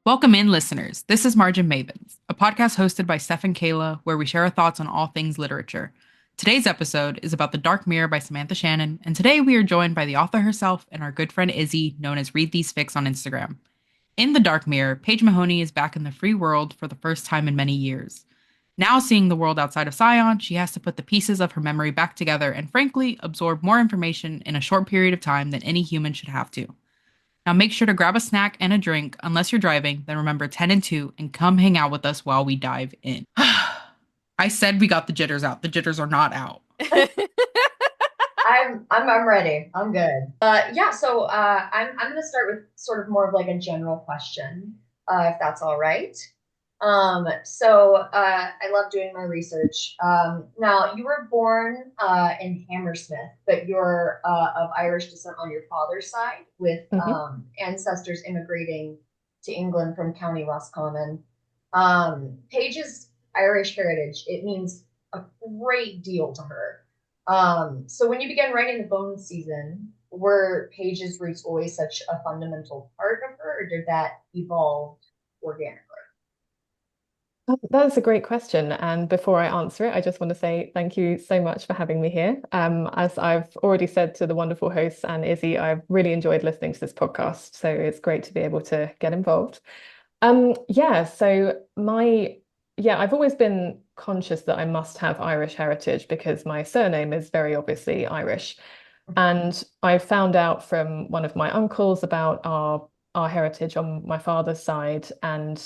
Welcome in, listeners. This is Margin Mavens, a podcast hosted by Steph and Kayla, where we share our thoughts on all things literature. Today's episode is about The Dark Mirror by Samantha Shannon, and today we are joined by the author herself and our good friend Izzy, known as Read These Fics on Instagram. In The Dark Mirror, Paige Mahoney is back in the free world for the first time in many years. Now seeing the world outside of Scion, she has to put the pieces of her memory back together and, frankly, absorb more information in a short period of time than any human should have to. Now make sure to grab a snack and a drink unless you're driving, then remember 10 and 2 and come hang out with us while we dive in. I said we got the jitters out. The jitters are not out. I'm ready. I'm good. I'm gonna start with sort of more of like a general question, if that's all right. I love doing my research. Now you were born in Hammersmith, but you're of Irish descent on your father's side, with hmm ancestors immigrating to England from County Roscommon. Paige's Irish heritage, it means a great deal to her. So when you began writing the Bone season, were Paige's roots always such a fundamental part of her, or did that evolve organically? That's a great question. And before I answer it, I just want to say thank you so much for having me here. As I've already said to the wonderful hosts and Izzy, I've really enjoyed listening to this podcast. So it's great to be able to get involved. Yeah, so I've always been conscious that I must have Irish heritage because my surname is very obviously Irish. And I found out from one of my uncles about our heritage on my father's side. And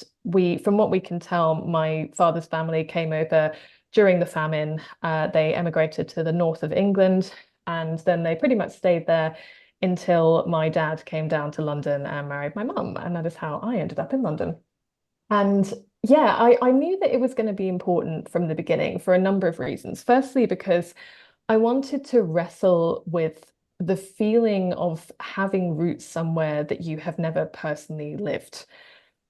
from what we can tell, my father's family came over during the famine. They emigrated to the north of England, and then they pretty much stayed there until my dad came down to London and married my mum. And that is how I ended up in London. And yeah, I knew that it was going to be important from the beginning for a number of reasons. Firstly, because I wanted to wrestle with the feeling of having roots somewhere that you have never personally lived,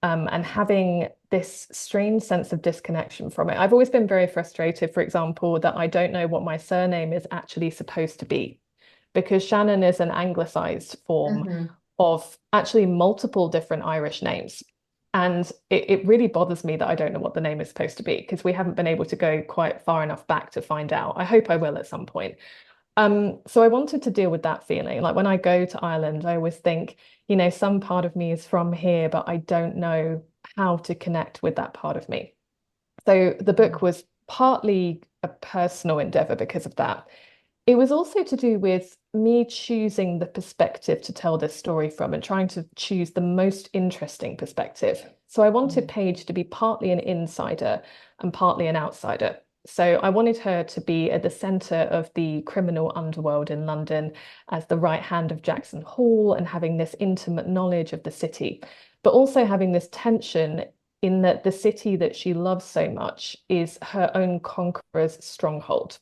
and having this strange sense of disconnection from it. I've always been very frustrated, for example, that I don't know what my surname is actually supposed to be, because Shannon is an anglicized form Mm-hmm. of actually multiple different Irish names. And it really bothers me that I don't know what the name is supposed to be because we haven't been able to go quite far enough back to find out. I hope I will at some point. So I wanted to deal with that feeling. Like when I go to Ireland, I always think, some part of me is from here, but I don't know how to connect with that part of me. So the book was partly a personal endeavor because of that. It was also to do with me choosing the perspective to tell this story from and trying to choose the most interesting perspective. So I wanted Paige to be partly an insider and partly an outsider. So I wanted her to be at the center of the criminal underworld in London as the right hand of Jackson Hall and having this intimate knowledge of the city, but also having this tension in that the city that she loves so much is her own conqueror's stronghold.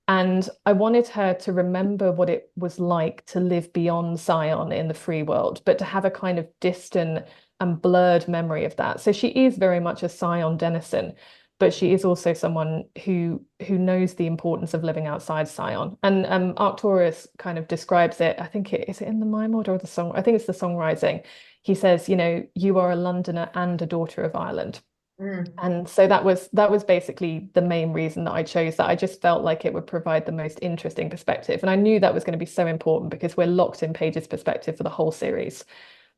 And I wanted her to remember what it was like to live beyond Zion in the free world, but to have a kind of distant and blurred memory of that. So she is very much a Zion denizen, but she is also someone who knows the importance of living outside Zion. And Arcturus kind of describes it. I think is it in the mime order or the song? I think it's the songwriting. He says, you are a Londoner and a daughter of Ireland. Mm. And so that was basically the main reason that I chose that. I just felt like it would provide the most interesting perspective. And I knew that was going to be so important because we're locked in Paige's perspective for the whole series.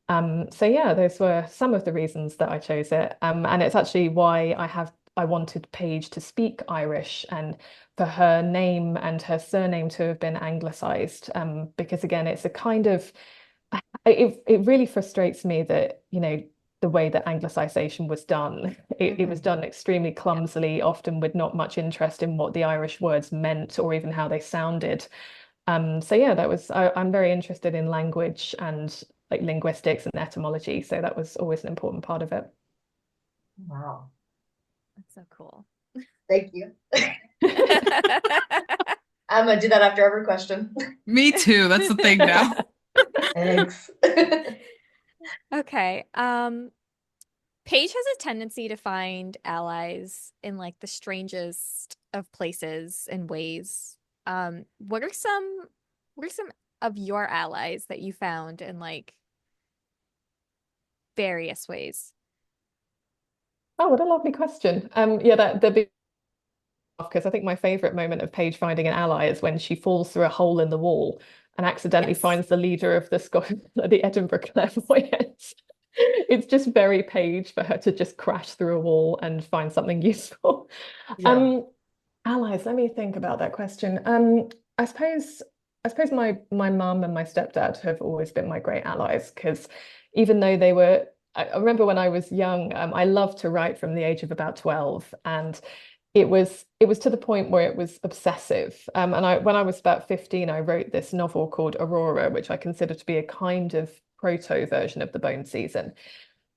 So yeah, those were some of the reasons that I chose it. And it's actually why I wanted Paige to speak Irish and for her name and her surname to have been anglicized. Because again, it's a kind of it really frustrates me that, the way that Anglicization was done. It was Mm-hmm. done extremely clumsily, often with not much interest in what the Irish words meant or even how they sounded. So yeah, I'm very interested in language and like linguistics and etymology. So that was always an important part of it. Wow. That's so cool. Thank you. I'm gonna do that after every question. Me too. That's the thing now. Thanks. Okay. Paige has a tendency to find allies in like the strangest of places and ways. What are some of your allies that you found in like various ways? Oh, what a lovely question. Yeah, that big, because I think my favorite moment of Paige finding an ally is when she falls through a hole in the wall and accidentally Yes. finds the leader of the Edinburgh Clairvoyants. It's just very Paige for her to just crash through a wall and find something useful. Yeah. Um, Allies, let me think about that question. I suppose my mum and my stepdad have always been my great allies because even though they were, I remember when I was young, I loved to write from the age of about 12, and it was to the point where it was obsessive. And when I was about 15, I wrote this novel called Aurora, which I consider to be a kind of proto version of the Bone Season.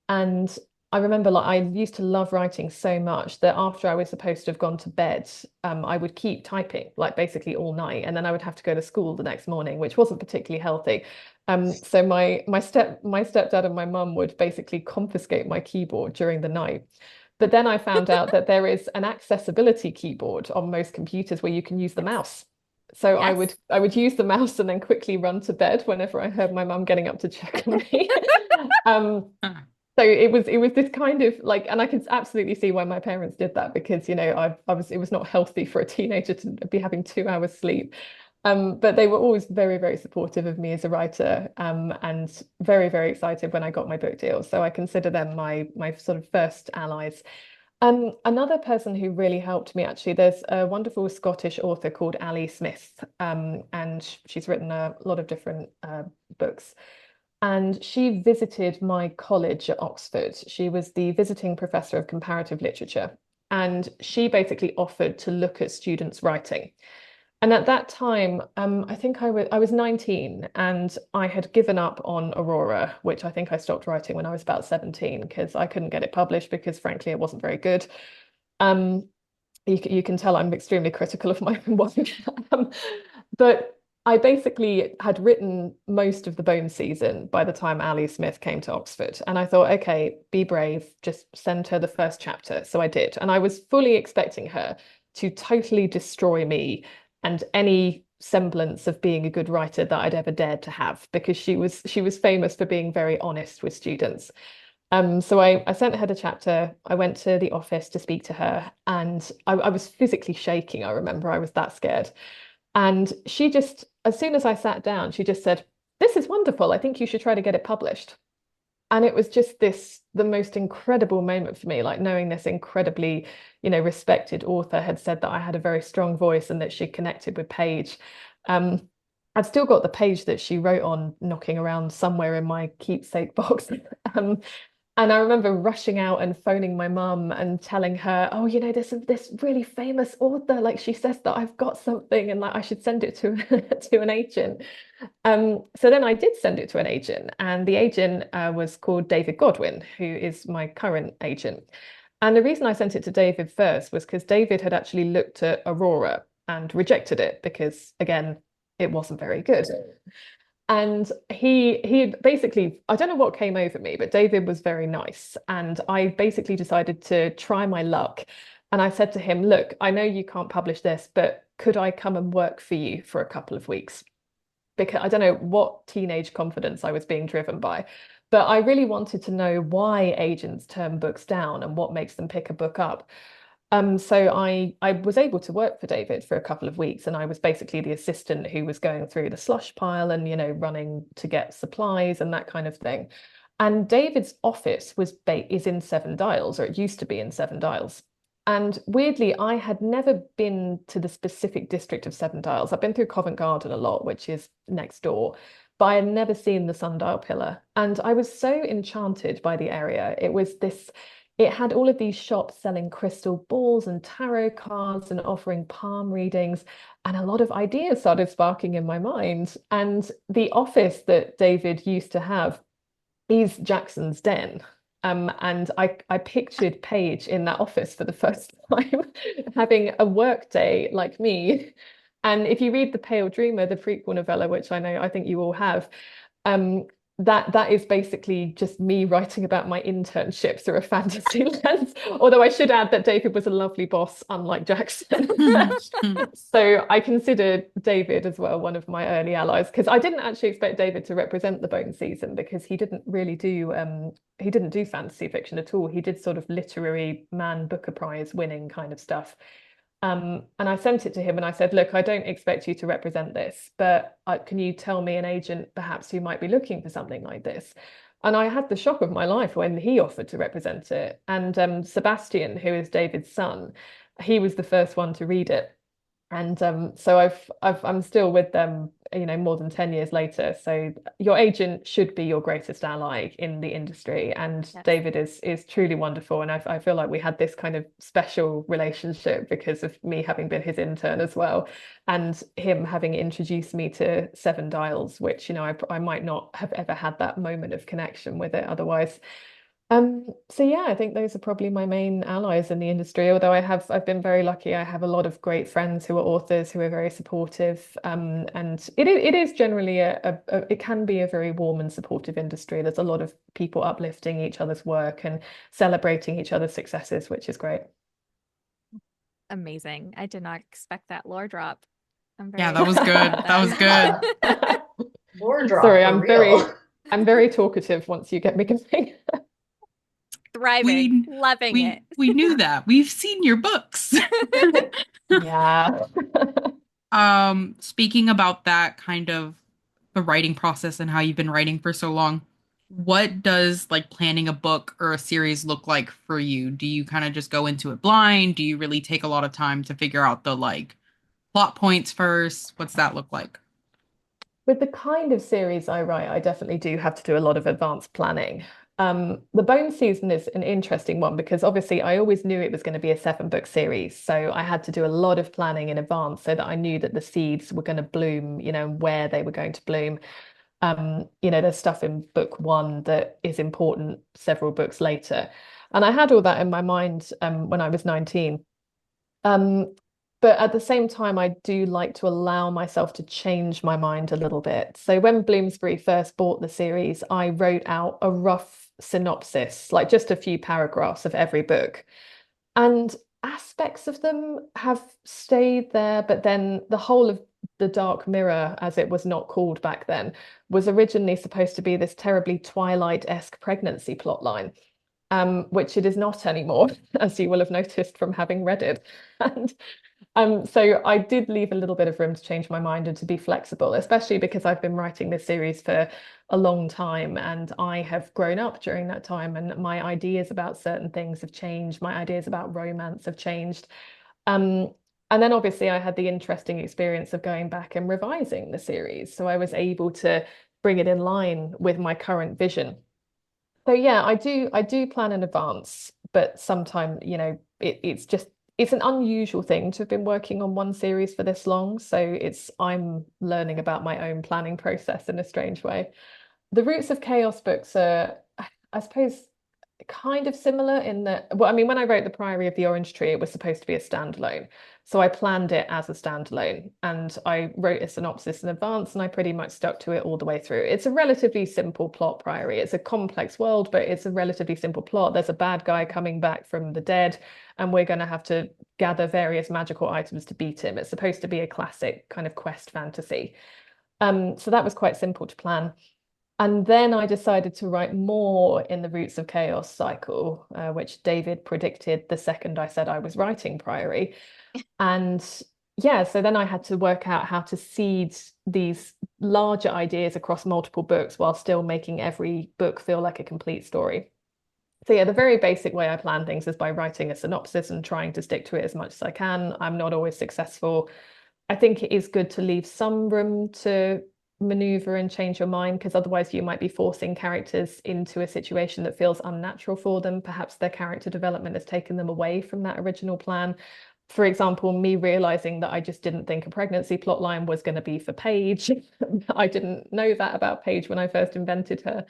And I remember like I used to love writing so much that after I was supposed to have gone to bed, I would keep typing like basically all night, and then I would have to go to school the next morning, which wasn't particularly healthy. So my stepdad and my mum would basically confiscate my keyboard during the night. But then I found out that there is an accessibility keyboard on most computers where you can use the Yes. mouse. So I Yes. would I would use the mouse and then quickly run to bed whenever I heard my mum getting up to check on me. Um, so it was this kind of like, and I can absolutely see why my parents did that because it was not healthy for a teenager to be having 2 hours sleep. But they were always very, very supportive of me as a writer, and very, very excited when I got my book deal. So I consider them my sort of first allies. Another person who really helped me actually, there's a wonderful Scottish author called Ali Smith, and she's written a lot of different books. And she visited my college at Oxford. She was the visiting professor of comparative literature. And she basically offered to look at students' writing. And at that time, I think I was 19 and I had given up on Aurora, which I think I stopped writing when I was about 17 because I couldn't get it published because frankly it wasn't very good. Um, you can tell I'm extremely critical of my own work. Um, but I basically had written most of the Bone Season by the time Ali Smith came to Oxford. And I thought, okay, be brave, just send her the first chapter. So I did. And I was fully expecting her to totally destroy me and any semblance of being a good writer that I'd ever dared to have, because she was famous for being very honest with students. So I sent her the chapter. I went to the office to speak to her, and I was physically shaking. I remember I was that scared. And she just, as soon as I sat down, she just said, "This is wonderful. I think you should try to get it published." And it was just the most incredible moment for me, like knowing this incredibly, respected author had said that I had a very strong voice and that she connected with Paige. Um, I'd still got the page that she wrote on knocking around somewhere in my keepsake box. Um, and I remember rushing out and phoning my mum and telling her, "Oh, this really famous author, like she says that I've got something and like I should send it to to an agent." So then I did send it to an agent, and the agent was called David Godwin, who is my current agent. And the reason I sent it to David first was because David had actually looked at Aurora and rejected it because, again, it wasn't very good. And he basically, I don't know what came over me, but David was very nice. And I basically decided to try my luck. And I said to him, "Look, I know you can't publish this, but could I come and work for you for a couple of weeks?" Because I don't know what teenage confidence I was being driven by, but I really wanted to know why agents turn books down and what makes them pick a book up. So I was able to work for David for a couple of weeks, and I was basically the assistant who was going through the slush pile and running to get supplies and that kind of thing. And David's office is in Seven Dials, or it used to be in Seven Dials. And weirdly, I had never been to the specific district of Seven Dials. I've been through Covent Garden a lot, which is next door, but I had never seen the Sundial Pillar. And I was so enchanted by the area. It had all of these shops selling crystal balls and tarot cards and offering palm readings. And a lot of ideas started sparking in my mind. And the office that David used to have is Jackson's Den. And I pictured Paige in that office for the first time, having a work day like me. And if you read The Pale Dreamer, the prequel novella, which I think you all have, that is basically just me writing about my internship through a fantasy lens. Although I should add that David was a lovely boss, unlike Jackson. So I consider David as well one of my early allies, because I didn't actually expect David to represent the Bone season, because he didn't do fantasy fiction at all. He did sort of literary Man Booker Prize winning kind of stuff. And I sent it to him and I said, look, I don't expect you to represent this, but can you tell me an agent perhaps who might be looking for something like this? And I had the shock of my life when he offered to represent it. And Sebastian, who is David's son, he was the first one to read it. And so I'm still with them, more than 10 years later. So your agent should be your greatest ally in the industry. And Yes. David is truly wonderful. And I feel like we had this kind of special relationship because of me having been his intern as well, and him having introduced me to Seven Dials, which, I might not have ever had that moment of connection with it otherwise. So yeah, I think those are probably my main allies in the industry. Although I've been very lucky. I have a lot of great friends who are authors who are very supportive. And it is generally it can be a very warm and supportive industry. There's a lot of people uplifting each other's work and celebrating each other's successes, which is great. Amazing. I did not expect that lore drop. I'm Yeah, very that was excited good. about That was good. Lore drop Sorry, for real. I'm very talkative once you get me going. Thriving, We loving it. we knew that. We've seen your books. Yeah. Speaking about that kind of the writing process and how you've been writing for so long, what does like planning a book or a series look like for you? Do you kind of just go into it blind? Do you really take a lot of time to figure out the like plot points first? What's that look like? With the kind of series I write, I definitely do have to do a lot of advanced planning. The Bone season is an interesting one because obviously I always knew it was going to be a 7 book series. So I had to do a lot of planning in advance so that I knew that the seeds were going to bloom, where they were going to bloom. There's stuff in book 1 that is important several books later. And I had all that in my mind when I was 19. Um, but at the same time, I do like to allow myself to change my mind a little bit. So when Bloomsbury first bought the series, I wrote out a rough synopsis, like just a few paragraphs of every book. And aspects of them have stayed there, but then the whole of the Dark Mirror, as it was not called back then, was originally supposed to be this terribly Twilight-esque pregnancy plotline, which it is not anymore, as you will have noticed from having read it. And so I did leave a little bit of room to change my mind and to be flexible, especially because I've been writing this series for a long time and I have grown up during that time and my ideas about certain things have changed. My ideas about romance have changed. Um, and then obviously I had the interesting experience of going back and revising the series. So I was able to bring it in line with my current vision. So yeah, I do plan in advance, but sometimes, it's an unusual thing to have been working on one series for this long. So I'm learning about my own planning process in a strange way. The Roots of Chaos books are, I suppose, kind of similar in that, well, I mean, when I wrote The Priory of the Orange Tree, it was supposed to be a standalone. So I planned it as a standalone and I wrote a synopsis in advance and I pretty much stuck to it all the way through. It's a relatively simple plot, Priory. It's a complex world, but it's a relatively simple plot. There's a bad guy coming back from the dead and we're going to have to gather various magical items to beat him. It's supposed to be a classic kind of quest fantasy. So that was quite simple to plan. And then I decided to write more in the Roots of Chaos cycle, which David predicted the second I said I was writing Priory. And yeah, so then I had to work out how to seed these larger ideas across multiple books while still making every book feel like a complete story. So yeah, the very basic way I plan things is by writing a synopsis and trying to stick to it as much as I can. I'm not always successful. I think it is good to leave some room to maneuver and change your mind because otherwise you might be forcing characters into a situation that feels unnatural for them. Perhaps their character development has taken them away from that original plan. For example, me realizing that I just didn't think a pregnancy plotline was going to be for Paige. I didn't know that about Paige when I first invented her.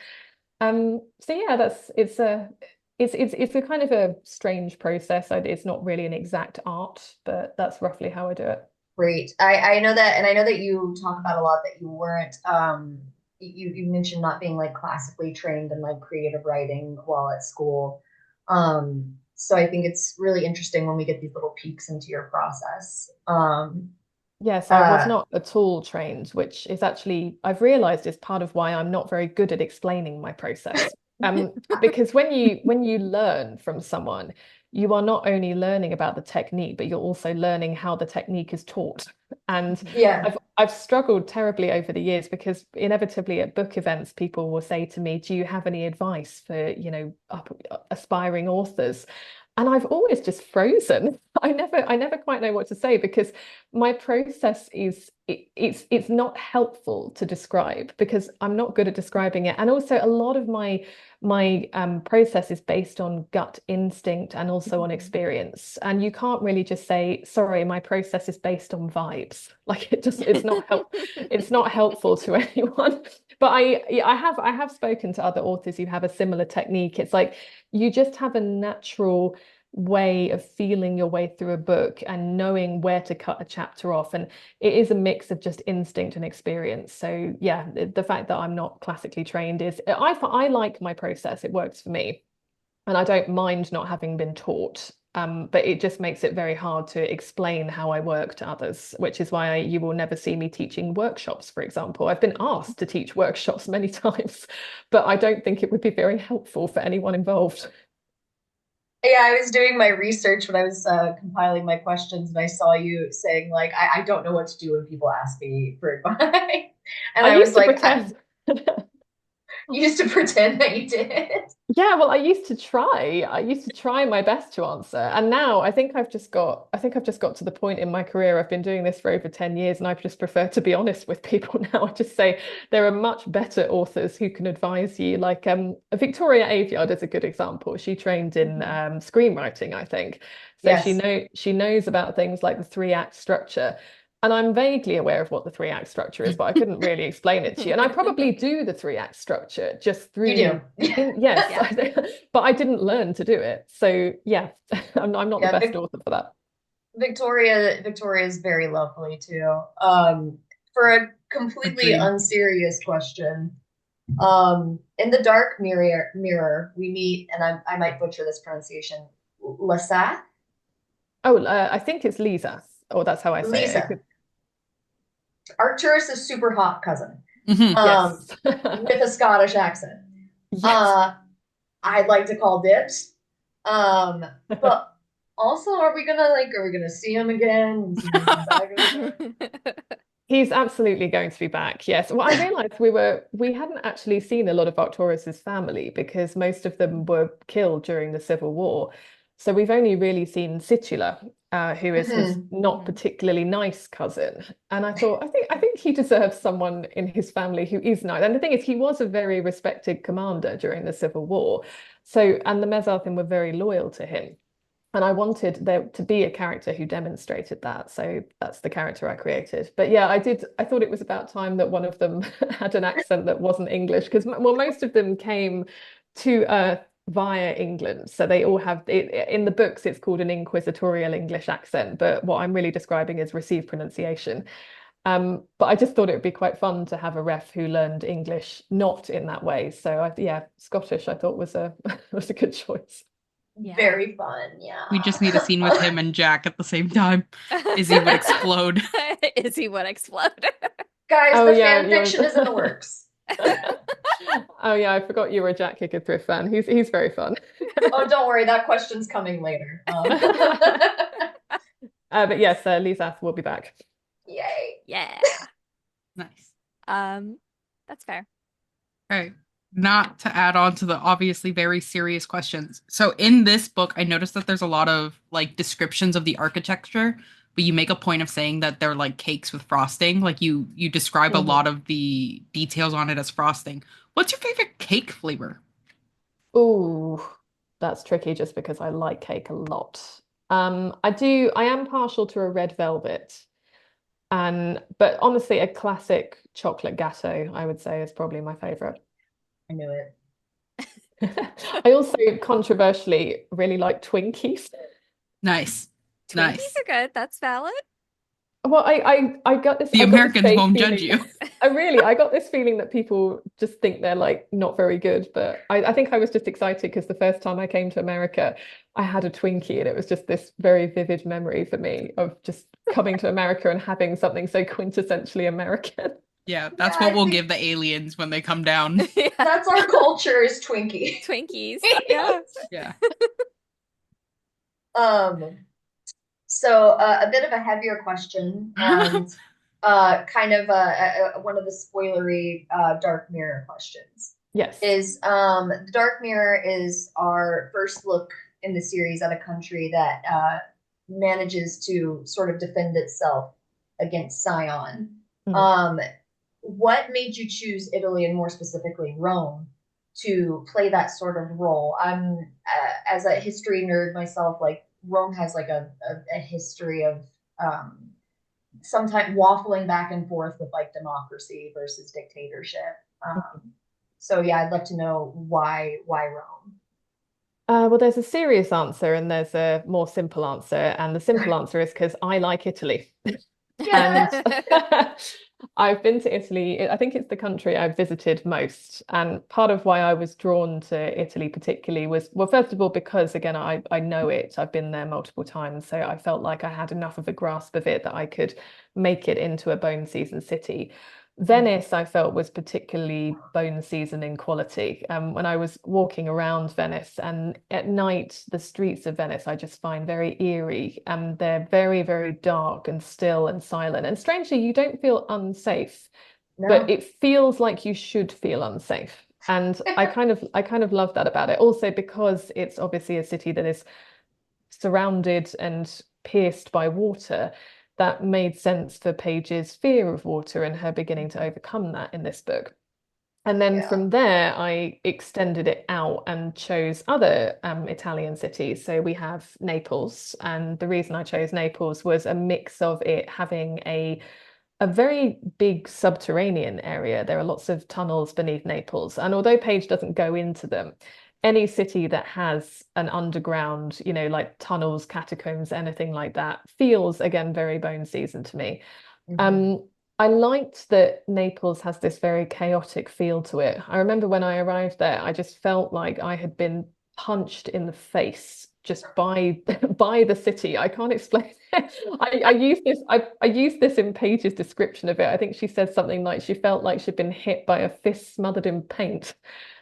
So yeah, it's a kind of a strange process. It's not really an exact art, but that's roughly how I do it. Great. I know that, and I know that you talk about a lot that you weren't, you mentioned not being like classically trained in like creative writing while at school. So I think it's really interesting when we get these little peeks into your process. Yes, I was Uh, not at all trained, which is actually, I've realized is part of why I'm not very good at explaining my process. Because when you learn from someone, you are not only learning about the technique, but you're also learning how the technique is taught. And yeah. I've struggled terribly over the years because inevitably at book events, people will say to me, "Do you have any advice for, aspiring authors?" And I've always just frozen. I never quite know what to say because my process it's not helpful to describe because I'm not good at describing it. And also a lot of my process is based on gut instinct and also on experience. And you can't really just say, sorry, my process is based on vibes. Like it's not helpful to anyone. But I have spoken to other authors who have a similar technique. It's like you just have a natural way of feeling your way through a book and knowing where to cut a chapter off. And it is a mix of just instinct and experience. So yeah, the fact that I'm not classically trained is I like my process. It works for me. And I don't mind not having been taught. But it just makes it very hard to explain how I work to others, which is why you will never see me teaching workshops, for example. I've been asked to teach workshops many times, but I don't think it would be very helpful for anyone involved. Yeah, I was doing my research when I was compiling my questions, and I saw you saying like, I don't know what to do when people ask me for advice, and I I was used to like, pretend. you used to pretend that you did. Yeah, well, I used to try. I used to try my best to answer. And now I think I've just got to the point in my career. I've been doing this for over 10 years and I just prefer to be honest with people now. I just say there are much better authors who can advise you. Like Victoria Aveyard is a good example. She trained in Mhm. screenwriting, I think. So she Yes. know she knows about things like the three-act structure. And I'm vaguely aware of what the three-act structure is, but I couldn't really explain it to you. And I probably do the three-act structure just You through do. yes, Yeah. but I didn't learn to do it. So yeah, I'm not the Yeah, best author for that. Victoria is very lovely too. For a completely Agreed. unserious question, in the dark mirror, we meet, and I might butcher this pronunciation, Lisa, Oh, I think it's Lisa. Oh, that's how I say it. It Lisa, could, Arcturus' super hot cousin, Hmm. um, yes. with a Scottish accent. Yes. Uh, I'd like to call dibs. But also, are we gonna see him again? Is he gonna come back again? He's absolutely going to be back. Yes. Well, I realized we hadn't actually seen a lot of Arcturus's family because most of them were killed during the Civil War. So we've only really seen Situla, who is his Mhm. not particularly nice cousin. And I think he deserves someone in his family who is nice. And the thing is, he was a very respected commander during the Civil War. So, and the Mesarthim were very loyal to him. And I wanted there to be a character who demonstrated that. So that's the character I created. But yeah, I thought it was about time that one of them had an accent that wasn't English because, well, most of them came to Earth via England. So they all have it in the books, it's called an inquisitorial English accent. But what I'm really describing is received pronunciation. But I just thought it would be quite fun to have a ref who learned English not in that way. So yeah, Scottish I thought was a was a good choice. Yeah. Very fun, We just yeah. need a scene with him and Jack at the same time. Izzy would explode. Izzy would explode. Guys, Oh the yeah, fan fiction is in the works. oh yeah, I forgot you were a Jack Hickathrift fan. He's very fun. Oh, don't worry, that question's coming later. But yes, Lisath will be back. Yay. Yeah. Nice. Um, that's fair. All right. Not to add on to the obviously very serious questions. So in this book, I noticed that there's a lot of like descriptions of the architecture, but you make a point of saying that they're like cakes with frosting. Like you describe a Mhm. lot of the details on it as frosting. What's your favorite cake flavor? Ooh, that's tricky just because I like cake a lot. I am partial to a red velvet. And but honestly, a classic chocolate gatto, I would say, is probably my favorite. I knew it. I also controversially really like Twinkies. Nice. Twinkies Nice. are good. That's valid. Well, I got this The I got this Americans vague won't judge feeling. you. I got this feeling that people just think they're like not very good. But I think I was just excited because the first time I came to America, I had a Twinkie, and it was just this very vivid memory for me of just coming to America and having something so quintessentially American. Yeah, Yeah, that's what I we'll think give the aliens when they come down. Yeah. that's our culture is Twinkie. Twinkies. Yeah. Yeah. Um, so a bit of a heavier question and kind of one of the spoilery Dark Mirror questions Yes. is the Dark Mirror is our first look in the series at a country that manages to sort of defend itself against Scion. Mhm. Um, what made you choose Italy and more specifically Rome to play that sort of role? I'm as a history nerd myself, like Rome has like a history of sometimes waffling back and forth with like democracy versus dictatorship. So yeah, I'd love to know why Rome. Well, there's a serious answer and there's a more simple answer. And the simple answer is because I like Italy. And Yeah. I've been to Italy. I think it's the country I've visited most. And part of why I was drawn to Italy particularly was, well, first of all, because again, I know it. I've been there multiple times. So I felt like I had enough of a grasp of it that I could make it into a bone season city. Venice, I felt, was particularly bone seasoning quality. When I was walking around Venice and at night, the streets of Venice, I just find very eerie and they're very, very dark and still and silent. And strangely, you don't feel unsafe, but No. it feels like you should feel unsafe. And I kind of love that about it. Also, because it's obviously a city that is surrounded and pierced by water, that made sense for Paige's fear of water and her beginning to overcome that in this book. And then Yeah. from there, I extended it out and chose other Italian cities. So we have Naples, and the reason I chose Naples was a mix of it having a very big subterranean area. There are lots of tunnels beneath Naples. And although Page doesn't go into them, any city that has an underground, like tunnels, catacombs, anything like that, feels again very bone season to me. Mhm. Um, I liked that Naples has this very chaotic feel to it. I remember when I arrived there, I just felt like I had been punched in the face just by by the city. I can't explain it. I used this in Paige's description of it. I think she said something like she felt like she'd been hit by a fist smothered in paint.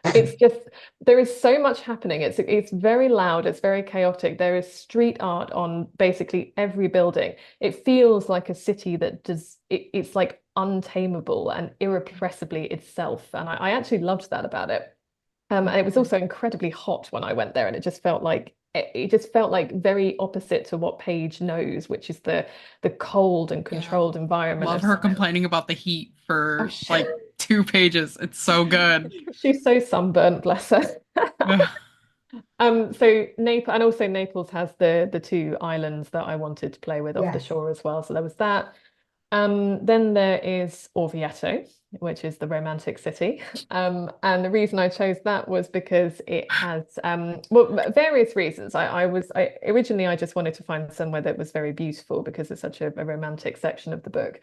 It's just there is so much happening. It's very loud, it's very chaotic. There is street art on basically every building. It feels like a city that it's like untamable and irrepressibly itself. And I actually loved that about it. And it was also incredibly hot when I went there, and it just felt like very opposite to what Paige knows, which is the cold and Yeah. controlled environment Love of her Scion. complaining about the heat Oh, for like 2 pages. It's so good. she's so sunburnt, bless her. Ugh. So Naples, and also Naples has the two islands that I wanted to play with off the Yes. shore as well. So there was that. Then there is Orvieto, which is the romantic city. And the reason I chose that was because it has well, various reasons. I originally I just wanted to find somewhere that was very beautiful because it's such a romantic section of the book.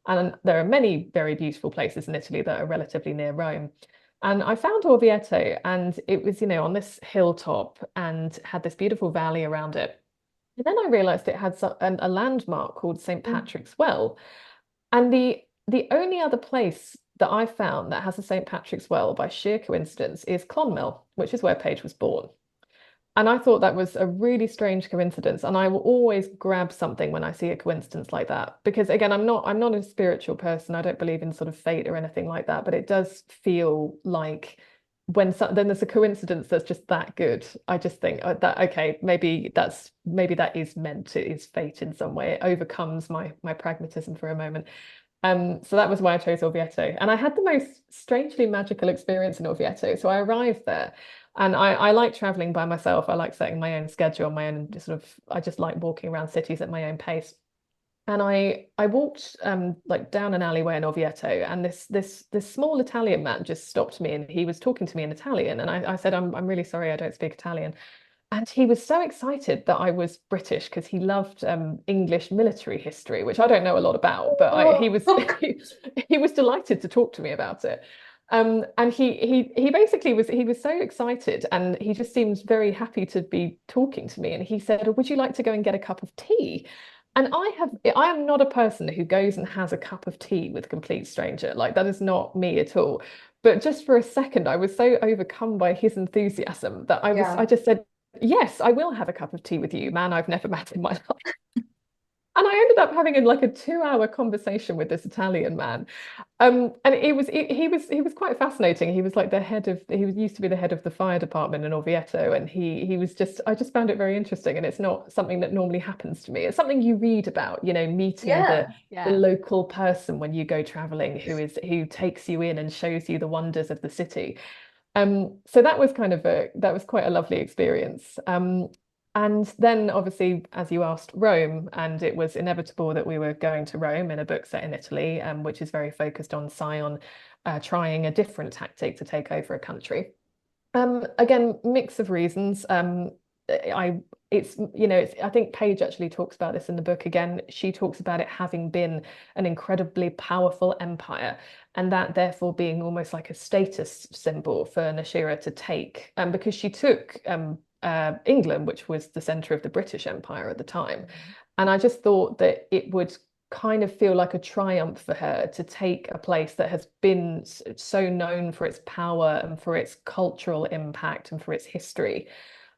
And there are many very beautiful places in Italy that are relatively near Rome. And I found Orvieto, and it was, on this hilltop and had this beautiful valley around it. And then I realized it had a landmark called St. Patrick's Well. And the only other place that I found that has a St. Patrick's Well by sheer coincidence is Clonmel, which is where Paige was born. And I thought that was a really strange coincidence. And I will always grab something when I see a coincidence like that. Because again, I'm not a spiritual person. I don't believe in sort of fate or anything like that. But it does feel like then there's a coincidence that's just that good. I just think that okay, maybe that is meant it is fate in some way. It overcomes my pragmatism for a moment. So that was why I chose Orvieto. And I had the most strangely magical experience in Orvieto. So I arrived there and I like traveling by myself. I like setting my own schedule, my own I just like walking around cities at my own pace. And I walked like down an alleyway in Orvieto, and this small Italian man just stopped me and he was talking to me in Italian. And I said, I'm really sorry, I don't speak Italian. And he was so excited that I was British because he loved English military history, which I don't know a lot about, but he was he was delighted to talk to me about it. And he basically was so excited, and he just seems very happy to be talking to me. And he said, "Would you like to go and get a cup of tea?" And I am not a person who goes and has a cup of tea with a complete stranger. Like that is not me at all. But just for a second, I was so overcome by his enthusiasm that I Yeah. just said, "Yes, I will have a cup of tea with you, man I've never met in my life." And I ended up having like a 2 hour conversation with this Italian man. And he was quite fascinating. He was like he was used to be the head of the fire department in Orvieto, and he was just I just found it very interesting. And it's not something that normally happens to me. It's something you read about, meeting the Yeah. Yeah. local person when you go traveling who takes you in and shows you the wonders of the city. So that was quite a lovely experience. And then obviously, as you asked, Rome, and it was inevitable that we were going to Rome in a book set in Italy, which is very focused on Sion trying a different tactic to take over a country. Again, mix of reasons. I I think Paige actually talks about this in the book again. She talks about it having been an incredibly powerful empire, and that therefore being almost like a status symbol for Nashira to take, because she took England, which was the center of the British Empire at the time. And I just thought that it would kind of feel like a triumph for her to take a place that has been so known for its power and for its cultural impact and for its history.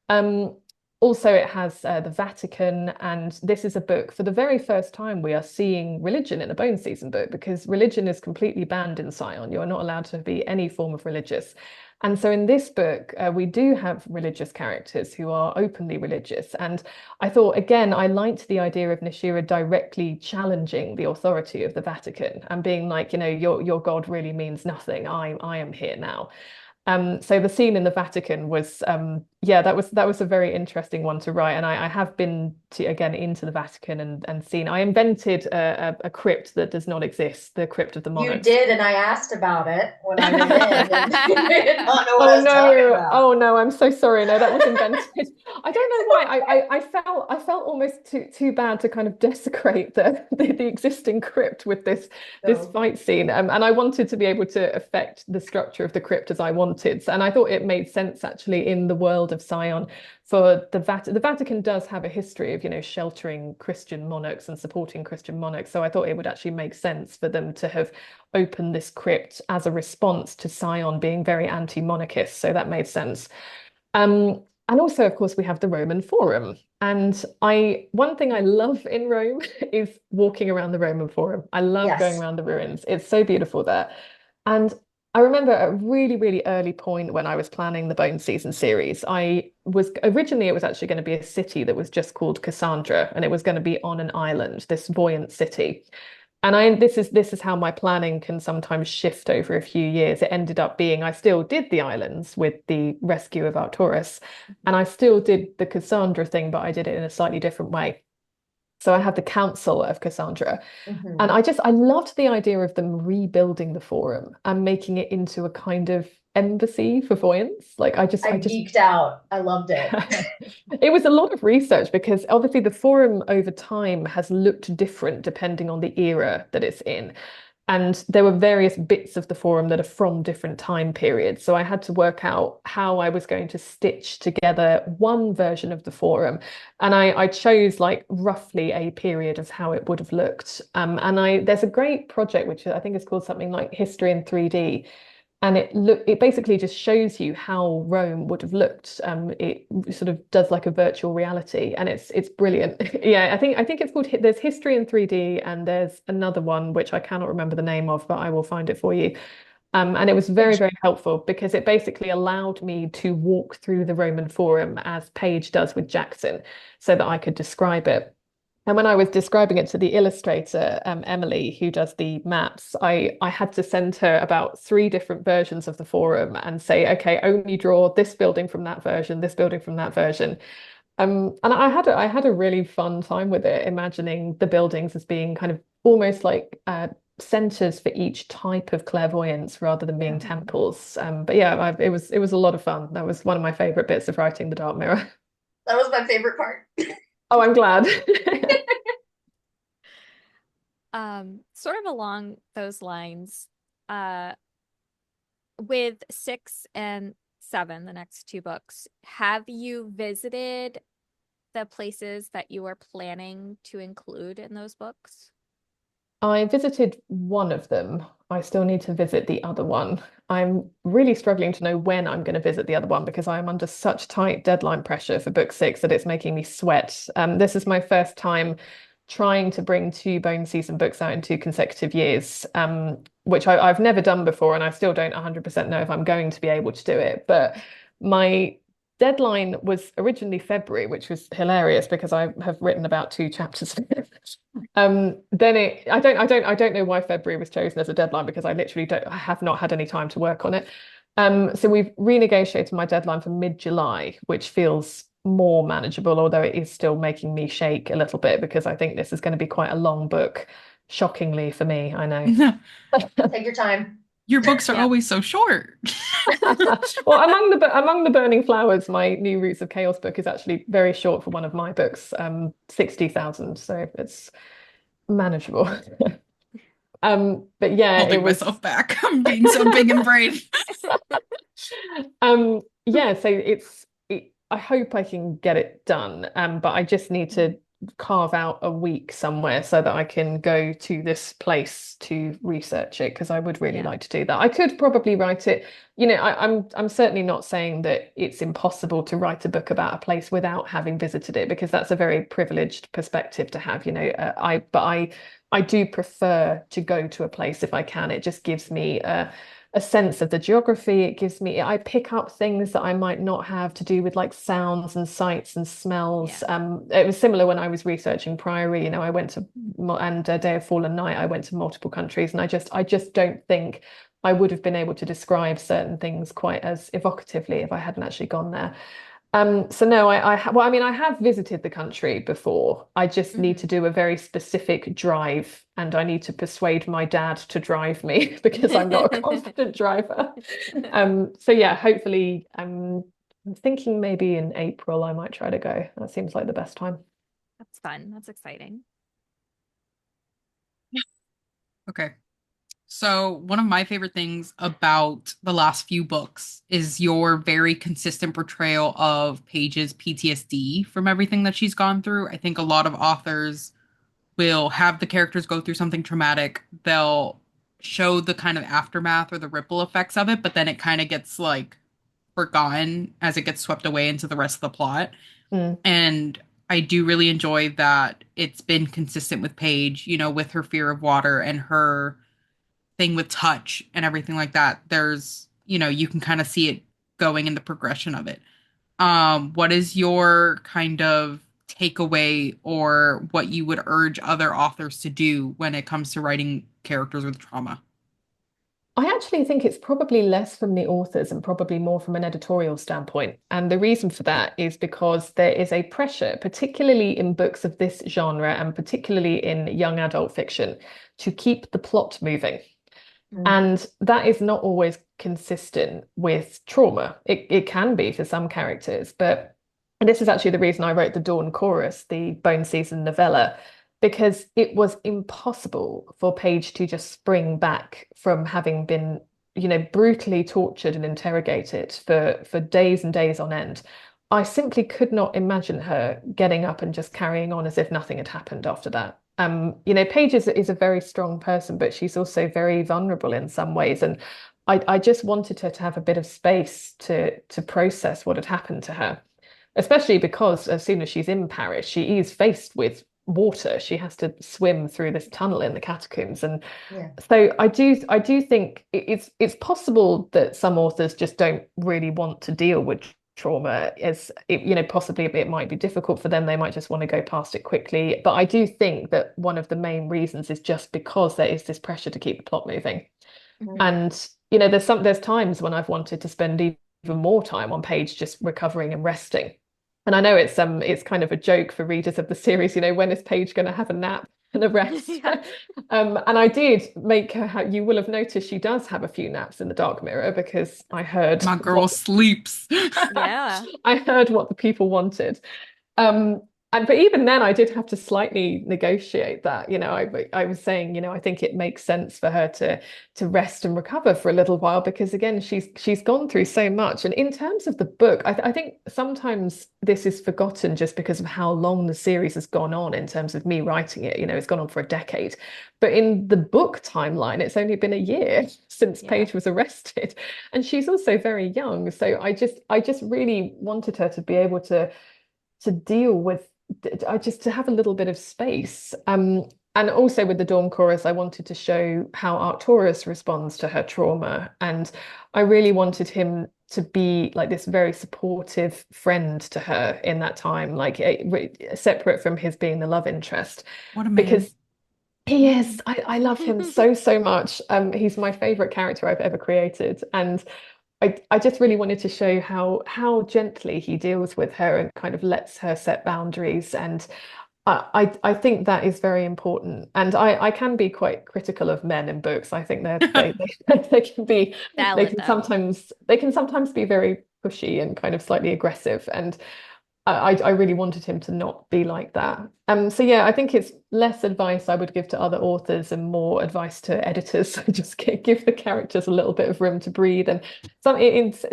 Um, Also, it has the Vatican, and this is a book for the very first time we are seeing religion in a bone season book, because religion is completely banned in Sion. You're not allowed to be any form of religious. And so in this book, we do have religious characters who are openly religious. And I thought, again, I liked the idea of Nashira directly challenging the authority of the Vatican and being like, your God really means nothing. I am here now. So the scene in the Vatican was, yeah, that was a very interesting one to write, and I have been to again into the Vatican and seen. I invented a crypt that does not exist, the crypt of the You monarchs. did, and I asked about it when I went in, and you did not know what Oh I was talking no, about. oh no, I'm so sorry. No, that was invented. I don't know why. I felt almost too bad to kind of desecrate the existing crypt with this So fight scene. And I wanted to be able to affect the structure of the crypt as I wanted. And I thought it made sense actually in the world of Sion for the Vatican. The Vatican does have a history of, sheltering Christian monarchs and supporting Christian monarchs. So I thought it would actually make sense for them to have opened this crypt as a response to Sion being very anti-monarchist. So that made sense. And also, of course, we have the Roman Forum. And one thing I love in Rome is walking around the Roman Forum. I love going yes. around the ruins. It's so beautiful there. And I remember at a really, really early point when I was planning the Bone Season series, I was originally it was actually going to be a city that was just called Cassandra, and it was going to be on an island, this buoyant city. And this is how my planning can sometimes shift over a few years. It ended up being I still did the islands with the rescue of Arcturus, and I still did the Cassandra thing, but I did it in a slightly different way. So I had the Council of Cassandra, and Hmm. I loved the idea of them rebuilding the forum and making it into a kind of embassy for voyants. Like I I just geeked out. I loved it. it was a lot of research because obviously the forum over time has looked different depending on the era that it's in. And there were various bits of the forum that are from different time periods. So I had to work out how I was going to stitch together one version of the forum. And I chose like roughly a period of how it would have looked. There's a great project which I think is called something like History in 3D, and it basically just shows you how Rome would have looked. It sort of does like a virtual reality, and it's brilliant. Yeah, I think it's called there's History in 3D, and there's another one which I cannot remember the name of, but I will find it for you. And it was very, very helpful because it basically allowed me to walk through the Roman Forum as Paige does with Jackson, so that I could describe it. And when I was describing it to the illustrator, Emily, who does the maps, I had to send her about three different versions of the forum and say, okay, only draw this building from that version, this building from that version. And I had a really fun time with it, imagining the buildings as being kind of almost like centers for each type of clairvoyance rather than being temples. But yeah, it was a lot of fun. That was one of my favorite bits of writing the Dark Mirror. That was my favorite part. Oh, I'm glad. Sort of along those lines, uh, with 6 and 7, the next two books, have you visited the places that you are planning to include in those books? I visited one of them. I still need to visit the other one. I'm really struggling to know when I'm going to visit the other one because I am under such tight deadline pressure for book six that it's making me sweat. This is my first time trying to bring two bone season books out in 2 consecutive years, which I've never done before, and I still don't 100% know if I'm going to be able to do it. But my deadline was originally February, which was hilarious because I have written about 2 chapters. Then I don't know why February was chosen as a deadline because I have not had any time to work on it. So we've renegotiated my deadline for mid-July, which feels more manageable, although it is still making me shake a little bit because I think this is going to be quite a long book, shockingly for me, I know. Take your time. Your books are Yeah. always so short. Well, among the Burning Flowers, my new Roots of Chaos book is actually very short for one of my books, 60,000, so it's manageable. But yeah, it Holding was myself back. I'm being so big and brave. yeah, so I hope I can get it done. But I just need to carve out a week somewhere so that I can go to this place to research it because I would really Yeah. like to do that. I could probably write it, I'm certainly not saying that it's impossible to write a book about a place without having visited it because that's a very privileged perspective to have, I do prefer to go to a place if I can. It just gives me a sense of the geography. It gives me, I pick up things that I might not have to do with like sounds and sights and smells. Yeah. It was similar when I was researching Priory. I went to and Day of Fallen Night. I went to multiple countries, and I just don't think I would have been able to describe certain things quite as evocatively if I hadn't actually gone there. So no, well, I mean, I have visited the country before. I just need to Mhm. do a very specific drive, and I need to persuade my dad to drive me because I'm not a confident driver. So yeah, hopefully, I'm thinking maybe in April I might try to go. That seems like the best time. That's fun. That's exciting. Okay. So, one of my favorite things about the last few books is your very consistent portrayal of Paige's PTSD from everything that she's gone through. I think a lot of authors will have the characters go through something traumatic. They'll show the kind of aftermath or the ripple effects of it, but then it kind of gets like forgotten as it gets swept away into the rest of the plot. Mm. And I do really enjoy that it's been consistent with Paige, with her fear of water and her thing with touch and everything like that. You can kind of see it going in the progression of it. What is your kind of takeaway or what you would urge other authors to do when it comes to writing characters with trauma? I actually think it's probably less from the authors and probably more from an editorial standpoint. And the reason for that is because there is a pressure, particularly in books of this genre and particularly in young adult fiction, to keep the plot moving. Mhm. And that is not always consistent with trauma. It can be for some characters, but and this is actually the reason I wrote the Dawn Chorus, the Bone Season novella, because it was impossible for Paige to just spring back from having been, brutally tortured and interrogated for days and days on end. I simply could not imagine her getting up and just carrying on as if nothing had happened after that. Paige is a very strong person, but she's also very vulnerable in some ways. And I just wanted her to have a bit of space to process what had happened to her, especially because as soon as she's in Paris, she is faced with water. She has to swim through this tunnel in the catacombs. And Yeah. so I do think it's possible that some authors just don't really want to deal with trauma as possibly it might be difficult for them. They might just want to go past it quickly. But I do think that one of the main reasons is just because there is this pressure to keep the plot moving. Mhm. And there's times when I've wanted to spend even more time on page just recovering and resting. And I know it's kind of a joke for readers of the series, when is Paige going to have a nap? the rest. Yeah. And I did make her you will have noticed she does have a few naps in the dark mirror because I heard My what girl sleeps. Yeah. I heard what the people wanted. Um, and but even then, I did have to slightly negotiate that. I was saying, I think it makes sense for her to rest and recover for a little while because again, she's gone through so much. And in terms of the book, I think sometimes this is forgotten just because of how long the series has gone on in terms of me writing it. It's gone on for a decade. But in the book timeline, it's only been a year since Yeah. Paige was arrested, and she's also very young. So I just really wanted her to be able to deal with I just to have a little bit of space. And also with the Dawn Chorus, I wanted to show how Arcturus responds to her trauma. And I really wanted him to be like this very supportive friend to her in that time, like separate from his being the love interest. What a man. Because he is, I love him so, so much. He's my favorite character I've ever created. And I just really wanted to show how gently he deals with her and kind of lets her set boundaries. And I think that is very important. And I can be quite critical of men in books. I think they can be they Valid can though. sometimes they can sometimes be very pushy and kind of slightly aggressive. And I really wanted him to not be like that. So yeah, I think it's less advice I would give to other authors and more advice to editors. Just give the characters a little bit of room to breathe. And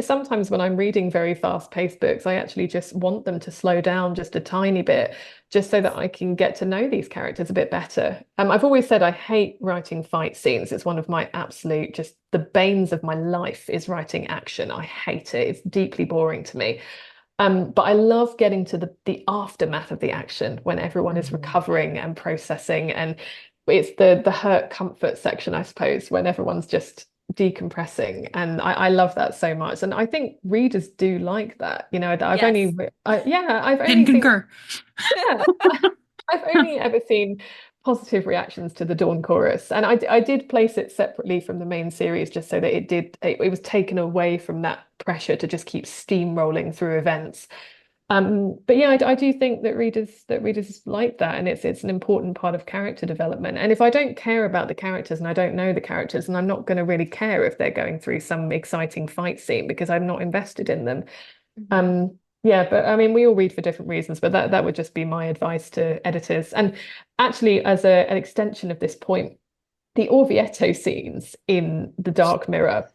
sometimes when I'm reading very fast-paced books, I actually just want them to slow down just a tiny bit, just so that I can get to know these characters a bit better. I've always said I hate writing fight scenes. It's one of my absolute, just the banes of my life is writing action. I hate it. It's deeply boring to me. But I love getting to the aftermath of the action when everyone is Mhm. recovering and processing, and it's the hurt comfort section, I suppose, when everyone's just decompressing, and I love that so much, and I think readers do like that. Yes. I've Can only seen concur. yeah, I've only ever seen positive reactions to the Dawn Chorus, and I did place it separately from the main series just so that it was taken away from that pressure to just keep steamrolling through events. But yeah, I do think that readers like that, and it's an important part of character development. And if I don't care about the characters and I don't know the characters, and I'm not going to really care if they're going through some exciting fight scene because I'm not invested in them. Mhm. Yeah, but I mean, we all read for different reasons, but that would just be my advice to editors. And actually, as an extension of this point, the Orvieto scenes in The Dark Mirror,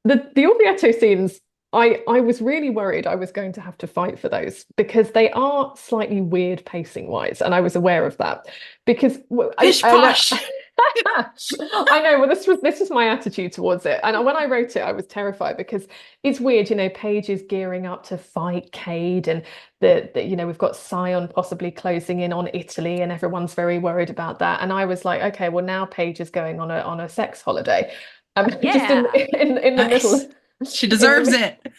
the Orvieto scenes, I was really worried I was going to have to fight for those because they are slightly weird pacing wise, and I was aware of that because Pish I know. posh. I know. Well, this was my attitude towards it, and when I wrote it, I was terrified because it's weird. Paige is gearing up to fight Cade, and we've got Sion possibly closing in on Italy, and everyone's very worried about that. And I was like, okay, well now Paige is going on a sex holiday, just in Yeah. in the middle Nice. She in deserves the it.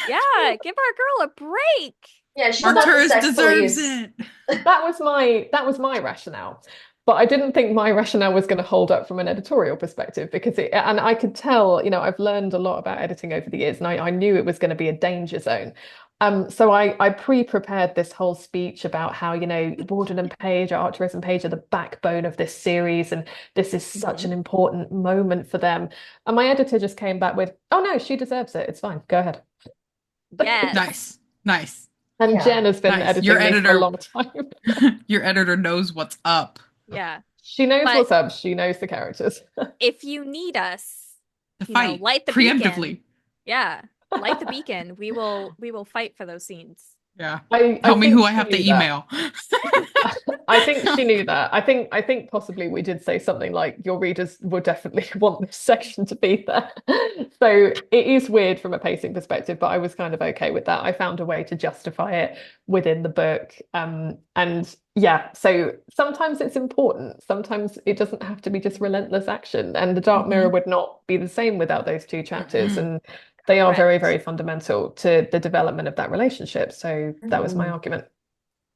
Yeah. Give our girl a break. Yeah, she's got the Arcturus sex deserves police. it. that was my rationale. But I didn't think my rationale was going to hold up from an editorial perspective and I could tell, I've learned a lot about editing over the years, and I knew it was going to be a danger zone. So I pre-prepared this whole speech about how, Borden and Page, Arcturus and Page are the backbone of this series, and this is such an Mhm. important moment for them. And my editor just came back with, "Oh no, she deserves it. It's fine. Go ahead." Yes. Nice. Nice. And Jen Yeah. has been Nice. Your editing me for a editor long time. your editor knows what's up. Yeah. She knows But what's up. She knows the characters. if you need us, To fight light the beacon. preemptively. Yeah. Light the beacon. We will fight for those scenes. Yeah. I Tell me who think I she have to knew that. email. I think she knew that. I think possibly we did say something like your readers would definitely want this section to be there. So it is weird from a pacing perspective, but I was kind of okay with that. I found a way to justify it within the book. And yeah, so sometimes it's important. Sometimes it doesn't have to be just relentless action. And the Dark Mirror Mhm. would not be the same without those two chapters. Mm-mm. And they are very, Correct. very fundamental to the development of that relationship. So that was my Mhm. argument.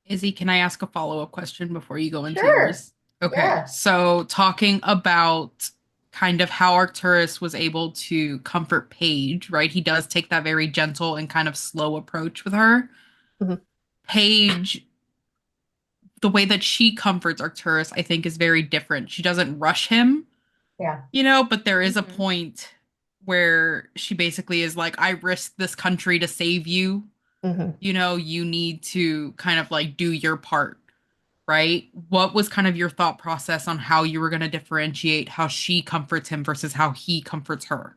Izzy, can I ask a follow-up question before you go into Sure. yours? Okay, Yeah. so talking about kind of how Arcturus was able to comfort Paige, right? He does take that very gentle and kind of slow approach with her. Mhm. Paige the way that she comforts Arcturus, I think, is very different. She doesn't rush him, Yeah. but there is a Mhm. point where she basically is like, I risked this country to save you. Hmm. You need to kind of like do your part, right? What was kind of your thought process on how you were going to differentiate how she comforts him versus how he comforts her?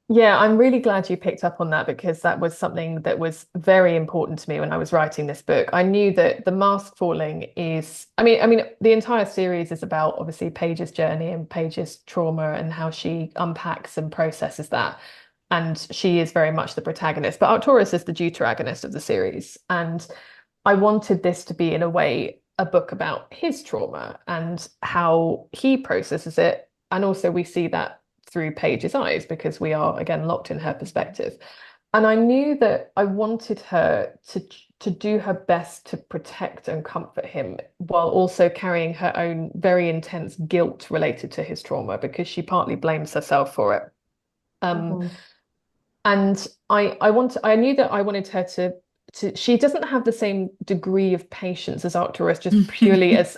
Yeah, I'm really glad you picked up on that because that was something that was very important to me when I was writing this book. I knew that the mask falling is, I mean, the entire series is about obviously Paige's journey and Paige's trauma and how she unpacks and processes that. And she is very much the protagonist, but Arcturus is the deuteragonist of the series. And I wanted this to be, in a way, a book about his trauma and how he processes it. And also, we see that through Paige's eyes because we are, again, locked in her perspective. And I knew that I wanted her to do her best to protect and comfort him while also carrying her own very intense guilt related to his trauma because she partly blames herself for it. Um, Mhm. and I knew that I wanted her to she doesn't have the same degree of patience as Arcturus, just purely as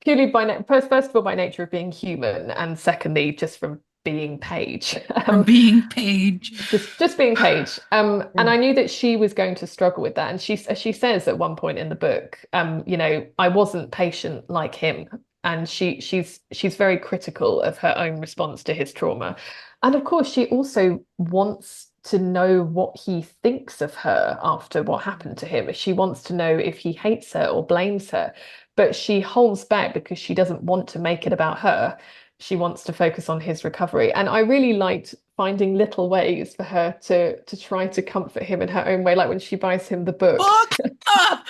purely first of all by nature of being human, and secondly just from being Paige. From being Paige. Just being Paige. And I Mm. knew that she was going to struggle with that. And she says at one point in the book, I wasn't patient like him. And she's very critical of her own response to his trauma. And of course, she also wants to know what he thinks of her after what happened to him. She wants to know if he hates her or blames her, but she holds back because she doesn't want to make it about her. She wants to focus on his recovery. And I really liked finding little ways for her to try to comfort him in her own way, like when she buys him the book. Book. Ah!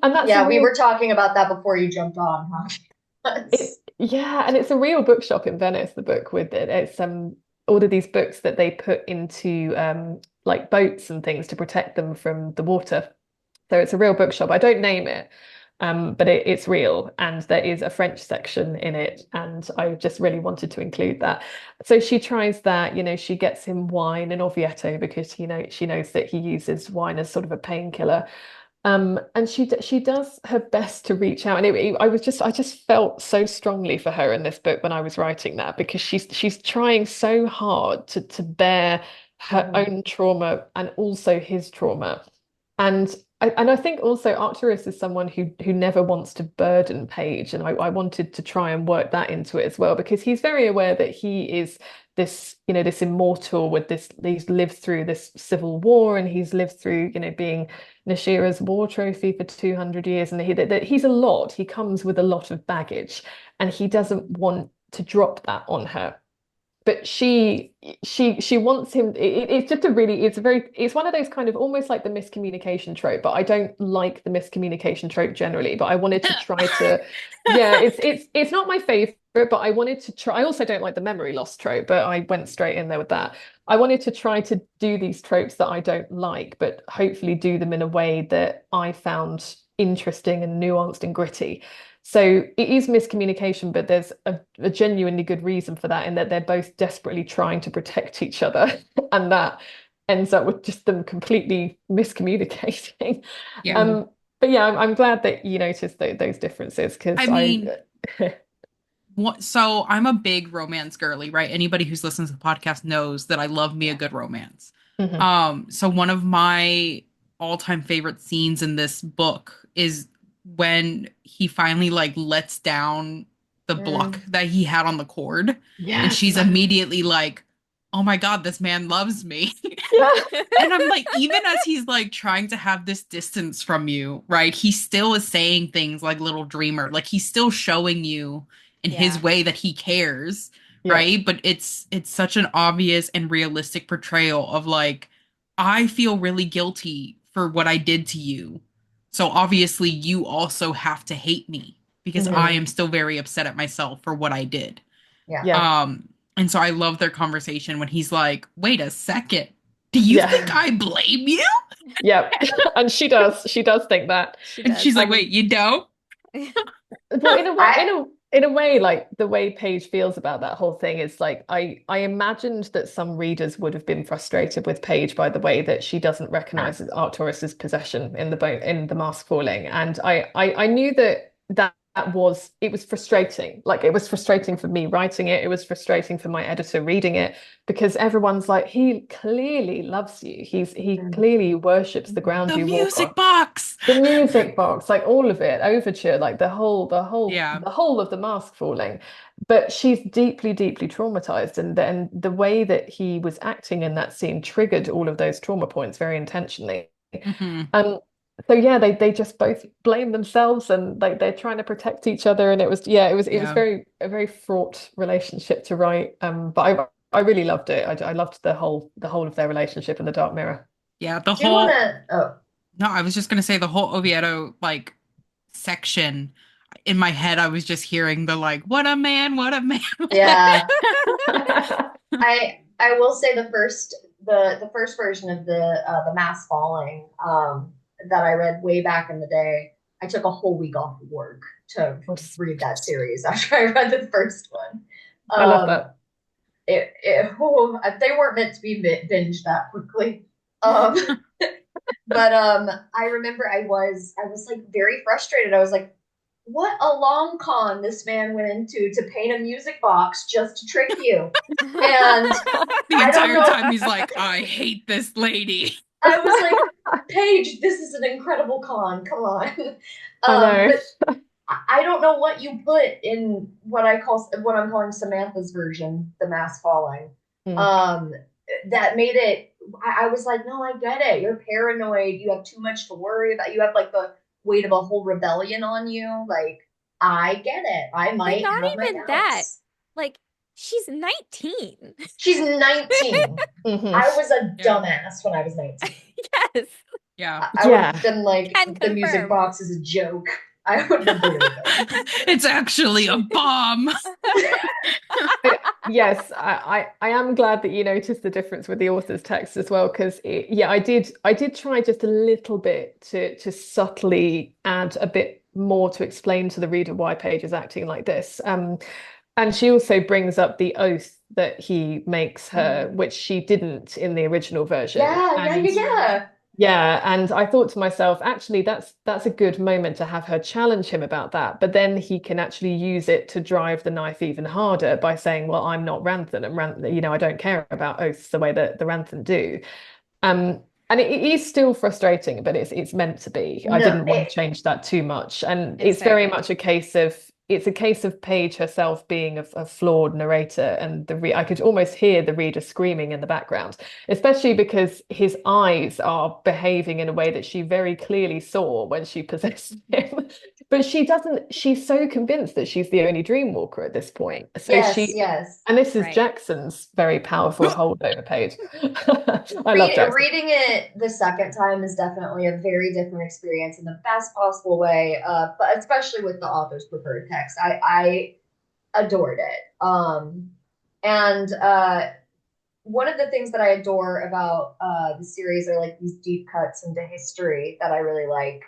And that's a Yeah, we real were talking about that before you jumped on, huh? yeah, and it's a real bookshop in Venice, the book with it. It's all of these books that they put into like boats and things to protect them from the water. So it's a real bookshop. I don't name it, but it's real, and there is a French section in it, and I just really wanted to include that. So she tries that, she gets him wine and Orvieto because she knows that he uses wine as sort of a painkiller. And she does her best to reach out, and I just felt so strongly for her in this book when I was writing that because she's trying so hard to bear her Mhm. own trauma and also his trauma. And I think also Arcturus is someone who never wants to burden Paige, and I wanted to try and work that into it as well because he's very aware that he is this immortal with this. He's lived through this civil war, and he's lived through, being Nashira's war trophy for 200 years, and that he's a lot. He comes with a lot of baggage, and he doesn't want to drop that on her, but she wants him. It's just it's one of those kind of almost like the miscommunication trope, but I don't like the miscommunication trope generally, but I wanted to try to, yeah, it's not my favorite, but I wanted to try. I also don't like the memory loss trope, but I went straight in there with that. I wanted to try to do these tropes that I don't like, but hopefully do them in a way that I found interesting and nuanced and gritty. So it is miscommunication, but there's a genuinely good reason for that, in that they're both desperately trying to protect each other, and that ends up with just them completely miscommunicating. Yeah. Mm. Um, but yeah, I'm glad that you noticed those differences I because I, mean, so I'm a big romance girly, right? Anybody who's listened to the podcast knows that I love me a Yeah. good romance. Mhm. So one of my all-time favorite scenes in this book is when he finally like lets down the block Mm. that he had on the cord, and she's Yes. immediately like, "Oh my God, this man loves me." Yeah. And I'm like, even as he's like trying to have this distance from you, right? He still is saying things like little dreamer. Like he's still showing you in his Yeah. way that he cares, Yeah. right? But it's such an obvious and realistic portrayal of like, I feel really guilty for what I did to you. So obviously you also have to hate me because I Mhm. am still very upset at myself for what I did. Yeah. Yeah. And so I love their conversation when he's like, wait a second, do you think Yeah. I blame you? Yeah. And she does think that. She And she's does. like, wait, Um, you don't? well, in a way, I in a way, like the way Paige feels about that whole thing is like I imagined that some readers would have been frustrated with Paige by the way that she doesn't recognize Arcturus's possession in the boat in the mask falling, and I knew that was it was frustrating. Like it was frustrating for me writing it. It was frustrating for my editor reading it because everyone's like, he clearly loves you. He clearly worships the ground The you walk on. music box. The music box, like all of it, overture, like Yeah. the whole of the mask falling. But she's deeply, deeply traumatized, and then the way that he was acting in that scene triggered all of those trauma points very intentionally. Hmm. Um, so yeah, they just both blame themselves, and like they're trying to protect each other, and it was Yeah. very a very fraught relationship to write. But I really loved it. I loved the whole of their relationship in the Dark Mirror. Yeah. The Do you want whole, to? Oh, no, I was just gonna say the whole Oviedo like section in my head, I was just hearing the like, what a man, what a man. yeah. I will say the first version of the Mass Falling that I read way back in the day. I took a whole week off of work to read that series after I read the first one. I love Um, that. they weren't meant to be binged that quickly. Um, but I remember I was like very frustrated. I was like, what a long con this man went into to paint a music box just to trick you. And The I don't entire know. time he's like, I hate this lady. I was like, Paige, this is an incredible con. Come on. I know. But I don't know what you put in what I'm calling Samantha's version, the mass falling. Mm. Um, that made it. I was like, no, I get it. You're paranoid. You have too much to worry about. You have like the weight of a whole rebellion on you. Like, I get it. I But might not have my even that. doubts. Like, she's 19. She's 19. Mhm. I was a Yeah. dumbass when I was 19. Yes. Yeah. I would have Yeah. been like, Can the music confirm. box is a joke. I would have been It's actually a bomb. Yes, I am glad that you noticed the difference with the author's text as well, because yeah, I did try just a little bit to subtly add a bit more to explain to the reader why Paige is acting like this. And she also brings up the oath that he makes her, Mhm. which she didn't in the original version. Yeah, yeah, And yeah, yeah. yeah, and I thought to myself, actually, that's a good moment to have her challenge him about that. But then he can actually use it to drive the knife even harder by saying, "Well, I'm not Ranthan, and I don't care about oaths the way that the Ranthan do." And it is still frustrating, but it's meant to be. I No, didn't want to change that too much, and It's it's very fair. much a case of Paige herself being a flawed narrator, and I could almost hear the reader screaming in the background, especially because his eyes are behaving in a way that she very clearly saw when she possessed him. But she doesn't, she's so convinced that she's the only dream walker at this point. So yes, she, yes. and this is Right. Jackson's very powerful hold over Paige. I love Jackson. Reading it the second time is definitely a very different experience in the best possible way, but especially with the author's preferred text. I adored it. And one of the things that I adore about the series are like these deep cuts into history that I really like.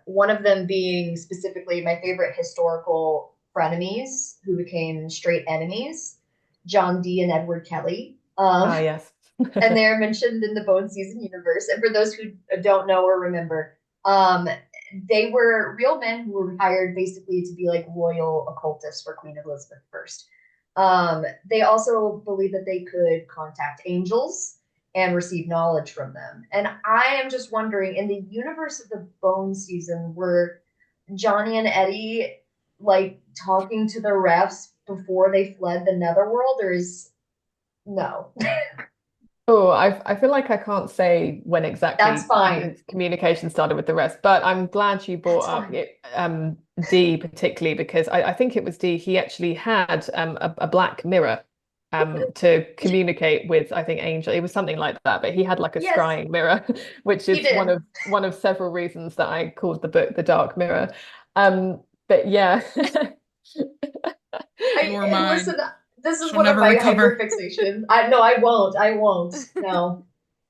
One of them being specifically my favorite historical frenemies who became straight enemies, John Dee and Edward Kelly. Ah, yes. And they're mentioned in the Bone Season universe. And for those who don't know or remember, they were real men who were hired basically to be like royal occultists for Queen Elizabeth I. They also believed that they could contact angels and receive knowledge from them. And I am just wondering, in the universe of the Bone Season, were Johnny and Eddie like talking to the refs before they fled the Netherworld, or is no? Oh, I feel like I can't say when That's exactly fine. the communication started with the rest, but I'm glad you brought That's up fine. it, D particularly because I think it was D. He actually had a black mirror to communicate with, I think, Angel. It was something like that, but he had like a Yes, scrying mirror, which he is one did. of one of several reasons that I called the book The Dark Mirror. But yeah. You're I mine. listen. This is She'll one of never my recover. hyperfixations. I no, I won't. I won't. No,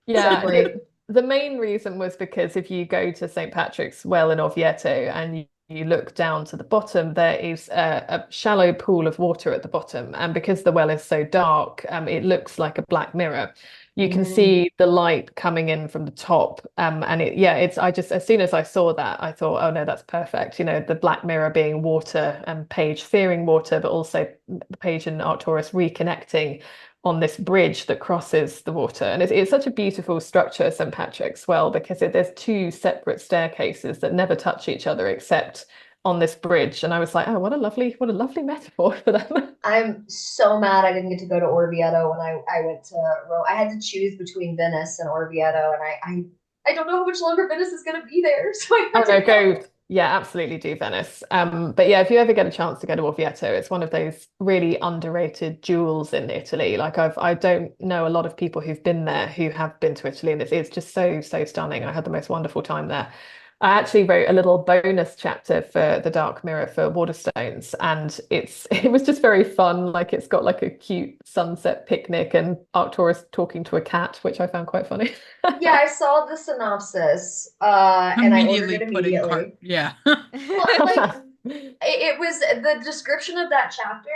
Yeah, simply. the main reason was because if you go to St. Patrick's Well in Orvieto and you look down to the bottom, there is a shallow pool of water at the bottom. And because the well is so dark, it looks like a black mirror. You can Mm. see the light coming in from the top. And I just, as soon as I saw that, I thought, oh no, that's perfect. You know, the black mirror being water and Paige fearing water, but also Paige and Arcturus reconnecting on this bridge that crosses the water. And it's such a beautiful structure, St. Patrick's Well, because there's two separate staircases that never touch each other except on this bridge. And I was like, oh, what a lovely metaphor for them. I'm so mad I didn't get to go to Orvieto when I went to Rome. I had to choose between Venice and Orvieto, and I don't know how much longer Venice is going to be there, so I Oh had to no, go. go. Yeah, absolutely do Venice. But yeah, if you ever get a chance to go to Orvieto, it's one of those really underrated jewels in Italy. Like I don't know a lot of people who've been there who have been to Italy, and it's just so stunning. I had the most wonderful time there. I actually wrote a little bonus chapter for the Dark Mirror for Waterstones, and it was just very fun. Like it's got like a cute sunset picnic and Arcturus talking to a cat, which I found quite funny. Yeah, I saw the synopsis, and I ordered Immediately it put in cart. immediately. Yeah. Well, like it was the description of that chapter,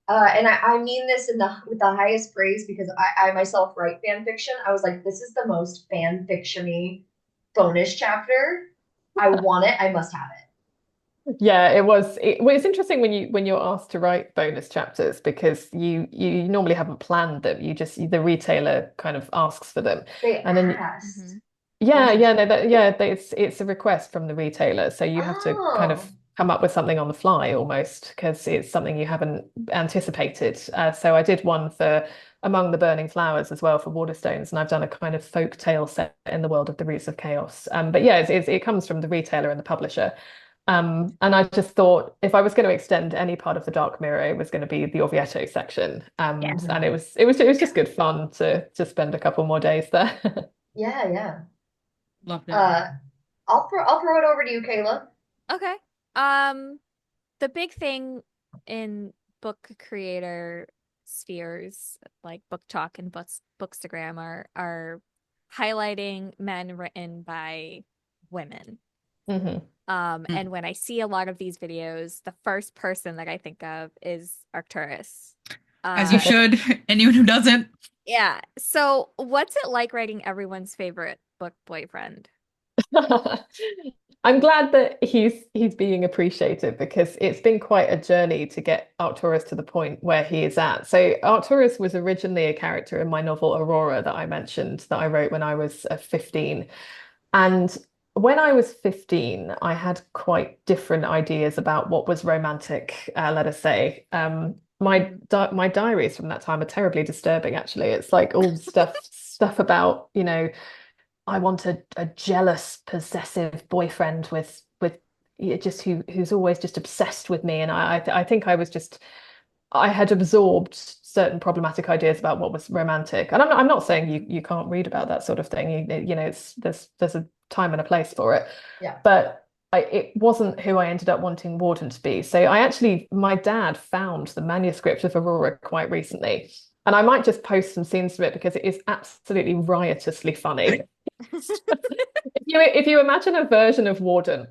and I mean this in the with the highest praise because I myself write fan fiction. I was like, this is the most fan fictiony bonus chapter. I want it. I must have it. Yeah, well, it's interesting when you're asked to write bonus chapters because you normally haven't planned them. The retailer kind of asks for them. They And then asked. yeah, no, Interesting. it's a request from the retailer. So you have to kind of Oh, come up with something on the fly almost because it's something you haven't anticipated. So I did one for Among the Burning Flowers as well for Waterstones, and I've done a kind of folk tale set in the world of the Roots of Chaos. But yeah, it comes from the retailer and the publisher. And I just thought if I was going to extend any part of the Dark Mirror, it was going to be the Orvieto section. Yeah. And it was just good fun to spend a couple more days there. yeah, yeah. Loved it. I'll throw it over to you, Kayla. Okay. The big thing in book creator spheres, like Book Talk and Bookstagram, are highlighting men written by women. Mhm. And when I see a lot of these videos, the first person that I think of is Arcturus. As you should. Anyone who doesn't. Yeah. So what's it like writing everyone's favorite book boyfriend? I'm glad that he's being appreciated because it's been quite a journey to get Arcturus to the point where he is at. So Arcturus was originally a character in my novel Aurora that I mentioned that I wrote when I was 15. And when I was 15, I had quite different ideas about what was romantic, let us say. My diaries from that time are terribly disturbing, actually. It's like all stuff about, I want a jealous, possessive boyfriend with just who's always just obsessed with me. And I think I had absorbed certain problematic ideas about what was romantic. And I'm not saying you can't read about that sort of thing. There's a time and a place for it. Yeah. But it wasn't who I ended up wanting Warden to be. So my dad found the manuscript of Aurora quite recently. And I might just post some scenes from it because it is absolutely riotously funny. If you imagine a version of Warden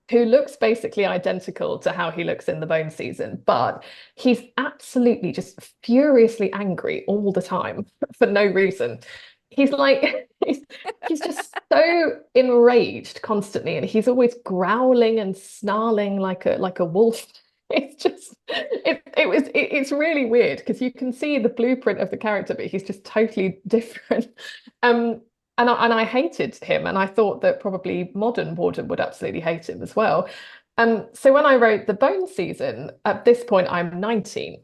who looks basically identical to how he looks in the Bone season, but he's absolutely just furiously angry all the time for no reason. He's like he's just so enraged constantly, and he's always growling and snarling like a wolf. It's really weird because you can see the blueprint of the character, but he's just totally different. Um, and I hated him, and I thought that probably modern Warden would absolutely hate him as well. So when I wrote the Bone season, at this point I'm 19,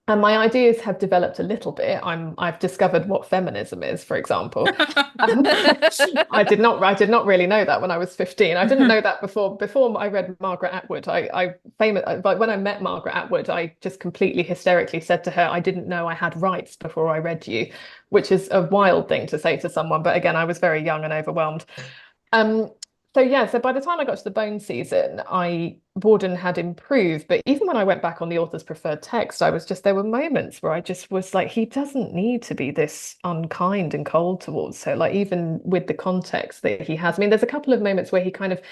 and my ideas have developed a little bit. I've discovered what feminism is, for example. Um, I did not really know that when I was 15. I didn't know that before I read Margaret Atwood. But when I met Margaret Atwood, I just completely hysterically said to her, I didn't know I had rights before I read you, which is a wild thing to say to someone. But again, I was very young and overwhelmed. Um, so by the time I got to the Bone season, Borden had improved, but even when I went back on the author's preferred text, there were moments where I just was like, he doesn't need to be this unkind and cold towards her. Like even with the context that he has, I mean, there's a couple of moments where he kind of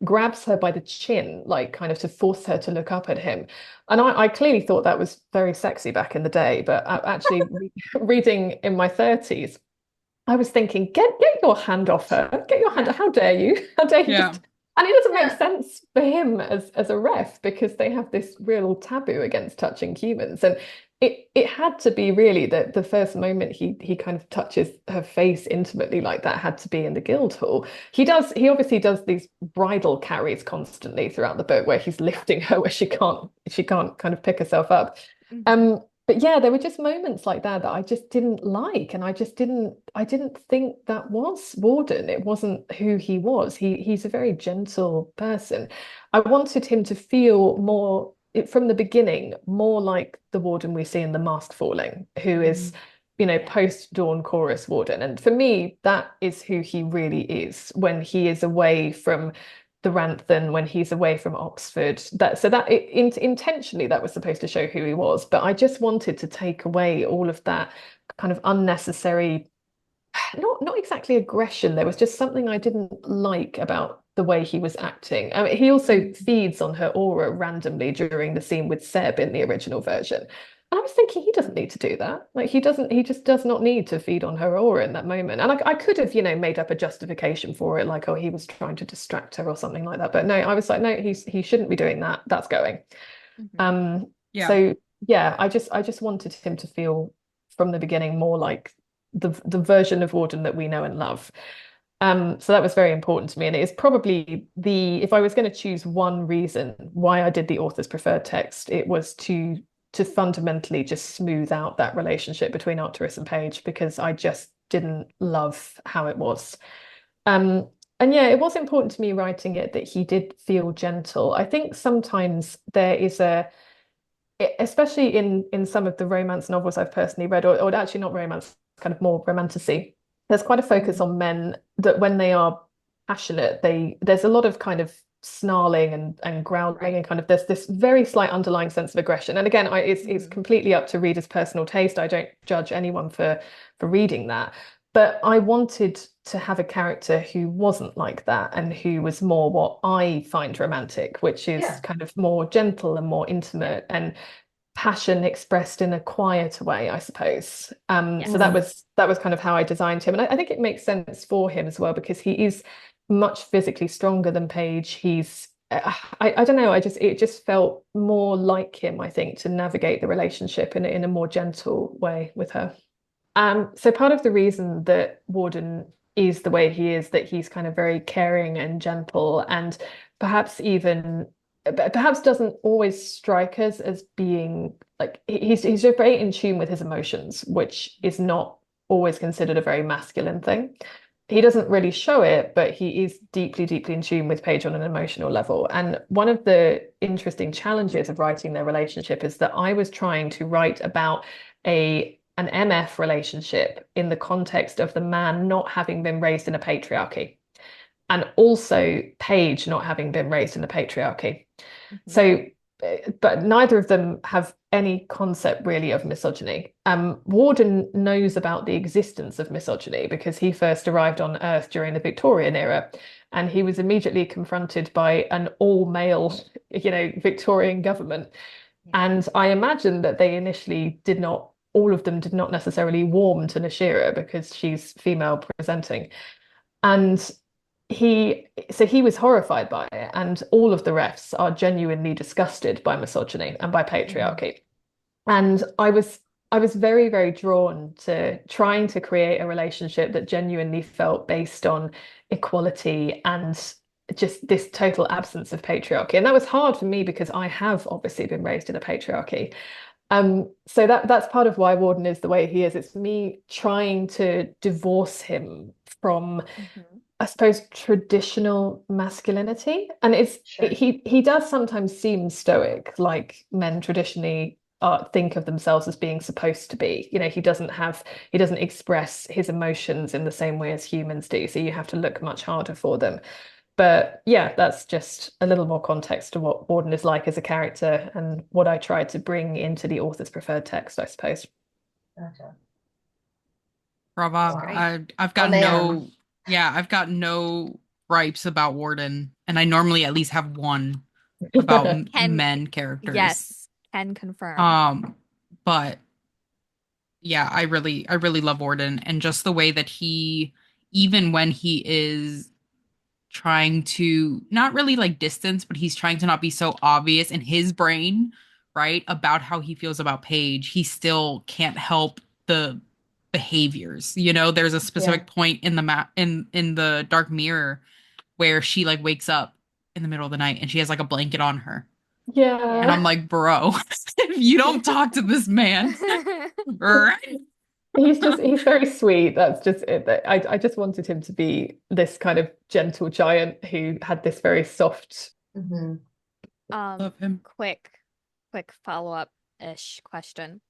grabs her by the chin, like kind of to force her to look up at him. And I clearly thought that was very sexy back in the day, but actually reading in my 30s, I was thinking, get your hand off her. Get your hand. Yeah. How dare you? How dare you Yeah. just and it doesn't make Yeah. sense for him as a ref because they have this real taboo against touching humans. And it had to be really that the first moment he kind of touches her face intimately like that had to be in the Guildhall. He obviously does these bridal carries constantly throughout the book where he's lifting her where she can't kind of pick herself up. Mhm. But yeah, there were just moments like that that I just didn't like, and I didn't think that was Warden. It wasn't who he was. He's a very gentle person. I wanted him to feel more from the beginning, more like the Warden we see in The Mask Falling, who is, Yeah. post-dawn chorus Warden. And for me, that is who he really is when he is away from the Rantham, when he's away from Oxford. Intentionally that was supposed to show who he was, but I just wanted to take away all of that kind of unnecessary, not exactly aggression. There was just something I didn't like about the way he was acting. I mean, he also feeds on her aura randomly during the scene with Seb in the original version. And I was thinking he doesn't need to do that. Like he just does not need to feed on her aura in that moment. And I could have, made up a justification for it, like, oh, he was trying to distract her or something like that. But no, I was like, no, he shouldn't be doing that. That's going. Mhm. Um, Yeah. so yeah, I just wanted him to feel from the beginning more like the version of Warden that we know and love. So that was very important to me, and it is probably if I was going to choose one reason why I did the author's preferred text, it was to fundamentally just smooth out that relationship between Arcturus and Paige because I just didn't love how it was. Um, and yeah, it was important to me writing it that he did feel gentle. I think sometimes there is especially in some of the romance novels I've personally read, or actually not romance, kind of more romantasy, there's quite a focus on men that when they are passionate, there's a lot of kind of snarling and growling Right. and kind of there's this very slight underlying sense of aggression. And again, it's completely up to readers' personal taste. I don't judge anyone for reading that. But I wanted to have a character who wasn't like that and who was more what I find romantic, which is Yeah. kind of more gentle and more intimate and passion expressed in a quieter way, I suppose. So that Yes. was kind of how I designed him, and I think it makes sense for him as well because he is much physically stronger than Paige. I don't know. It just felt more like him, I think, to navigate the relationship in a more gentle way with her. So part of the reason that Warden is the way he is, that he's kind of very caring and gentle, and perhaps even perhaps doesn't always strike us as being like he's very in tune with his emotions, which is not always considered a very masculine thing. He doesn't really show it, but he is deeply, deeply in tune with Paige on an emotional level. And one of the interesting challenges of writing their relationship is that I was trying to write about an MF relationship in the context of the man not having been raised in a patriarchy and also Paige not having been raised in a patriarchy. Mhm. So, but neither of them have any concept really of misogyny. Warden knows about the existence of misogyny because he first arrived on Earth during the Victorian era, and he was immediately confronted by an all-male, Victorian government. Yeah. And I imagine that they initially all of them did not necessarily warm to Nashira because she's female presenting. And he was horrified by it, and all of the refs are genuinely disgusted by misogyny and by patriarchy. And I was very, very drawn to trying to create a relationship that genuinely felt based on equality and just this total absence of patriarchy. And that was hard for me because I have obviously been raised in a patriarchy. So that's part of why Warden is the way he is. It's me trying to divorce him from, Mhm. I suppose, traditional masculinity. And Sure. he does sometimes seem stoic, like men traditionally think of themselves as being supposed to be. He doesn't express his emotions in the same way as humans do. So you have to look much harder for them. But yeah, that's just a little more context to what Warden is like as a character and what I tried to bring into the author's preferred text, I suppose. Gotcha. Brava. Wow. I've A got man. no, yeah, I've got no gripes about Warden, and I normally at least have one about Can, men characters. yes, can confirm. Um, but yeah, I really love Warden and just the way that he, even when he is trying to not really like distance, but he's trying to not be so obvious in his brain, right, about how he feels about Paige, he still can't help the behaviors. You know, there's a Yeah. specific point in the in the Dark Mirror where she like wakes up in the middle of the night and she has like a blanket on her. And I'm Yeah. like, bro, if you don't talk to this man, right? He's very sweet. That's just it. I just wanted him to be this kind of gentle giant who had this very soft. Hmm. Love him. Quick follow-up-ish question.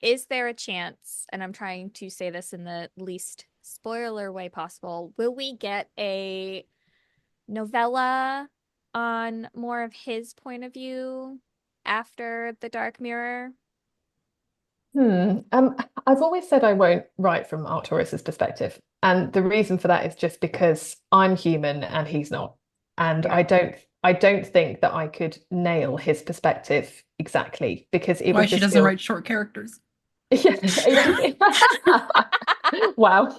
Is there a chance, and I'm trying to say this in the least spoiler way possible, will we get a novella on more of his point of view after The Dark Mirror? I've always said I won't write from Arcturus's perspective, and the reason for that is just because I'm human and he's not, and Yeah. I don't think that I could nail his perspective exactly because it Why would she just doesn't feel write short characters. yeah. Wow.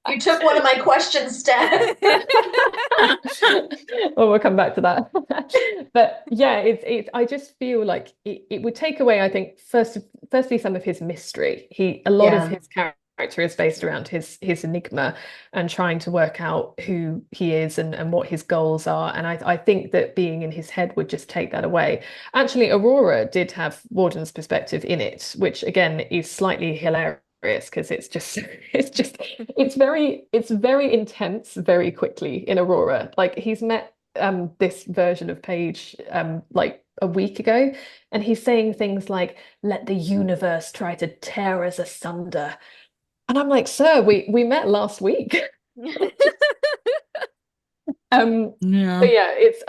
You took one of my questions, Steph. Well, we'll come back to that. But yeah, it's I just feel like it would take away, I think, firstly some of his mystery. A lot of Yeah, his character is based around his enigma and trying to work out who he is and what his goals are. And I think that being in his head would just take that away. Actually, Aurora did have Warden's perspective in it, which again is slightly hilarious because it's very intense very quickly in Aurora. Like he's met this version of Paige like a week ago, and he's saying things like, "Let the universe try to tear us asunder." And I'm like, "Sir, we met last week." Um, Yeah. but yeah, it's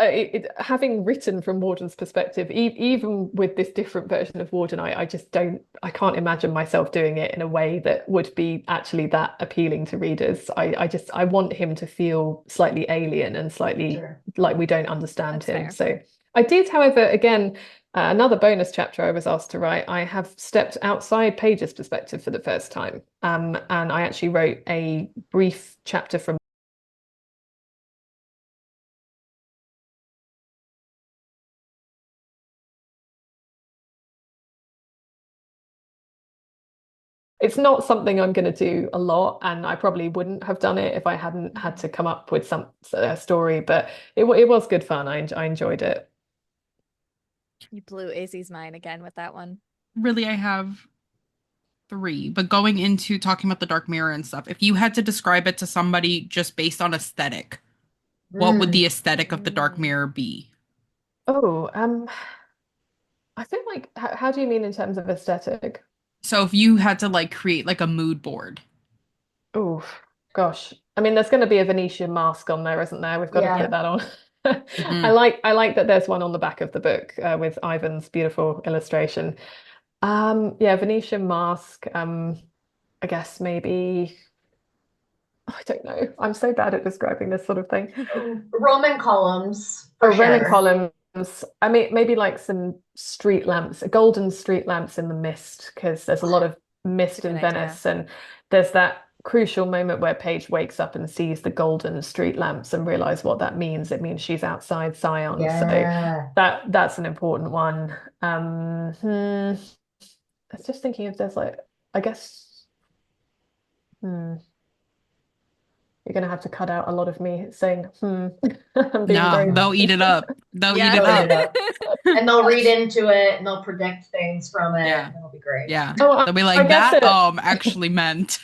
having written from Warden's perspective, even with this different version of Warden, I just I can't imagine myself doing it in a way that would be actually that appealing to readers. I want him to feel slightly alien and slightly sure. like we don't understand That's him. fair. So I did, however, again, another bonus chapter I was asked to write. I have stepped outside Paige's perspective for the first time, and I actually wrote a brief chapter from. It's not something I'm going to do a lot, and I probably wouldn't have done it if I hadn't had to come up with some story. But it was good fun. I enjoyed it. You blew Izzy's mind again with that one. Really, I have three. But going into talking about the Dark Mirror and stuff, if you had to describe it to somebody just based on aesthetic, what would the Mm. aesthetic of the Dark Mirror be? Oh, I feel like how do you mean in terms of aesthetic? So if you had to like create like a mood board. Oh, gosh. I mean, there's going to be a Venetian mask on there, isn't there? We've got to Yeah. put that on. Mhm. I like that there's one on the back of the book with Ivan's beautiful illustration. Yeah, Venetian mask. I guess maybe. I don't know. I'm so bad at describing this sort of thing. Roman columns for Oh, Roman sure. columns. I mean, maybe like some street lamps, golden street lamps in the mist, because there's a lot of That's a mist good in idea. Venice, and there's that crucial moment where Paige wakes up and sees the golden street lamps and realize what that means. It means she's outside Zion, so Yeah. that's an important one. I was just thinking if there's like, I guess, hmm. You're going to have to cut out a lot of me saying, I'm being No, very. they'll eat it up. They'll eat Yeah. it They'll eat it up. up. And they'll read into it and they'll predict things from it. Yeah. It'll be great. Yeah. Oh, They'll be I like guess that it. actually meant.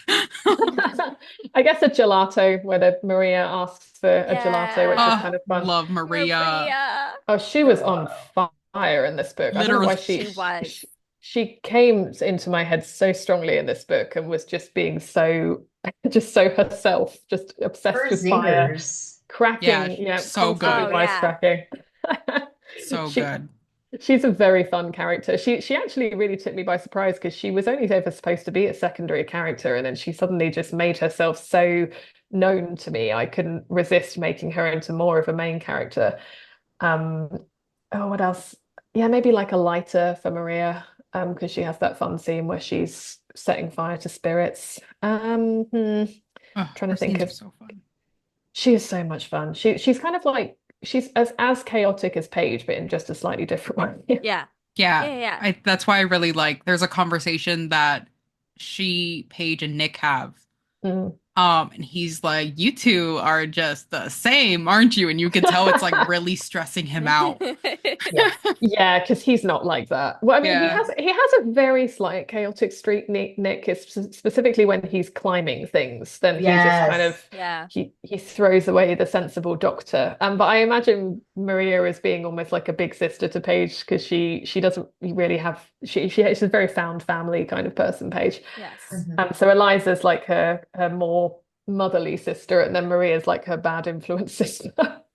I guess a gelato where the Maria asks for a gelato, which is Yeah. Oh, kind of fun. love Maria. Maria. Oh, she was on fire in this book. I don't know Literally. why She was. she came into my head so strongly in this book and was just being so just so herself, just Her obsessed with fire, zingers. Yeah, cracking, so constantly Oh, good. yeah. wisecracking. So She good. She's a very fun character. She actually really took me by surprise because she was only ever supposed to be a secondary character, and then she suddenly just made herself so known to me. I couldn't resist making her into more of a main character. Um, oh, what else? Yeah, maybe like a lighter for Maria, because she has that fun scene where she's setting fire to spirits. Oh, Trying to her think scenes are of. so fun. She is so much fun. She's kind of like she's as chaotic as Paige, but in just a slightly different way. Yeah. Yeah, Yeah, yeah. that's why I really like there's a conversation that Paige and Nick have. Mm. And he's like, you two are just the same, aren't you? And you can tell it's like really stressing him out. Yeah. Yeah, because he's not like that. Well, I mean, Yeah. he has a very slight chaotic streak. Nick is specifically when he's climbing things, then he just kind of Yes. Yeah. he throws away the sensible doctor. But I imagine Maria as being almost like a big sister to Paige because she doesn't really have she's a very found family kind of person, Paige. Yes. Mhm. So Eliza's like her more motherly sister, and then Maria's like her bad influence sister.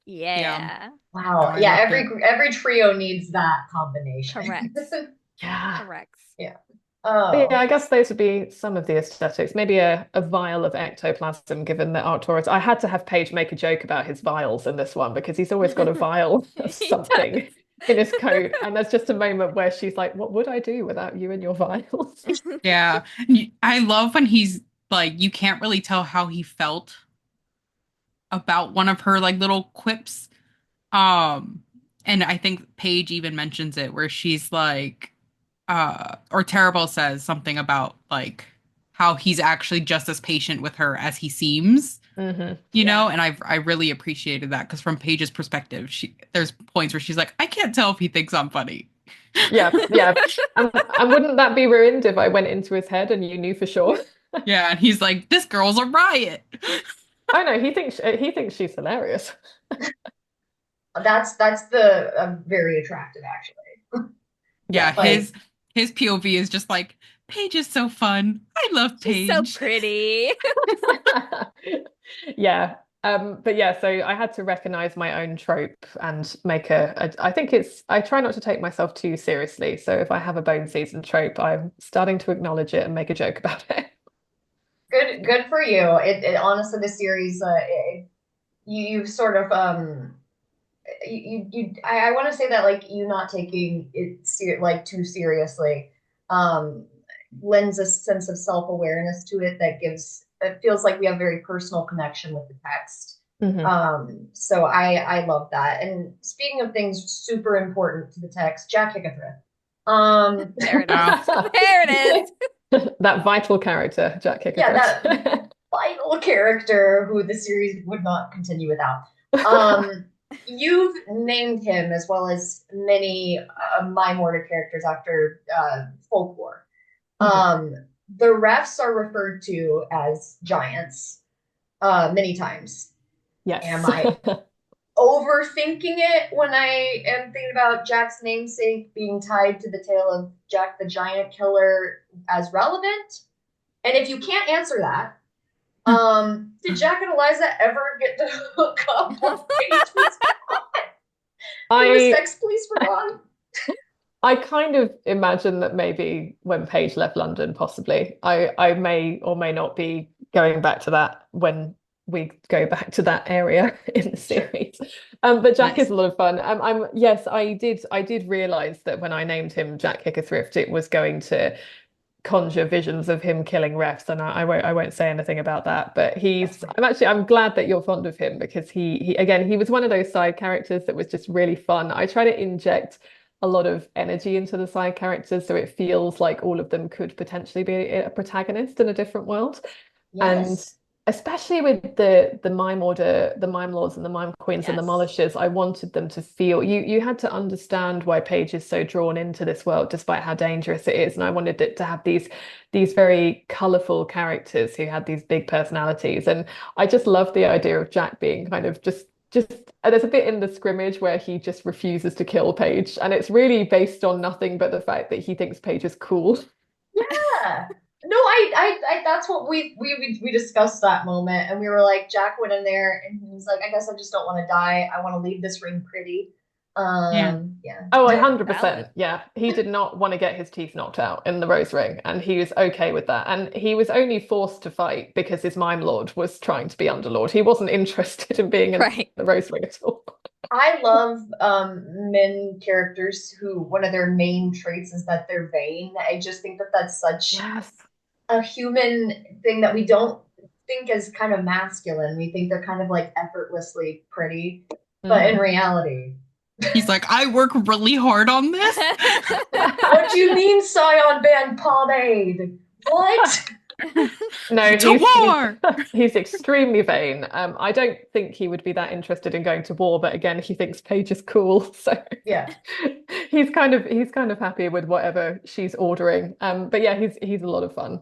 Yeah. Yeah. No, Wow. I Yeah, loved it. every trio needs that combination. Correct. Yeah. Correct. Yeah. But yeah, Oh. I guess those would be some of the aesthetics. Maybe a vial of ectoplasm, given that Arcturus. I had to have Paige make a joke about his vials in this one because he's always got a vial of Yes. something in his coat. And there's just a moment where she's like, "What would I do without you and your vials?" Yeah. I love when he's like, you can't really tell how he felt about one of her like little quips. Um, and I think Paige even mentions it where she's like, or Terrible says something about like how he's actually just as patient with her as he seems, you Yeah. know, and I really appreciated that because from Paige's perspective, there's points where she's like, I can't tell if he thinks I'm funny. Yeah, yeah. And wouldn't that be ruined if I went into his head and you knew for sure? Yeah, and he's like, this girl's a riot. Oh no, he thinks she's hilarious. That's the very attractive actually. Yeah, Yeah. Like his POV is just like, Paige is so fun. I love She's so Paige. pretty. Yeah. But yeah, so I had to recognize my own trope and make I think I try not to take myself too seriously. So if I have a bone season trope, I'm starting to acknowledge it and make a joke about it. good for you. It honestly the series you sort of I want to say that like you not taking it like too seriously um lends a sense of self-awareness to it that gives it feels like we have a very personal connection with the text. Mhm. So I love that. And speaking of things super important to the text, Jack Hickathrift. There it is. Oh, There it is. That vital character, Jack Yeah, that Hickathrift. vital character who the series would not continue without. Um, you've named him as well as many My Mortar characters after folklore. Mhm. Um, the refs are referred to as giants many times. Am Yes. I overthinking it when I am thinking about Jack's namesake being tied to the tale of Jack the Giant Killer as relevant? And if you can't answer that, did Jack and Eliza ever get to hook up while Paige was when the I sex police were gone? I kind of imagine that maybe when Paige left London, possibly. I may or may not be going back to that when we go back to that area in the Sure. series. But Jack is Nice. a lot of fun. Yes, I did realize that when I named him Jack Hickathrift, it was going to conjure visions of him killing refs, and I won't say anything about that. But That's fine. I'm glad that you're fond of him because he again he was one of those side characters that was just really fun. I try to inject a lot of energy into the side characters so it feels like all of them could potentially be a protagonist in a different world. And Yes. especially with the mime order, the mime lords and the mime queens and the Yes. molishers, I wanted them to feel you had to understand why Paige is so drawn into this world despite how dangerous it is. And I wanted it to have these very colorful characters who had these big personalities. And I just love the idea of Jack being kind of just there's a bit in the scrimmage where he just refuses to kill Paige, and it's really based on nothing but the fact that he thinks Paige is cool. Yeah. No, that's what we discussed that moment, and we were like, Jack went in there, and he was like, I guess I just don't want to die. I want to leave this ring pretty. Yeah. Yeah. Oh, Valid. 100%. Yeah. He did not want to get his teeth knocked out in the Rose Ring, and he was okay with that. And he was only forced to fight because his Mime Lord was trying to be Underlord. He wasn't interested in being in Right. the Rose Ring at all. I love men characters who one of their main traits is that they're vain. I just think that that's such Yes. a human thing that we don't think is kind of masculine. We think they're kind of like effortlessly pretty, but in Mhm. reality, He's like, I work really hard on this. what do you mean Scion banned pomade? What? No, To war. he's extremely vain. I don't think he would be that interested in going to war, but again, he thinks Paige is cool, so Yeah, he's kind of happy with whatever she's ordering. But yeah, he's a lot of fun.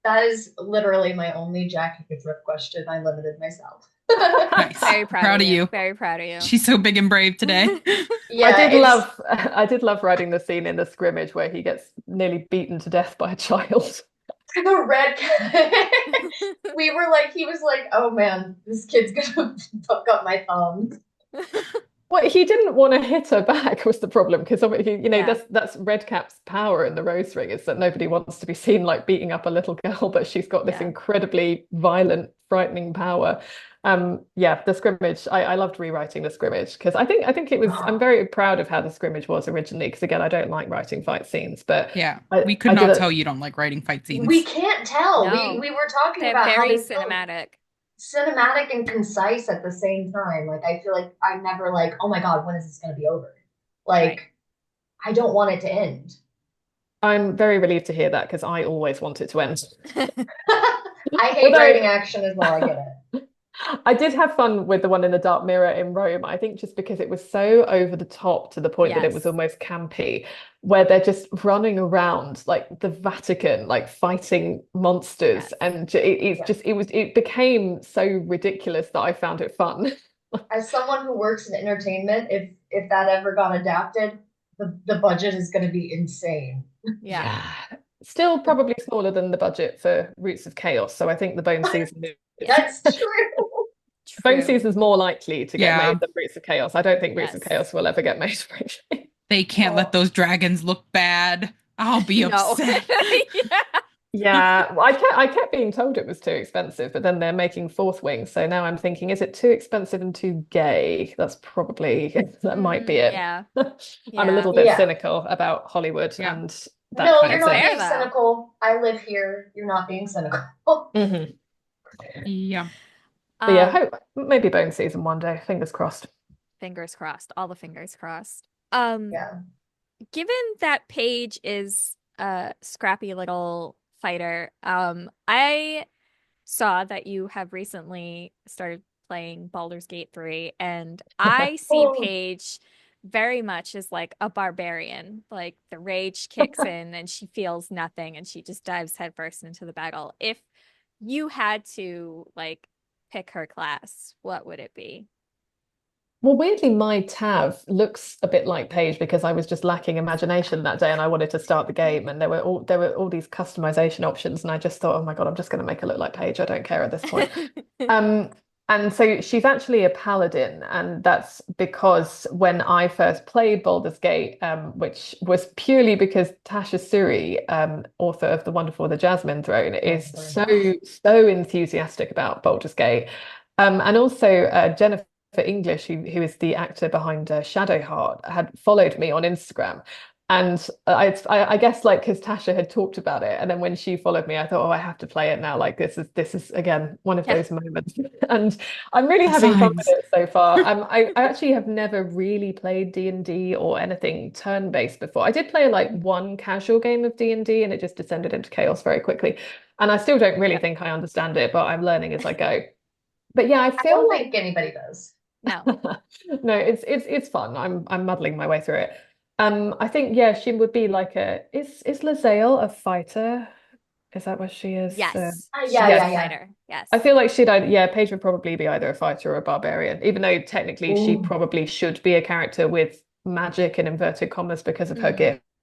that is literally my only Jack Hickathrift question. I limited myself. Nice. Very proud Proud of of you. you. Very proud of you. She's so big and brave today. Yeah, it's I did love writing the scene in the scrimmage where he gets nearly beaten to death by a child. the red. We were like, he was like, oh man, this kid's gonna fuck up my thumbs. Well, he didn't want to hit her back was the problem because Yeah. that's Redcap's power in the Rose Ring is that nobody wants to be seen like beating up a little girl, but she's got this Yeah. incredibly violent, frightening power. Yeah, the scrimmage. I loved rewriting the scrimmage because I think it was. I'm very proud of how the scrimmage was originally because again, I don't like writing fight scenes, but Yeah. I We could I did not it. tell you don't like writing fight We scenes. can't tell. We No. we were talking They're about how very they feel cinematic. cinematic and concise at the same time. Like I feel like I'm never like, oh my God, when is this gonna be over? Right. Like I don't want it to end. I'm very relieved to hear that because I always want it to end. I hate Although writing action as well, I get it. I did have fun with the one in the Dark Mirror in Rome. I think just because it was so over the top to the point that it was Yes. almost campy, where they're just running around like the Vatican, like fighting monsters, Yes. and it's Yeah. just it became so ridiculous that I found it fun. As someone who works in entertainment, if that ever got adapted, the budget is gonna be insane. Yeah. Yeah, still probably smaller than the budget for Roots of Chaos. So I think the Yeah. That's true. Bone True. Season's more likely to get Yeah. made than Roots of Chaos. I don't think Roots of Yes. Chaos will ever get made, frankly. They can't let Oh, those dragons look bad. I'll be No. upset. Yeah. Yeah, well, I kept being told it was too expensive, but then they're making Fourth Wing, so now I'm thinking, is it too expensive and too gay? That's probably that might be it. Yeah. I'm a Yeah. little bit yeah. cynical about Hollywood Yeah. and that No, kind you're of That's not thing. fair being though. cynical. I live here. You're not being cynical. Hmm. Yeah. But yeah, Um, hope maybe Bone Season one day. Fingers crossed. Fingers crossed. All the fingers crossed. Yeah. Given that Paige is a scrappy little fighter, I saw that you have recently started playing Baldur's Gate 3, and I see Oh, Paige very much as like a barbarian. Like the rage kicks in and she feels nothing and she just dives headfirst into the battle. If you had to like pick her class, what would it be? Well, weirdly, my Tav looks a bit like Paige because I was just lacking imagination that day and I wanted to start the game and there were all these customization options and I just thought, oh my God, I'm just going to make her look like Paige. I don't care at this point. Um, and so she's actually a paladin, and that's because when I first played Baldur's Gate, which was purely because Tasha Suri, author of The Wonderful the Jasmine Throne, is so enthusiastic about Baldur's Gate. And also Jennifer English, who is the actor behind Shadowheart, had followed me on Instagram. And I guess like because Tasha had talked about it, and then when she followed me, I thought, oh, I have to play it now. Like this is again one of Yeah. those moments, and I'm really The having fun with signs. it so far. I actually have never really played D&D or anything turn-based before. I did play like one casual game of D&D, and it just descended into chaos very quickly. And I still don't really think I understand it, but I'm learning as I go. But yeah, I I feel don't like think anybody does. No. no, it's fun. I'm muddling my way through it. I think yeah, she would be like is Lae'zel a fighter? Is that what she is? Yes. Yeah, She is Yes. a yeah, yeah. fighter. I Yes. feel like yeah, Paige would probably be either a fighter or a barbarian, even though technically she Ooh. probably should be a character with magic in inverted commas because of her Mm.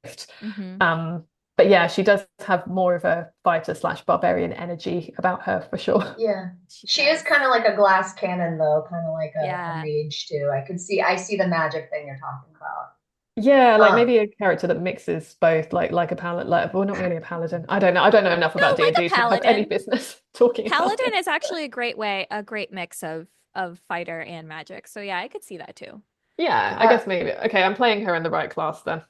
gift. Hmm. Um, But yeah, she does have more of a fighter slash barbarian energy about her for sure. Yeah. She She is does. kind of like a glass cannon though, kind of like a Yeah. mage too. I see the magic thing you're talking about. Yeah, like Um, maybe a character that mixes both, like a paladin, like well, not really a paladin. I don't know. I don't know enough No, about like a D&D to have any paladin. business talking about Paladin it. is actually a great mix of fighter and magic. So yeah, I could see that too. Yeah, I uh, guess maybe. Okay, I'm playing her in the right class then.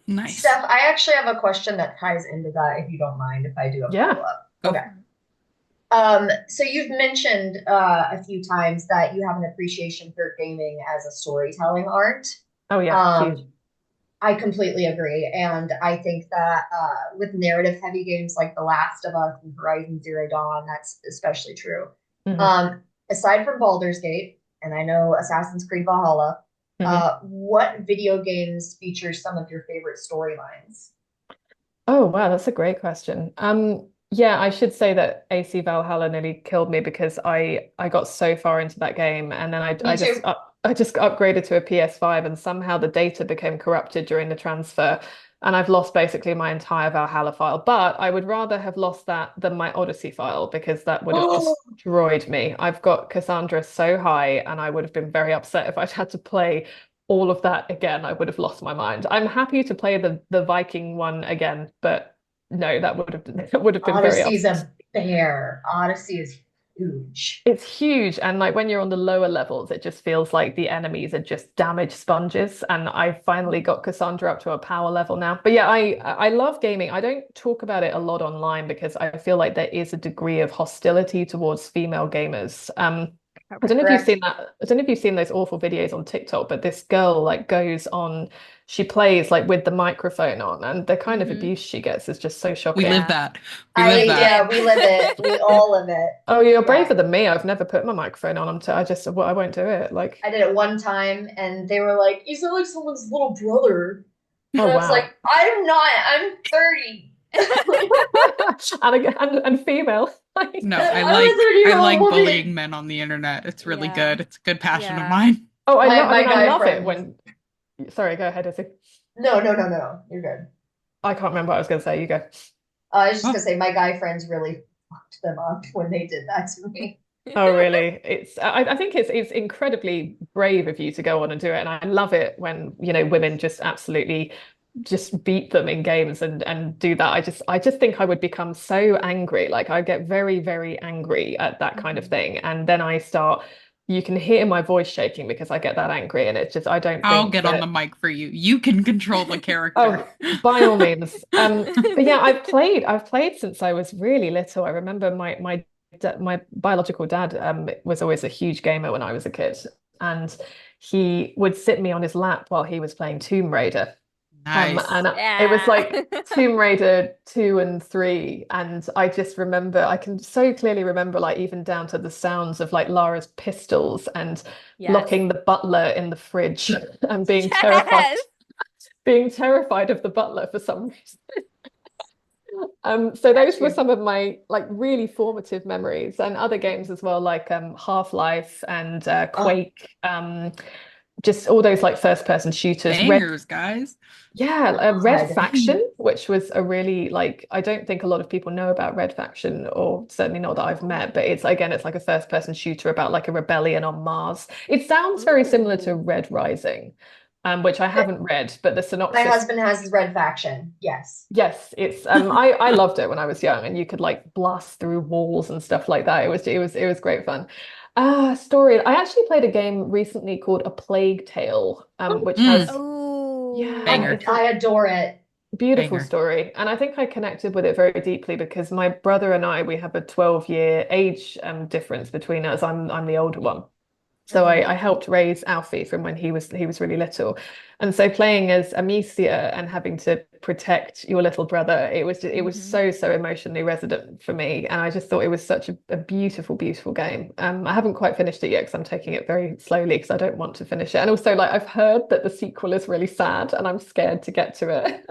Nice. Steph, I actually have a question that ties into that if you don't mind if I do a Yeah. follow-up. Go Okay. for it. So you've mentioned a few times that you have an appreciation for gaming as a storytelling art. Oh yeah, huge. Um, I completely agree. And I think that with narrative heavy games like The Last of Us and Horizon Zero Dawn, that's especially true. Hmm. Um, Aside from Baldur's Gate, and I know Assassin's Creed Valhalla, Hmm. what video games feature some of your favorite storylines? Oh wow, that's a great question. Yeah, I should say that AC Valhalla nearly killed me because I got so far into that game and then Me too. I just got upgraded to a PS5 and somehow the data became corrupted during the transfer and I've lost basically my entire Valhalla file. But I would rather have lost that than my Odyssey file because that would have Oh, destroyed me. I've got Cassandra so high and I would have been very upset if I'd had to play all of that again. I would have lost my mind. I'm happy to play the Viking one again, but no, that would have that would have been very Odyssey up. is a bear. Odyssey is huge. It's huge, and like when you're on the lower levels, it just feels like the enemies are just damaged sponges. And I finally got Cassandra up to a power level now. But yeah, I love gaming. I don't talk about it a lot online because I feel like there is a degree of hostility towards female gamers. I don't know if you've Correct. seen that. I don't know if you've seen those awful videos on TikTok, but this girl like goes on, she plays like with the microphone on, and the kind of Hmm. abuse she gets is just so We shocking. live Yeah. that. We live that. Yeah, we live it. We all live it. Oh, you're Yeah. braver than me. I've never put my microphone on. I just, well, I won't do it. Like, I did it one time and they were like, you sound like someone's little brother. oh And I was like, wow. I'm not, I'm 30. And female. Like, No, I'm a 30 I year old like woman. bullying men on the internet. It's really Yeah. good. It's a good passion of Yeah. mine. oh, I love. I My mean, I guy love it friend. when. Sorry, go ahead, Izzy. No. You're good. I can't remember what I was going to say. You go. I was just Oh, gonna say my guy friends really fucked them up when they did that to me. Oh, really? I think it's incredibly brave of you to go on and do it, and I love it when women just absolutely just beat them in games and do that. I just think I would become so angry. Like I get very, very angry at that kind of Mhm. thing, and then I start. You can hear my voice shaking because I get that angry, and it's just I don't I'll think get on the that. mic for you. You can control the character. Oh, by all means. But yeah, I've played since I was really little. I remember my biological dad was always a huge gamer when I was a kid, and he would sit me on his lap while he was playing Tomb Raider. Nice. And it was Yeah. like Tomb Raider 2 and 3. And I just remember, I can so clearly remember, like, even down to the sounds of like Lara's pistols and Yes. locking the butler in the fridge and Yes. being terrified of the butler for some reason. So Got those were you. some of my like really formative memories and other games as well, like Half-Life and Oh, Quake, just all those like first person shooters. Bangers, guys. Yeah, Red God. Faction, which was a really like I don't think a lot of people know about Red Faction, or certainly not that I've met, but it's like a first person shooter about like a rebellion on Mars. It sounds very similar to Ooh. Red Rising, which I haven't read, but the My synopsis. husband has Red Faction. Yes. Yes, it's I loved it when I was young and you could like blast through walls and stuff like that. It was great fun. Story. I actually played a game recently called A Plague Tale, which Mm, has Oh. yeah, banger. it's a I adore it. beautiful Banger. story. And I think I connected with it very deeply because my brother and I, we have a 12-year age difference between us. I'm the older one. So Mhm. I helped raise Alfie from when he was really little. And so playing as Amicia and having to protect your little brother, it was Hmm. so emotionally resonant for me. And I just thought it was such a beautiful, beautiful game. I haven't quite finished it yet because I'm taking it very slowly because I don't want to finish it. And also like I've heard that the sequel is really sad and I'm scared to get to it.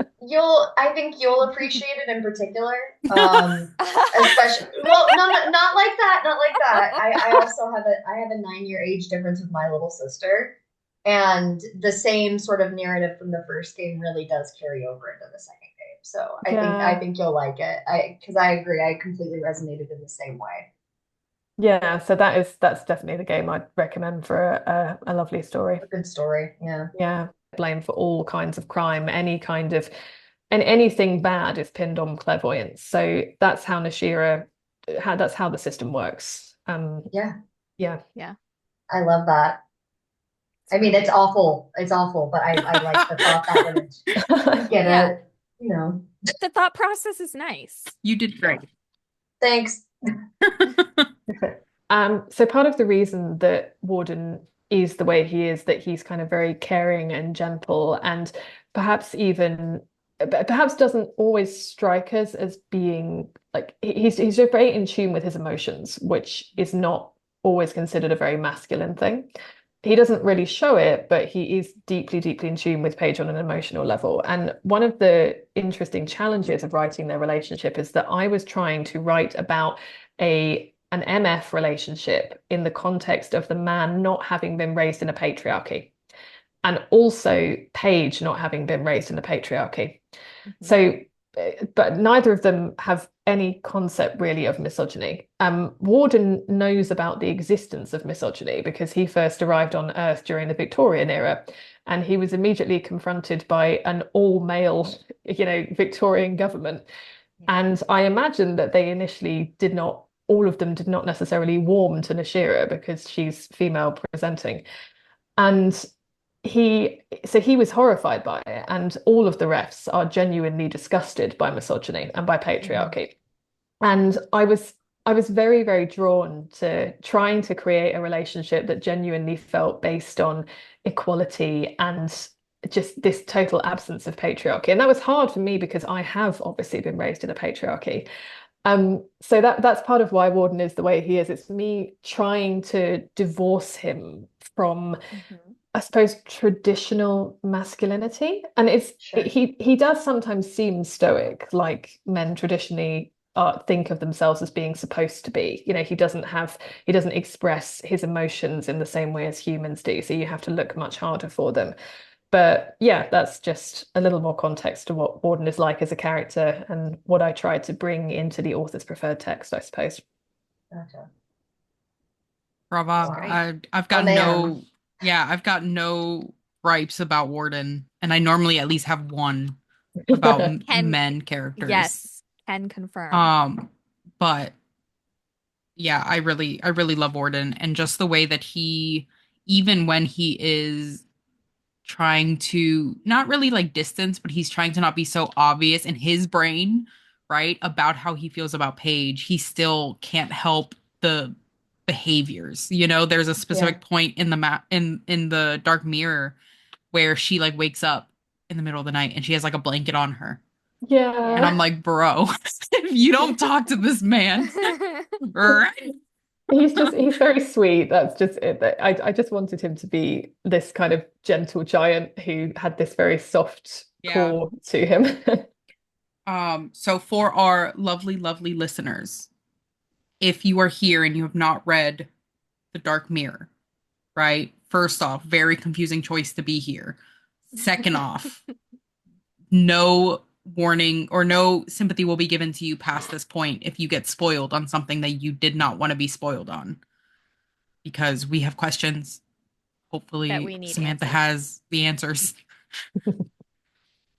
I think you'll appreciate it in particular. Especially, well, not like that, not like that. I also I have a 9 year age difference with my little sister, and the same sort of narrative from the first game really does carry over into the second game. So I Yeah. think you'll like it. Because I agree, I completely resonated in the same way. Yeah, so that's definitely the game I'd recommend for a lovely story. A good story. Yeah. Yeah, blame for all kinds of crime, any kind of, and anything bad is pinned on clairvoyance. So that's how Nashira, how that's how the system works. Yeah. Yeah. Yeah. I love that. I mean, it's awful. It's awful, but I like the thought that would get Yeah. it, you know. The thought process is nice. You did great. Thanks. So part of the reason that Warden is the way he is, that he's kind of very caring and gentle, and perhaps even perhaps doesn't always strike us as being like he's very in tune with his emotions, which is not always considered a very masculine thing. He doesn't really show it, but he is deeply, deeply in tune with Paige on an emotional level. And one of the interesting challenges of writing their relationship is that I was trying to write about a an MF relationship in the context of the man not having been raised in a patriarchy, and also Paige not having been raised in a patriarchy. Mhm. So, but neither of them have any concept really of misogyny. Warden knows about the existence of misogyny because he first arrived on Earth during the Victorian era, and he was immediately confronted by an all-male, Victorian government. And I imagine that they initially did not, all of them did not necessarily warm to Nashira because she's female presenting. And he was horrified by it. And all of the refs are genuinely disgusted by misogyny and by patriarchy. And I was very, very drawn to trying to create a relationship that genuinely felt based on equality and just this total absence of patriarchy. And that was hard for me because I have obviously been raised in a patriarchy. So that's part of why Warden is the way he is. It's me trying to divorce him from, Mhm. I suppose, traditional masculinity. And Sure. he does sometimes seem stoic, like men traditionally think of themselves as being supposed to be. He doesn't express his emotions in the same way as humans do. So you have to look much harder for them. But yeah, that's just a little more context to what Warden is like as a character and what I tried to bring into the author's preferred text, I suppose. Gotcha. Brava. Wow. I've Oh got man. no, yeah, I've got no gripes about Warden, and I normally at least have one about Can, men characters. yes, can confirm. Um, but yeah, I really love Warden, and just the way that he, even when he is trying to not really like distance, but he's trying to not be so obvious in his brain, right, about how he feels about Paige, he still can't help the behaviors. There's a Yeah. specific point in the in the Dark Mirror where she like wakes up in the middle of the night and she has like a blanket on her. And Yeah. I'm Yeah. like, bro, if you don't talk to this man, right? He's very sweet. That's just it. I just wanted him to be this kind of gentle giant who had this very soft Yeah. core to him. So for our lovely, lovely listeners, if you are here and you have not read The Dark Mirror, right? First off, very confusing choice to be here. Second off, no warning or no sympathy will be given to you past this point if you get spoiled on something that you did not want to be spoiled on, because we have questions. That Hopefully, we need Samantha answered. has the answers.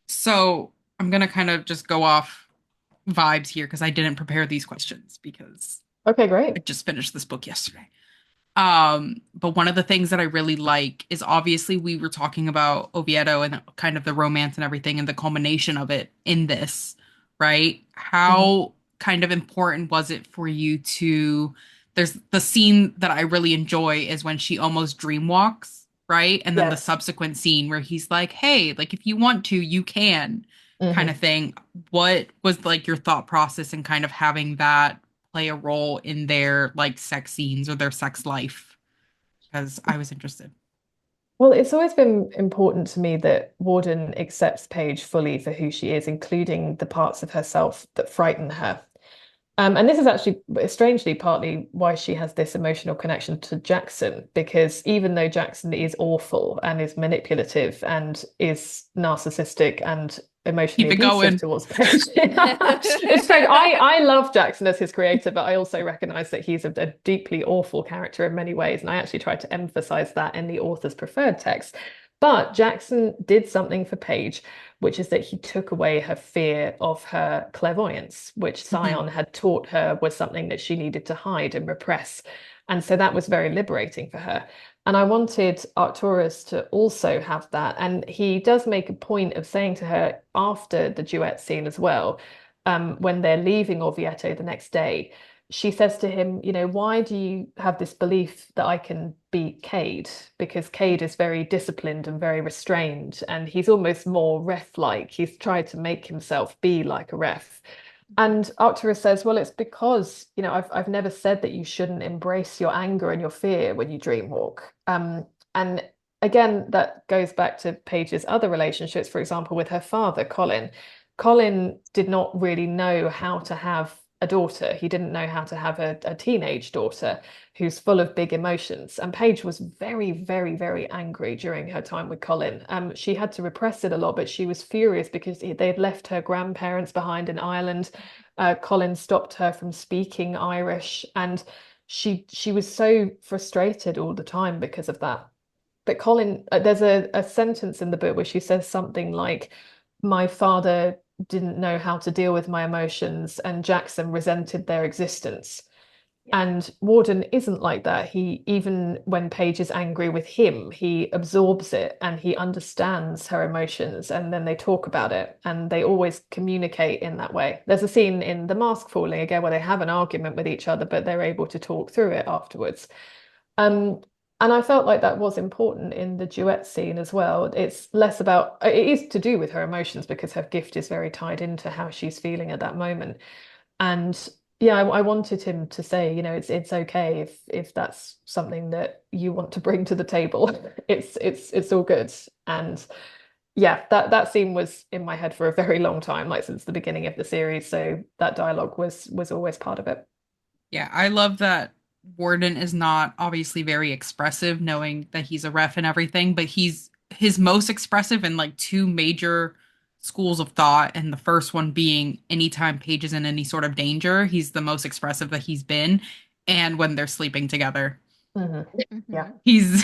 So I'm going to kind of just go off vibes here because I didn't prepare these questions because Okay, great. I just finished this book yesterday. But one of the things that I really like is obviously we were talking about Oviedo and kind of the romance and everything and the culmination of it in this, right? Mhm. How kind of important was it for you to there's the scene that I really enjoy is when she almost dream walks, right? And then the Yes. subsequent scene where he's like, "Hey, like if you want to, you can." Kind of Hmm. thing. What was like your thought process in kind of having that play a role in their like sex scenes or their sex life? Because I was interested. Well, it's always been important to me that Warden accepts Paige fully for who she is, including the parts of herself that frighten her. And this is actually strangely partly why she has this emotional connection to Jackson, because even though Jackson is awful and is manipulative and is narcissistic and emotionally Keep it abusive going. towards Paige, it's strange. I love Jackson as his creator, but I also recognize that he's a deeply awful character in many ways, and I actually tried to emphasize that in the author's preferred text. But Jackson did something for Paige, which is that he took away her fear of her clairvoyance, which Mhm. Scion had taught her was something that she needed to hide and repress. And so that was very liberating for her. And I wanted Arcturus to also have that. And he does make a point of saying to her after the duet scene as well, when they're leaving Orvieto the next day, she says to him, why do you have this belief that I can beat Cade? Because Cade is very disciplined and very restrained, and he's almost more ref-like. He's tried to make himself be like a ref. And Arcturus says, well, it's because, I've never said that you shouldn't embrace your anger and your fear when you dream walk. And again, that goes back to Paige's other relationships, for example, with her father, Colin. Colin did not really know how to have a daughter. He didn't know how to have a teenage daughter who's full of big emotions. And Paige was very, very, very angry during her time with Colin. She had to repress it a lot, but she was furious because they'd left her grandparents behind in Ireland. Colin stopped her from speaking Irish, and she was so frustrated all the time because of that. But Colin, there's a sentence in the book where she says something like, my father didn't know how to deal with my emotions, and Jackson resented their existence. Yeah. And Warden isn't like that. He, even when Paige is angry with him, he absorbs it and he understands her emotions. And then they talk about it and they always communicate in that way. There's a scene in The Mask Falling again where they have an argument with each other, but they're able to talk through it afterwards. Um, and I felt like that was important in the duet scene as well. It's less about, it is to do with her emotions because her gift is very tied into how she's feeling at that moment. And yeah, I wanted him to say, it's okay if that's something that you want to bring to the table. It's all good. And yeah, that scene was in my head for a very long time, like since the beginning of the series. So that dialogue was always part of it. Yeah, I love that Warden is not obviously very expressive, knowing that he's a ref and everything, but he's his most expressive in like two major schools of thought, and the first one being anytime Paige is in any sort of danger, he's the most expressive that he's been, and when they're sleeping together. Hmm. Yeah. Mhm. He's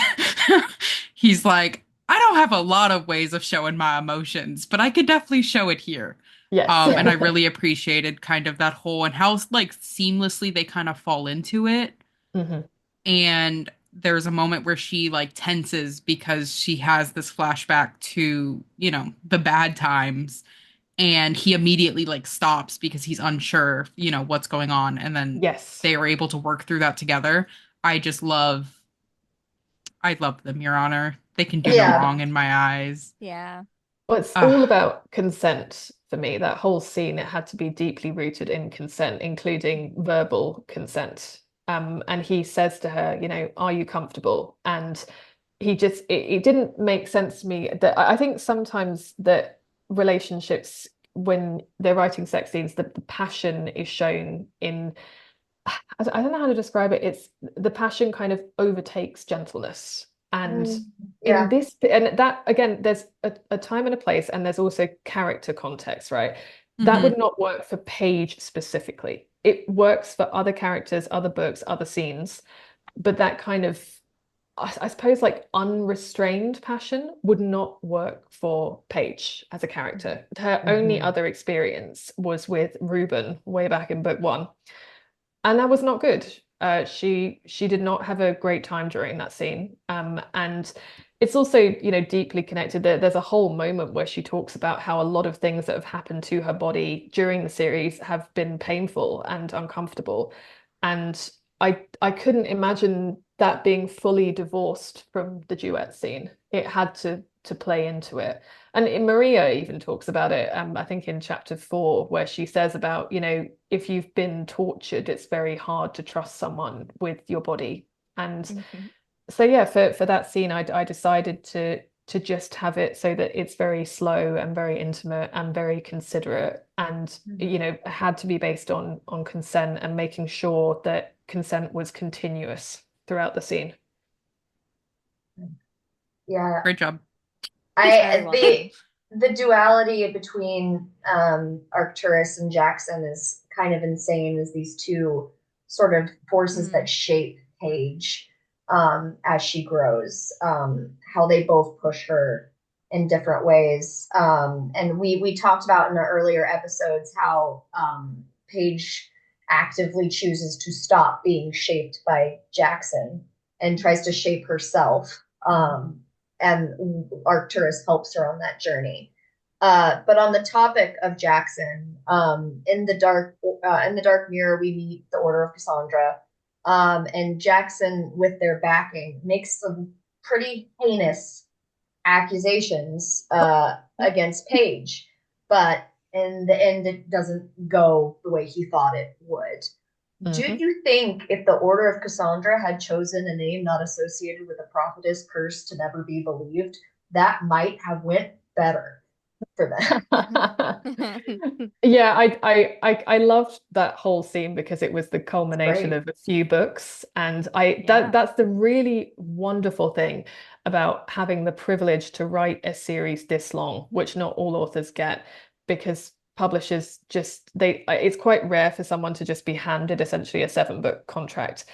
he's like, I don't have a lot of ways of showing my emotions, but I could definitely show it here. Yes. And I really appreciated kind of that whole and how like seamlessly they kind of fall into it. Hmm. And there's a moment where she like tenses because she has this flashback to, the bad times. And he immediately like stops because he's unsure, what's going on. And then Yes. they are able to work through that together. I just I love them, Your Honor. They can do no Yeah. wrong in my eyes. Yeah. Well, it's all Ah, about consent for me. That whole scene, it had to be deeply rooted in consent, including verbal consent. And he says to her, are you comfortable? And it didn't make sense to me that I think sometimes that relationships, when they're writing sex scenes, the passion is shown in, I don't know how to describe it. It's the passion kind of overtakes gentleness. And Mm, in yeah. this, and that again, there's a time and a place, and there's also character context, right? That hmm would not work for Paige specifically. It works for other characters, other books, other scenes, but that kind of, I suppose, like unrestrained passion would not work for Paige as a character. Her only Mhm. other experience was with Reuben way back in book one, and that was not good. She did not have a great time during that scene, and it's also deeply connected. There's a whole moment where she talks about how a lot of things that have happened to her body during the series have been painful and uncomfortable, and I couldn't imagine that being fully divorced from the duet scene. It had to play into it. And Maria even talks about it, I think in chapter 4, where she says about, if you've been tortured, it's very hard to trust someone with your body. And Mhm. so, yeah, for that scene, I decided to to just have it so that it's very slow and very intimate and very considerate, and had to be based on consent and making sure that consent was continuous throughout the scene. Yeah. Great job. Very I well done. the duality between Arcturus and Jackson is kind of insane, as these two sort of forces that shape Paige as she grows, how they both push her in different ways. And we talked about in the earlier episodes how Paige actively chooses to stop being shaped by Jackson and tries to shape herself. And Arcturus helps her on that journey. But on the topic of Jackson, in the dark mirror, we meet the Order of Cassandra, and Jackson, with their backing, makes some pretty heinous accusations against Paige, but in the end, it doesn't go the way he thought it would. Do you think if the Order of Cassandra had chosen a name not associated with a prophetess cursed to never be believed, that might have went better for them? Yeah, I loved that whole scene because it was the culmination Great. of a few books, and Yeah. that's the really wonderful thing about having the privilege to write a series this long, which not all authors get, because publishers just they it's quite rare for someone to just be handed essentially a 7 book contract.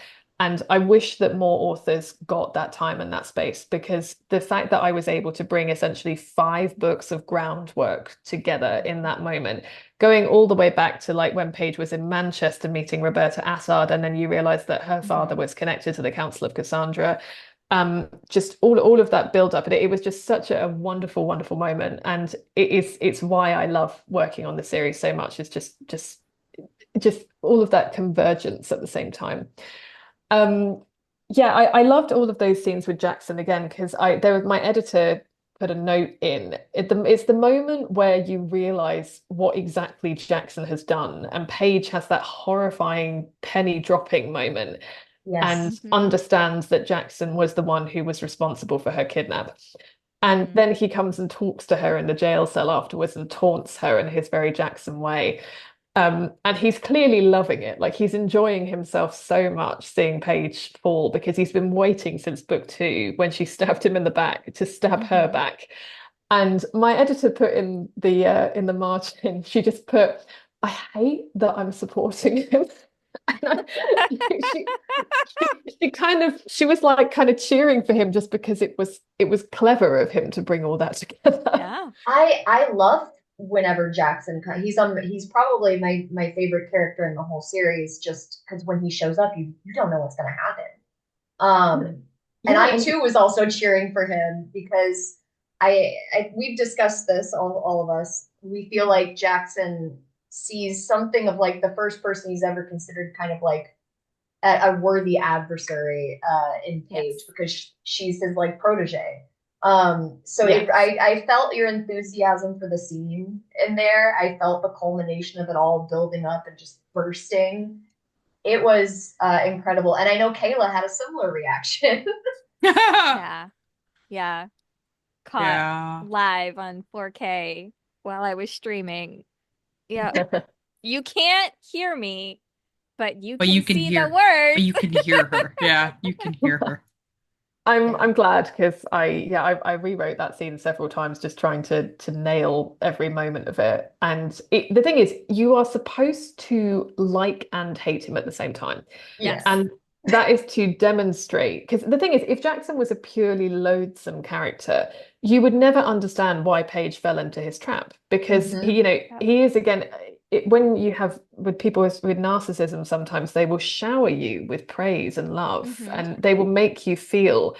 And I wish that more authors got that time and that space, because the fact that I was able to bring essentially 5 books of groundwork together in that moment, going all the way back to like when Paige was in Manchester meeting Roberta Assad, and then you realize that her father was connected to the Council of Cassandra. Just all of that build up, and it was just such a wonderful, wonderful moment. And it's why I love working on the series so much, is just all of that convergence at the same time. Um, yeah, I loved all of those scenes with Jackson again, because my editor put a note in. It's the moment where you realize what exactly Jackson has done, and Paige has that horrifying penny dropping moment and Yes. understands that Jackson was the one who was responsible for her kidnap. And then he comes and talks to her in the jail cell afterwards and taunts her in his very Jackson way. And he's clearly loving it. Like, he's enjoying himself so much seeing Paige fall, because he's been waiting since book 2 when she stabbed him in the back to stab her back. And my editor put in the margin, she just put, "I hate that I'm supporting him." And she, she was like kind of cheering for him just because it was clever of him to bring all that together. Yeah. I love whenever Jackson he's probably my favorite character in the whole series, just because when he shows up, you don't know what's going to happen. And Yeah, I and too was also cheering for him, because we've discussed this, all of us. We feel like Jackson sees something of like the first person he's ever considered kind of like a worthy adversary in Paige, Yes. because she's his like protege. So yes. I felt your enthusiasm for the scene in there. I felt the culmination of it all building up and just bursting. It was incredible. And I know Kayla had a similar reaction. Yeah. Yeah. Caught Yeah. live on 4K while I was streaming. Yeah. You can't hear me, but you But you can can see the hear, but words. you can hear her. Yeah, you can hear her. I'm glad, because I rewrote that scene several times, just trying to nail every moment of it. And the thing is, you are supposed to like and hate him at the same time. Yes. And that is to demonstrate, because the thing is, if Jackson was a purely loathsome character, you would never understand why Paige fell into his trap, because he is, again, when you have with people with narcissism, sometimes they will shower you with praise and love, and they will make you feel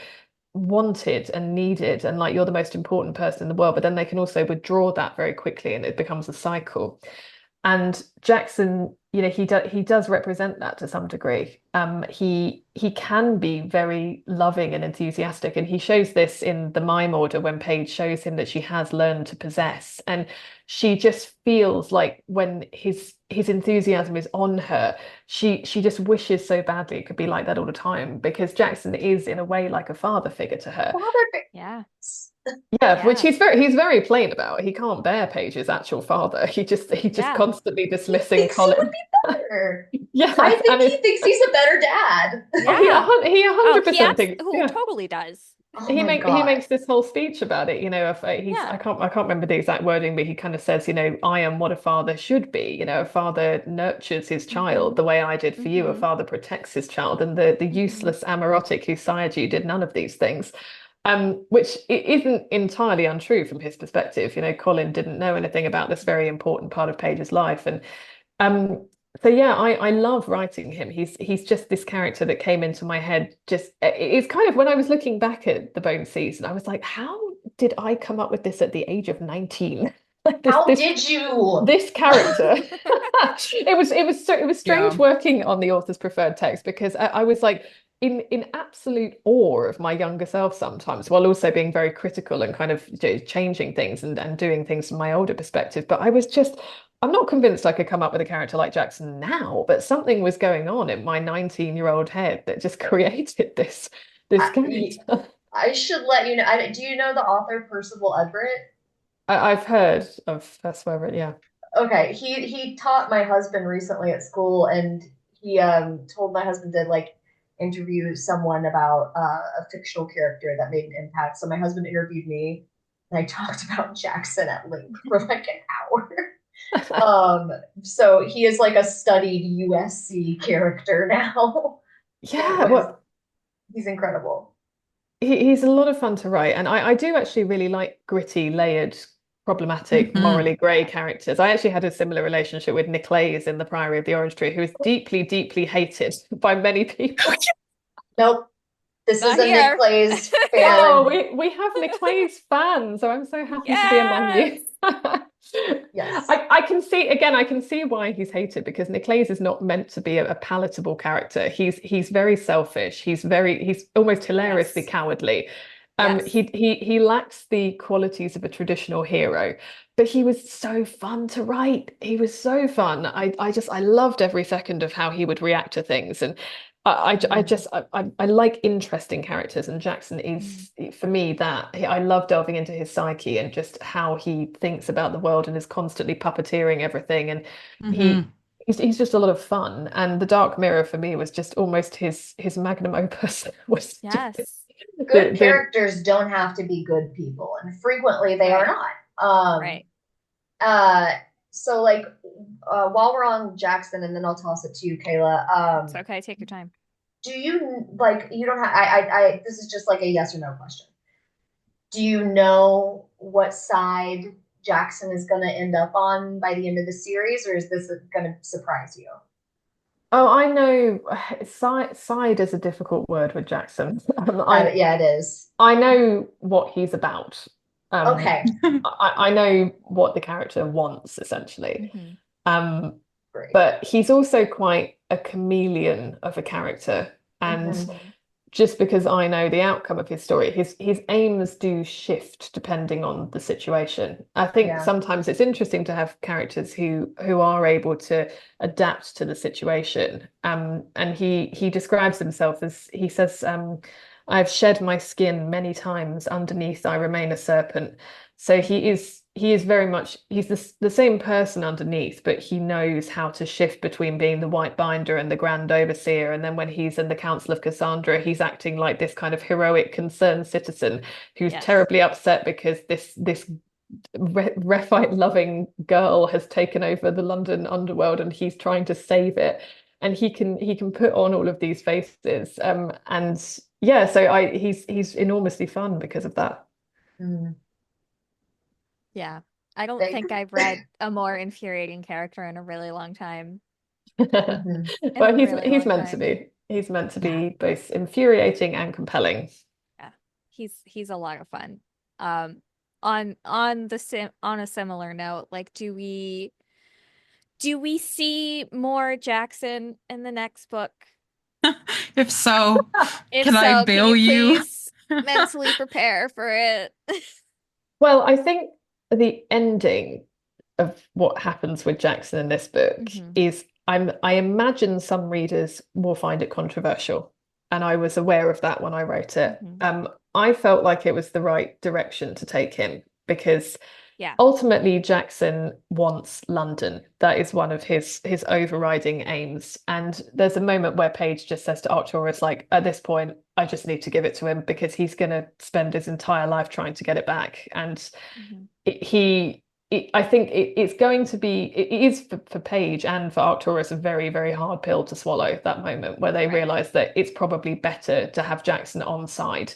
wanted and needed and like you're the most important person in the world, but then they can also withdraw that very quickly, and it becomes a cycle. And Jackson, he does represent that to some degree. He can be very loving and enthusiastic, and he shows this in the mime order when Paige shows him that she has learned to possess, and she just feels like when his enthusiasm is on her, she just wishes so badly it could be like that all the time, because Jackson is in a way like a father figure to her. Father Yeah. Yeah, which Yeah. he's very plain about. He can't bear Paige's actual father. He just Yeah. constantly he dismissing thinks he would Colin. be better. I Yeah, and think he thinks he's a better dad. Yeah. he Oh, he 100% thinks, who yeah. totally does. Oh He my make he God. makes this whole speech about it, if he's Yeah. I can't remember the exact wording, but he kind of says, I am what a father should be. A father nurtures his child Hmm. the way I did for you. A Hmm. father protects his child, and the Hmm. useless amorotic who sired you did none of these things. Which isn't entirely untrue from his perspective. Colin didn't know anything about this very important part of Paige's life, and um, so yeah, I love writing him. He's just this character that came into my head. Just it's kind of, when I was looking back at the Bone season, I was like, how did I come up with this at the age of 19? Like this How this did you? this character. It was Yeah. strange working on the author's preferred text, because I was like in absolute awe of my younger self sometimes, while also being very critical and kind of changing things and doing things from my older perspective. But I'm not convinced I could come up with a character like Jackson now, but something was going on in my 19-year-old head that just created this I, character. I should let you know. Do you know the author Percival Everett? I've heard of that's where it, yeah. Okay, he taught my husband recently at school, and he told my husband to like interview someone about a fictional character that made an impact. So my husband interviewed me, and I talked about Jackson at length for like an hour. So he is like a studied USC character now. It Yeah, was well, He's incredible. he's a lot of fun to write, and I do actually really like gritty, layered, problematic, Hmm. morally grey characters. I actually had a similar relationship with Nicolays in The Priory of the Orange Tree, who is deeply, deeply hated by many people. Nope, this is Not a Nick here. Clay's Oh, fan. we have Nicolays fans, so I'm so happy to be among Yes. you. Yes. I can see why he's hated, because Nicolays is not meant to be a palatable character. He's very selfish. He's almost hilariously Yes. cowardly. Yes. He lacks the qualities of a traditional hero, but he was so fun to write. He was so fun. I loved every second of how he would react to things, and I like interesting characters, and Jackson Mm. is, for me, that I love delving into his psyche and just how he thinks about the world and is constantly puppeteering everything. And he Hmm. he's just a lot of fun. And the Dark Mirror for me was just almost his magnum opus. Was just Yes. Good the characters don't have to be good people, and frequently they are Right. not. Um, Right. uh, so like while we're on Jackson, and then I'll toss it to you, Kayla. It's okay. Take your time. Do you like you don't have this is just like a yes or no question. Do you know what side Jackson is going to end up on by the end of the series, or is this going to surprise you? Oh, I know. Side is a difficult word with Jackson. Yeah, it is. I know what he's about. Um, Okay, I know what the character wants, essentially. Hmm. Um, great. but he's also quite a chameleon of a character. And Hmm. Hmm. just because I know the outcome of his story, his aims do shift depending on the situation. I think Yeah. sometimes it's interesting to have characters who are able to adapt to the situation. And he describes himself as, he says, I've shed my skin many times, underneath I remain a serpent. So he is very much, he's the same person underneath, but he knows how to shift between being the white binder and the grand overseer. And then when he's in the Council of Cassandra, he's acting like this kind of heroic, concerned citizen who's Yes. terribly upset because this Rephite loving girl has taken over the London underworld, and he's trying to save it. And he can put on all of these faces. And yeah, so he's enormously fun because of that. Mm. Yeah. I don't They, think I've read a more infuriating character in a really long time. mhm. In a But he's really he's long meant to time. be. He's meant to Yeah. be both infuriating and compelling. Yeah. He's a lot of fun. Um, on a similar note, like do we see more Jackson in the next book? If so, If can I so, can bail you you? please mentally prepare for it? Well, I think the ending of what happens with Jackson in this book Hmm. is I imagine some readers will find it controversial, and I was aware of that when I wrote it. Hmm. I felt like it was the right direction to take him because Yeah. ultimately Jackson wants London. That is one of his overriding aims. And there's a moment where Paige just says to Arcturus, like, at this point, I just need to give it to him because he's going to spend his entire life trying to get it back. And Hmm. I think it's going to be, it is for Paige and for Arcturus a very, very hard pill to swallow, that moment where they Right. realize that it's probably better to have Jackson on side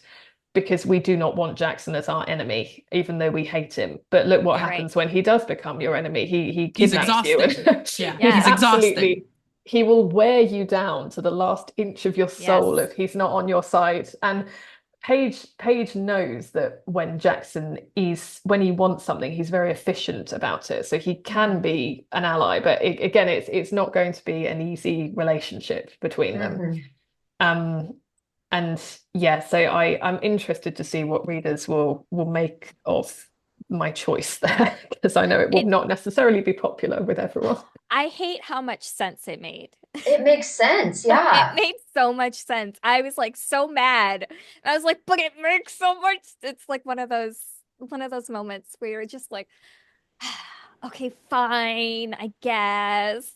because we do not want Jackson as our enemy, even though we hate him. But look what You're right. happens when he does become your enemy. He He's kidnaps you exhausting. and Yeah, he he's Yeah. exhausting. absolutely he will wear you down to the last inch of your soul Yes. if he's not on your side. And Paige knows that when he wants something, he's very efficient about it. So he can Hmm. be an ally, but again, it's not going to be an easy relationship between them. Mhm. Um, and yeah, so I'm interested to see what readers will make of my choice there, because I know it will It not necessarily be popular with everyone. I hate how much sense it made. It makes sense. It Yeah. made so much sense. I was like so mad. I was like, but it makes so much. It's like one of those moments where you're just like, okay, fine, I guess.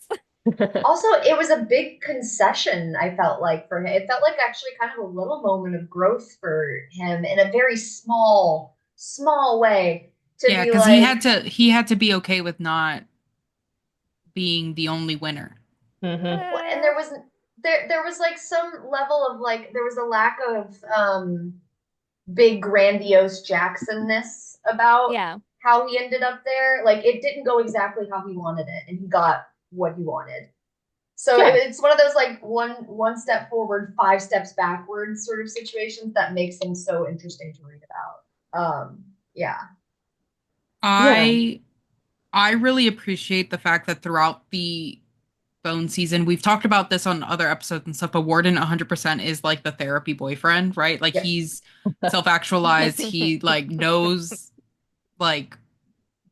Also, it was a big concession, I felt like, for him. It felt like actually kind of a little moment of growth for him in a very small, small way to Yeah, be because like, he had to be okay with not being the only winner. Hmm. and Uh, there was like some level of like there was a lack of big grandiose Jacksonness about yeah, how he ended up there. Like it didn't go exactly how he wanted it, and he got what he wanted. So Yeah, it's one of those like one step forward, five steps backwards sort of situations that makes them so interesting to read about. Yeah. yeah. I I really appreciate the fact that throughout the Bone season, we've talked about this on other episodes and stuff, but Warden 100% is like the therapy boyfriend, right? Like Yep. he's self-actualized, he like knows like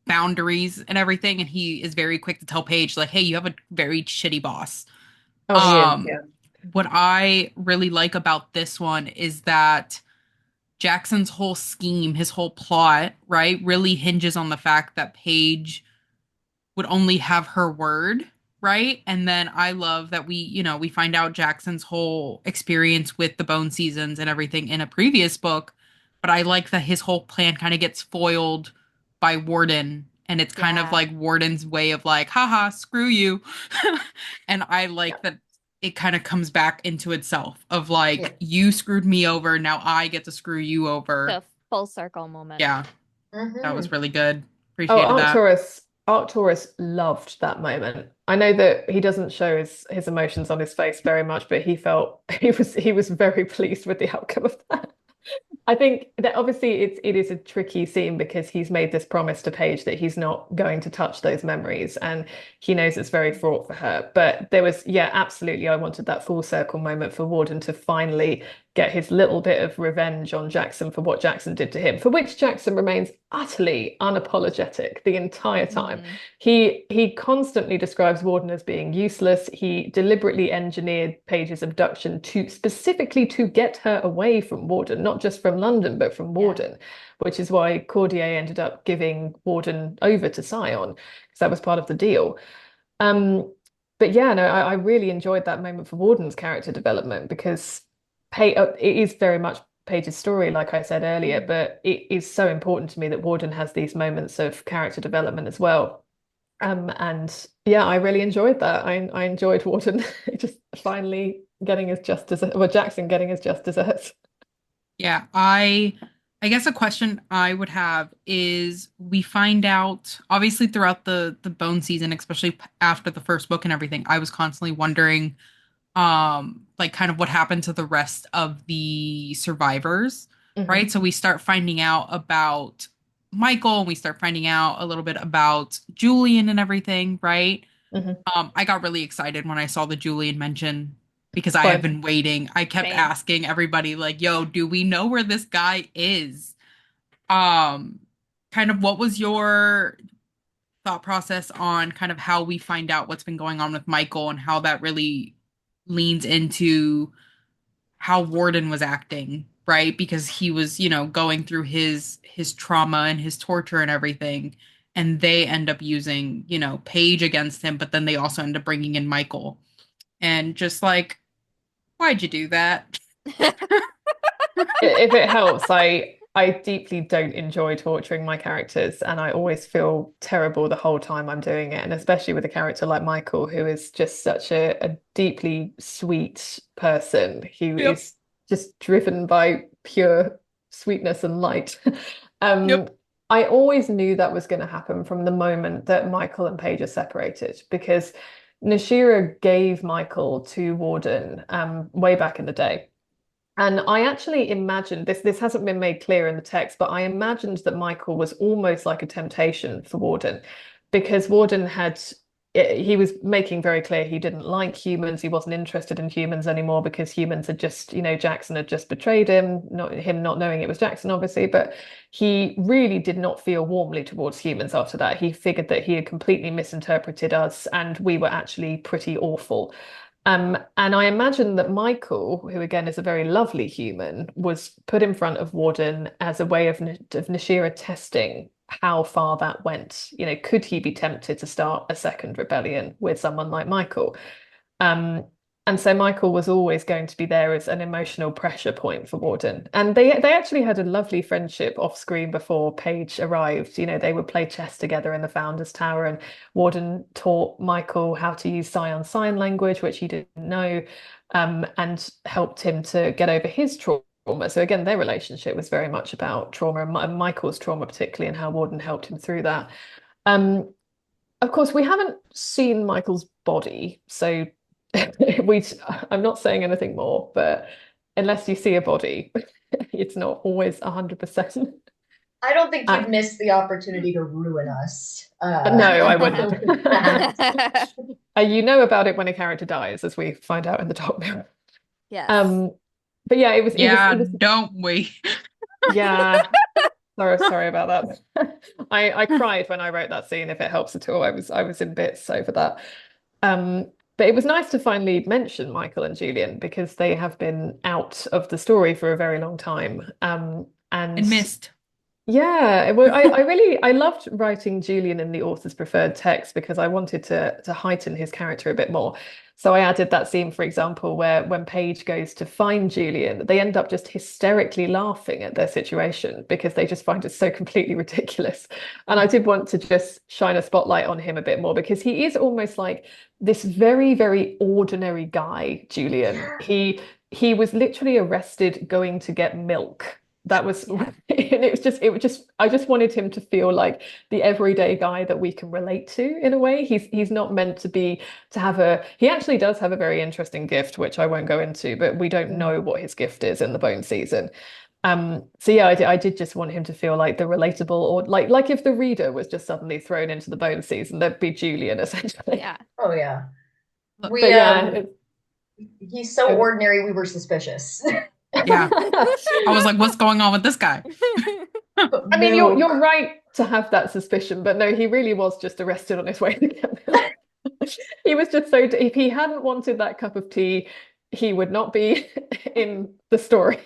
boundaries and everything, and he is very quick to tell Paige like, "Hey, you have a very shitty boss." Oh, he is. Um, Yeah. what I really like about this one is that Jackson's whole scheme, his whole plot, right, really hinges on the fact that Paige would only have her word, right? And then I love that we find out Jackson's whole experience with the Bone Seasons and everything in a previous book, but I like that his whole plan kind of gets foiled by Warden. And it's kind of yeah. like Warden's way of like, haha, screw you. And I like that it kind of comes back into itself of Yeah. like, you screwed me over. Now I get to screw you over. The full circle moment. Yeah, that was Mm-hmm. really good. Oh, Appreciated that. Arcturus loved that moment. I know that he doesn't show his emotions on his face very much, but he felt he was very pleased with the outcome of that. I think that obviously it is a tricky scene because he's made this promise to Paige that he's not going to touch those memories, and he knows it's very fraught for her. But there was, yeah, absolutely, I wanted that full circle moment for Warden to finally get his little bit of revenge on Jackson for what Jackson did to him, for which Jackson remains utterly unapologetic the entire time. Hmm. He constantly describes Warden as being useless. He deliberately engineered Paige's abduction to specifically to get her away from Warden, not just from London, but from Yeah. Warden, which is why Cordier ended up giving Warden over to Scion, because that was part of the deal. Um, but yeah, no, I really enjoyed that moment for Warden's character development because it is very much Paige's story, like I said earlier, Mm-hmm. but it is so important to me that Warden has these moments of character development as well. And yeah, I really enjoyed that. I enjoyed Warden just finally getting his just desserts, well, Jackson getting his just desserts. Yeah, I guess a question I would have is we find out obviously throughout the Bone season, especially after the first book and everything, I was constantly wondering like kind of what happened to the rest of the survivors, right? Hmm. So we start finding out about Michael and we start finding out a little bit about Julian and everything, right? Hmm. I got really excited when I saw the Julian mention because I have Fine. been waiting. I kept Same. asking everybody, like, yo, do we know where this guy is? Um, kind of what was your thought process on kind of how we find out what's been going on with Michael and how that really leans into how Warden was acting, right? Because he was, going through his trauma and his torture and everything, and they end up using, Paige against him, but then they also end up bringing in Michael. And just like, why'd you do that? If it helps, I deeply don't enjoy torturing my characters, and I always feel terrible the whole time I'm doing it. And especially with a character like Michael, who is just such a deeply sweet person who Yep. is just driven by pure sweetness and light. Um, Yep. I always knew that was going to happen from the moment that Michael and Paige are separated, because Nashira gave Michael to Warden way back in the day. And I actually imagined this hasn't been made clear in the text, but I imagined that Michael was almost like a temptation for Warden, because Warden he was making very clear he didn't like humans, he wasn't interested in humans anymore because humans had just, Jackson had just betrayed him, not him not knowing it was Jackson, obviously, but he really did not feel warmly towards humans after that. He figured that he had completely misinterpreted us and we were actually pretty awful. And I imagine that Michael, who again is a very lovely human, was put in front of Warden as a way of Nashira testing how far that went. Could he be tempted to start a second rebellion with someone like Michael? Um, and so Michael was always going to be there as an emotional pressure point for Warden. And they actually had a lovely friendship off screen before Paige arrived. They would play chess together in the Founders Tower, and Warden taught Michael how to use Scion sign language, which he didn't know, and helped him to get over his trauma. So again, their relationship was very much about trauma, and Michael's trauma particularly, and how Warden helped him through that. Um, of course, we haven't seen Michael's body, so we I'm not saying anything more, but unless you see a body, it's not always 100%. I don't think Uh, you'd miss the opportunity to ruin us. no, I wouldn't. With that. You know about it when a character dies, as we find out in the Dark Mirror. Yes. Um, but yeah, Yeah, it was don't we? yeah. Sorry about that. I cried when I wrote that scene, if it helps at all. I was in bits over that. Um, but it was nice to finally mention Michael and Julian because they have been out of the story for a very long time. And And missed. yeah, well, I loved writing Julian in the author's preferred text because I wanted to heighten his character a bit more. So I added that scene, for example, where when Paige goes to find Julian, they end up just hysterically laughing at their situation because they just find it so completely ridiculous. And I did want to just shine a spotlight on him a bit more because he is almost like this very, very ordinary guy, Julian. He was literally arrested going to get milk. That was Yeah. and I just wanted him to feel like the everyday guy that we can relate to in a way. He's not meant to be to have he actually does have a very interesting gift, which I won't go into, but we don't know what his gift is in the Bone season. So yeah, I did just want him to feel like the relatable, or like if the reader was just suddenly thrown into the Bone season, there'd be Julian essentially. Yeah. Oh yeah. But We yeah, he's so ordinary we were suspicious. yeah, I was like, what's going on with this guy? I mean, you're Milk. you're right to have that suspicion, but no, he really was just arrested on his way to get milk. He was just so, if he hadn't wanted that cup of tea, he would not be in the story.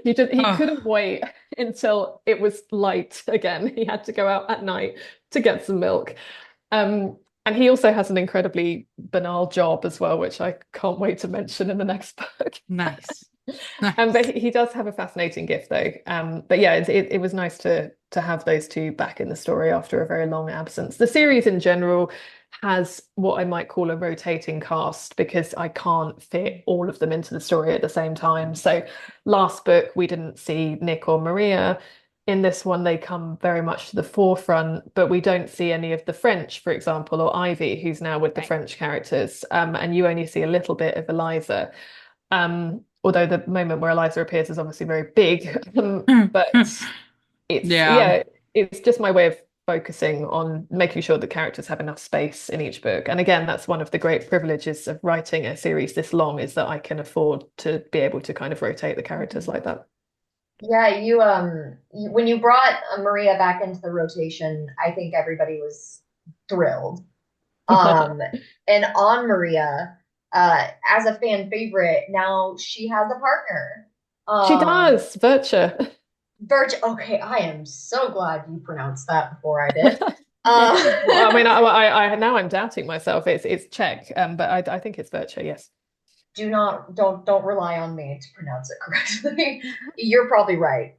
He Oh, couldn't wait until it was light again. He had to go out at night to get some milk. And he also has an incredibly banal job as well, which I can't wait to mention in the next book. nice. But Nice. he does have a fascinating gift, though. But yeah, it was nice to have those two back in the story after a very long absence. The series in general has what I might call a rotating cast because I can't fit all of them into the story at the same time. So last book we didn't see Nick or Maria. In this one, they come very much to the forefront, but we don't see any of the French, for example, or Ivy, who's now with the Right. French characters. And you only see a little bit of Eliza. Although the moment where Eliza appears is obviously very big, but it's Yeah. yeah, it's just my way of focusing on making sure the characters have enough space in each book. And again, that's one of the great privileges of writing a series this long is that I can afford to be able to kind of rotate the characters like that. Yeah, when you brought Maria back into the rotation, I think everybody was thrilled. Um, and on Maria, as a fan favorite, now she has a partner. She Um, does, Virtue. Birch. Okay, I am so glad you pronounced that before I did. Well, I mean, Uh, I now I'm doubting myself. It's Czech, but I think it's Virtue. Yes. don't rely on me to pronounce it correctly. You're probably right.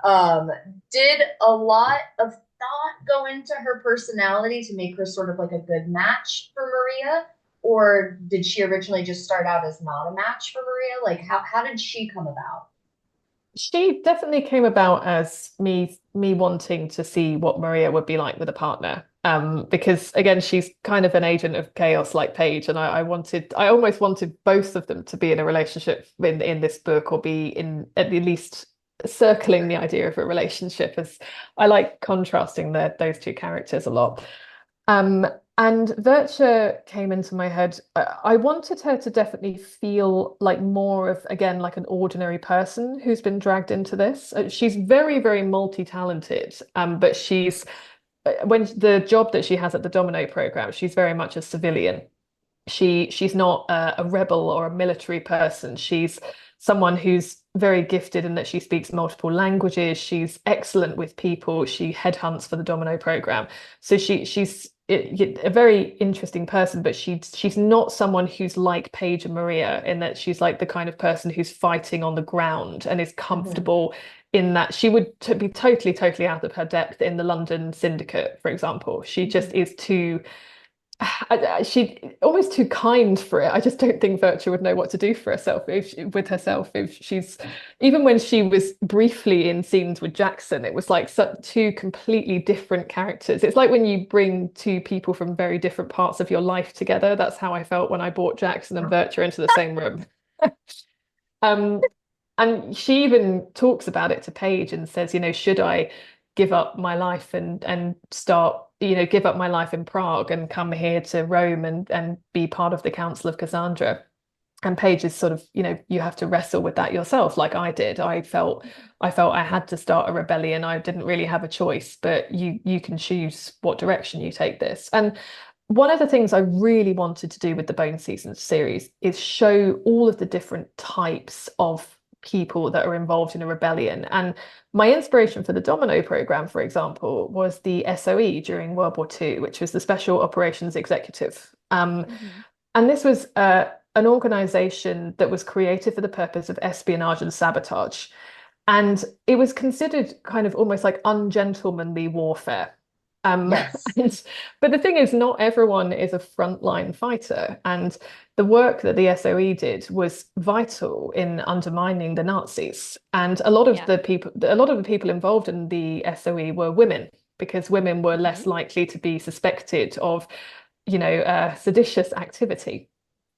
Did a lot of thought go into her personality to make her sort of like a good match for Maria? Or did she originally just start out as not a match for Maria? Like how did she come about? She definitely came about as me wanting to see what Maria would be like with a partner. Because again, she's kind of an agent of chaos like Paige, and I almost wanted both of them to be in a relationship in this book, or be in at least circling the idea of a relationship, as I like contrasting those two characters a lot. Um, and Virtue came into my head. I wanted her to definitely feel like more of, again, like an ordinary person who's been dragged into this. She's very, very multi-talented, but when the job that she has at the Domino program, she's very much a civilian. She's not a rebel or a military person. She's someone who's very gifted in that she speaks multiple languages. She's excellent with people. She headhunts for the Domino program. So a very interesting person, but she's not someone who's like Paige and Maria in that she's like the kind of person who's fighting on the ground and is Mm-hmm. comfortable in that she would be totally, totally out of her depth in the London syndicate, for example. She just Mm-hmm. is too she almost too kind for it. I just don't think Virtue would know what to do for herself with herself if she's even when she was briefly in scenes with Jackson, it was like two completely different characters. It's like when you bring two people from very different parts of your life together. That's how I felt when I brought Jackson and Virtue into the same room. Um, and she even talks about it to Paige and says, should I give up my life and start, give up my life in Prague and come here to Rome and be part of the Council of Cassandra? And Paige is sort of, you have to wrestle with that yourself, like I did. I felt I had to start a rebellion. I didn't really have a choice, but you can choose what direction you take this. And one of the things I really wanted to do with the Bone Season series is show all of the different types of people that are involved in a rebellion. And my inspiration for the Domino program, for example, was the SOE during World War II, which was the Special Operations Executive. Mhm. And this was an organization that was created for the purpose of espionage and sabotage. And it was considered kind of almost like ungentlemanly warfare. Um, Yes. and, but the thing is, not everyone is a frontline fighter. And the work that the SOE did was vital in undermining the Nazis. And Yeah. a lot of the people involved in the SOE were women, because women were less Mhm. likely to be suspected of, seditious activity.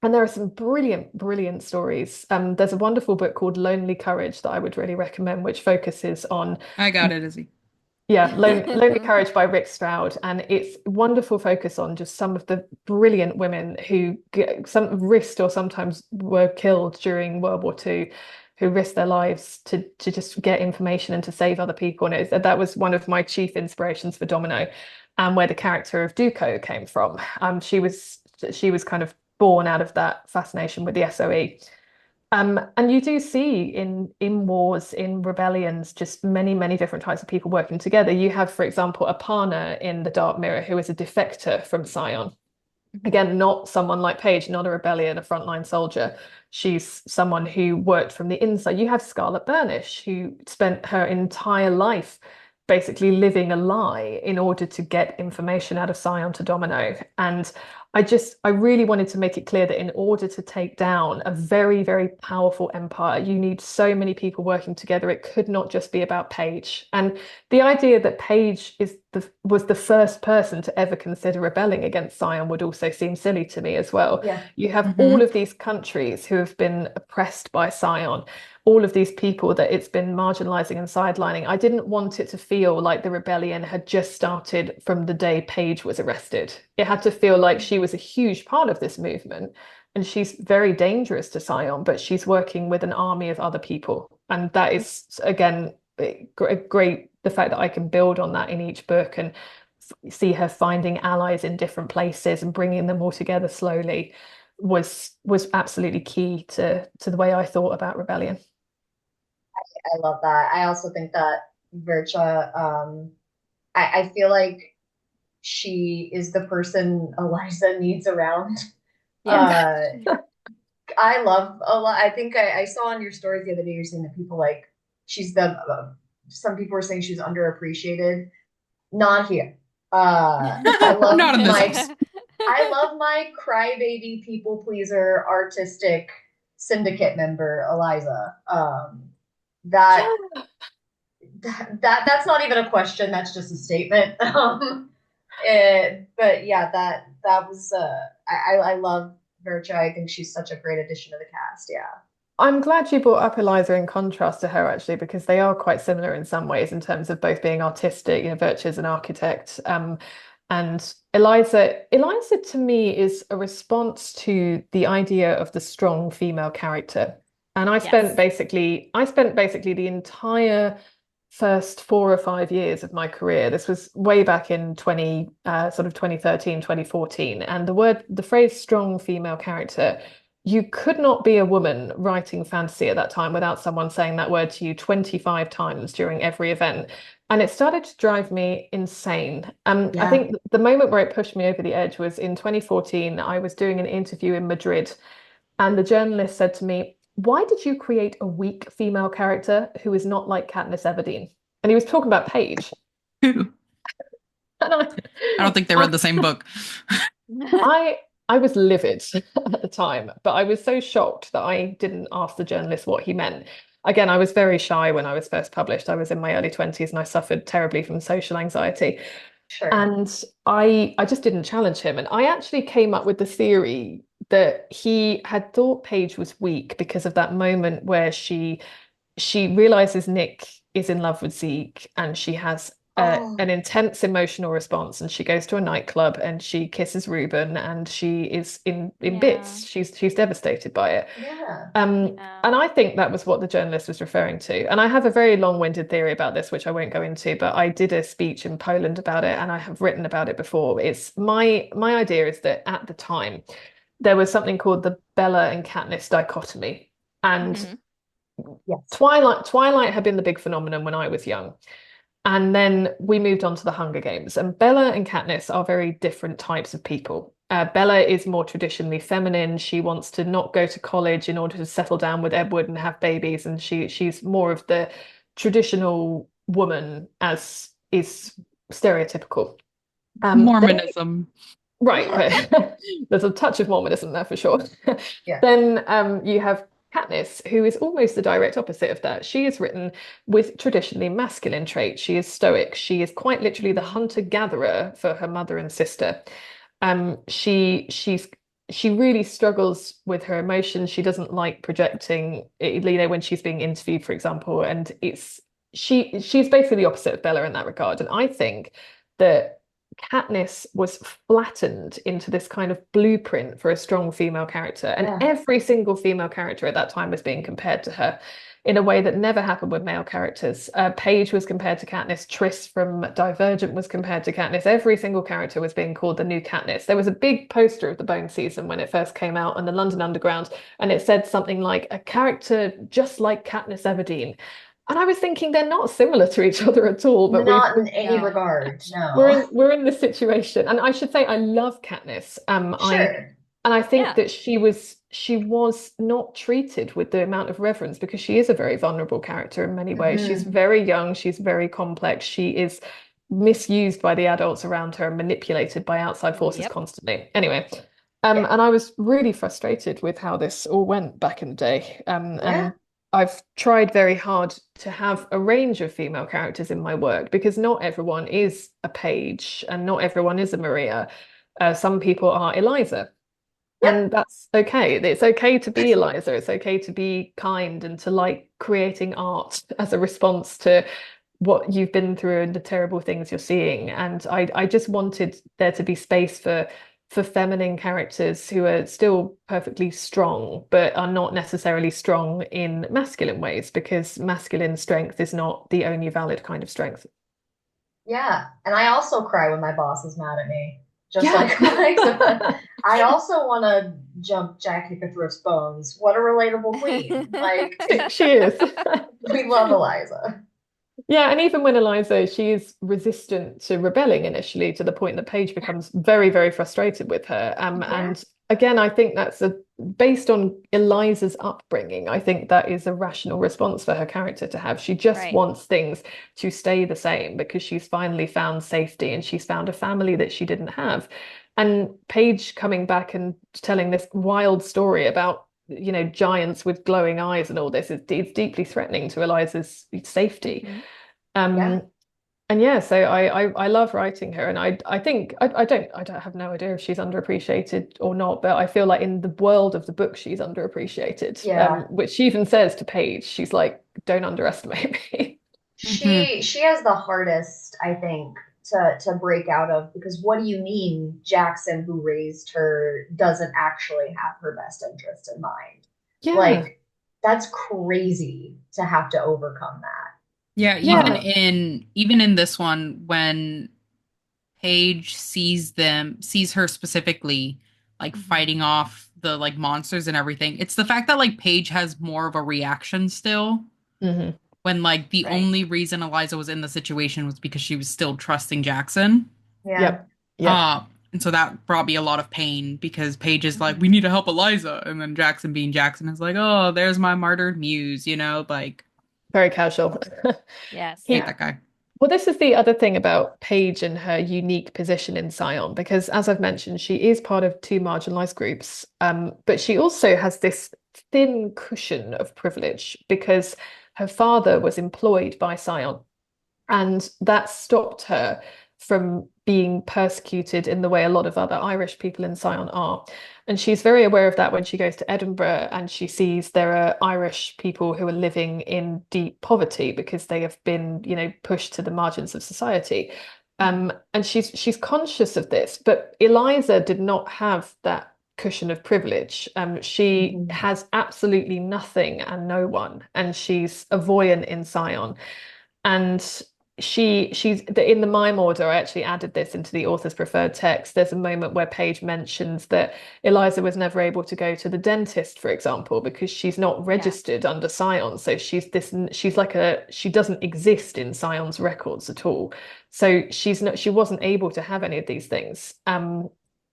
And there are some brilliant, brilliant stories. There's a wonderful book called Lonely Courage that I would really recommend, which focuses on, I got it, Izzy. yeah, Lonely Courage by Rick Stroud. And it's wonderful focus on just some of the brilliant women who some risked or sometimes were killed during World War II, who risked their lives to just get information and to save other people. And that was one of my chief inspirations for Domino, and where the character of Duco came from. She was kind of born out of that fascination with the SOE. And you do see in wars, in rebellions, just many, many different types of people working together. You have, for example, Aparna in The Dark Mirror, who is a defector from Scion. Mhm. Again, not someone like Paige, not a rebellion, a frontline soldier. She's someone who worked from the inside. You have Scarlett Burnish, who spent her entire life basically living a lie in order to get information out of Scion to Domino. And I really wanted to make it clear that in order to take down a very, very powerful empire, you need so many people working together. It could not just be about Paige. And the idea that Paige was the first person to ever consider rebelling against Scion would also seem silly to me as well. Yeah. You have all Hmm. of these countries who have been oppressed by Scion, all of these people that it's been marginalizing and sidelining. I didn't want it to feel like the rebellion had just started from the day Paige was arrested. It had to feel like she was a huge part of this movement. And she's very dangerous to Scion, but she's working with an army of other people. And that is, again, great the fact that I can build on that in each book and see her finding allies in different places and bringing them all together slowly was absolutely key to the way I thought about rebellion. I love that. I also think that Vircha, I feel like she is the person Eliza needs around. Yes. Uh, I love a lot. I think I saw on your stories the other day, you're saying that people like she's the, some people were saying she's underappreciated. Not here. I Not love in this my, house. I love my crybaby people pleaser artistic syndicate member, Eliza. That Yeah. that's not even a question. That's just a statement. But yeah, that was I love Vircha. I think she's such a great addition to the cast. Yeah. I'm glad you brought up Eliza in contrast to her, actually, because they are quite similar in some ways in terms of both being artistic. Virtue's an architect. And Eliza to me is a response to the idea of the strong female character. And Yes. I spent basically the entire first 4 or 5 years of my career. This was way back in sort of 2013, 2014. And the phrase strong female character, you could not be a woman writing fantasy at that time without someone saying that word to you 25 times during every event. And it started to drive me insane. I Yeah. think the moment where it pushed me over the edge was in 2014. I was doing an interview in Madrid, and the journalist said to me, "Why did you create a weak female character who is not like Katniss Everdeen?" And he was talking about Paige. I And don't think they read the same book. I I was livid at the time, but I was so shocked that I didn't ask the journalist what he meant. Again, I was very shy when I was first published. I was in my early 20s and I suffered terribly from social anxiety. Sure. And I just didn't challenge him. And I actually came up with the theory that he had thought Paige was weak because of that moment where she realizes Nick is in love with Zeke and she has Oh, an intense emotional response and she goes to a nightclub and she kisses Ruben and she is in Yeah. bits. She's devastated by it. yeah. And Yeah. I think that was what the journalist was referring to. And I have a very long-winded theory about this, which I won't go into, but I did a speech in Poland about it and I have written about it before. It's my idea is that at the time there was something called the Bella and Katniss dichotomy. And Hmm. Yes. Twilight had been the big phenomenon when I was young. And then we moved on to the Hunger Games. And Bella and Katniss are very different types of people. Bella is more traditionally feminine. She wants to not go to college in order to settle down with Edward and have babies. And she's more of the traditional woman as is stereotypical. Then Mormonism. Right, but there's a touch of Mormonism there for sure. Yeah. Then you have Katniss, who is almost the direct opposite of that. She is written with traditionally masculine traits. She is stoic. She is quite literally the hunter-gatherer for her mother and sister. She really struggles with her emotions. She doesn't like projecting, when she's being interviewed, for example, and she's basically the opposite of Bella in that regard. And I think that Katniss was flattened into this kind of blueprint for a strong female character, and Yeah. every single female character at that time was being compared to her in a way that never happened with male characters. Paige was compared to Katniss. Tris from Divergent was compared to Katniss. Every single character was being called the new Katniss. There was a big poster of the Bone season when it first came out on the London Underground, and it said something like a character just like Katniss Everdeen. And I was thinking they're not similar to each other at all, but Not in any No. regard. No. we're in this situation. And I should say I love Katniss. Sure. And I think Yeah. that she was not treated with the amount of reverence because she is a very vulnerable character in many ways. She's Hmm. very young, she's very complex, she is misused by the adults around her and manipulated by outside forces Yep. constantly. Anyway, Yeah. and I was really frustrated with how this all went back in the day. Yeah. And I've tried very hard to have a range of female characters in my work because not everyone is a Paige and not everyone is a Maria. Some people are Eliza, Yep. and that's okay. It's okay to be Eliza. It's okay to be kind and to like creating art as a response to what you've been through and the terrible things you're seeing. And I just wanted there to be space for feminine characters who are still perfectly strong, but are not necessarily strong in masculine ways, because masculine strength is not the only valid kind of strength. Yeah. And I also cry when my boss is mad at me. Just Yeah. like Eliza. I also want to jump Jack Hickathrift's bones. What a relatable queen. Like, She is. we love Eliza. Yeah, and even when Eliza, she is resistant to rebelling initially, to the point that Paige becomes very, very frustrated with her. Yeah. And again, I think that's based on Eliza's upbringing. I think that is a rational response for her character to have. She just Right. wants things to stay the same because she's finally found safety and she's found a family that she didn't have. And Paige coming back and telling this wild story about giants with glowing eyes and all this is it's deeply threatening to Eliza's safety. Mhm. Yeah. Um, and yeah, so I love writing her, and I think I don't have no idea if she's underappreciated or not, but I feel like in the world of the book she's underappreciated. Yeah. Which she even says to Paige, she's like, "Don't underestimate me." Hmm. She has the hardest, I think, to break out of, because what do you mean Jackson, who raised her, doesn't actually have her best interest in mind? Yeah, Like, that's crazy to have to overcome that. Yeah, yeah. even in this one, when Paige sees her specifically, like Mhm. fighting off the like monsters and everything. It's the fact that like Paige has more of a reaction still, Hmm. when like the Right. only reason Eliza was in the situation was because she was still trusting Jackson. Yeah. Yep, yep. Uh, and so that brought me a lot of pain because Paige is like, we Mhm. need to help Eliza. And then Jackson being Jackson is like, oh, there's my martyred muse, like, Very casual. Yes. hate He Yeah. that guy. Well, this is the other thing about Paige and her unique position in Scion, because as I've mentioned, she is part of two marginalized groups, but she also has this thin cushion of privilege because her father was employed by Scion. And that stopped her from being persecuted in the way a lot of other Irish people in Sion are. And she's very aware of that when she goes to Edinburgh and she sees there are Irish people who are living in deep poverty because they have been, pushed to the margins of society. And she's conscious of this, but Eliza did not have that cushion of privilege. She Mhm. has absolutely nothing and no one, and she's a voyant in Sion. And she's in the mime order. I actually added this into the author's preferred text. There's a moment where Paige mentions that Eliza was never able to go to the dentist, for example, because she's not Yeah. registered under Scion. So she doesn't exist in Scion's records at all. So she wasn't able to have any of these things.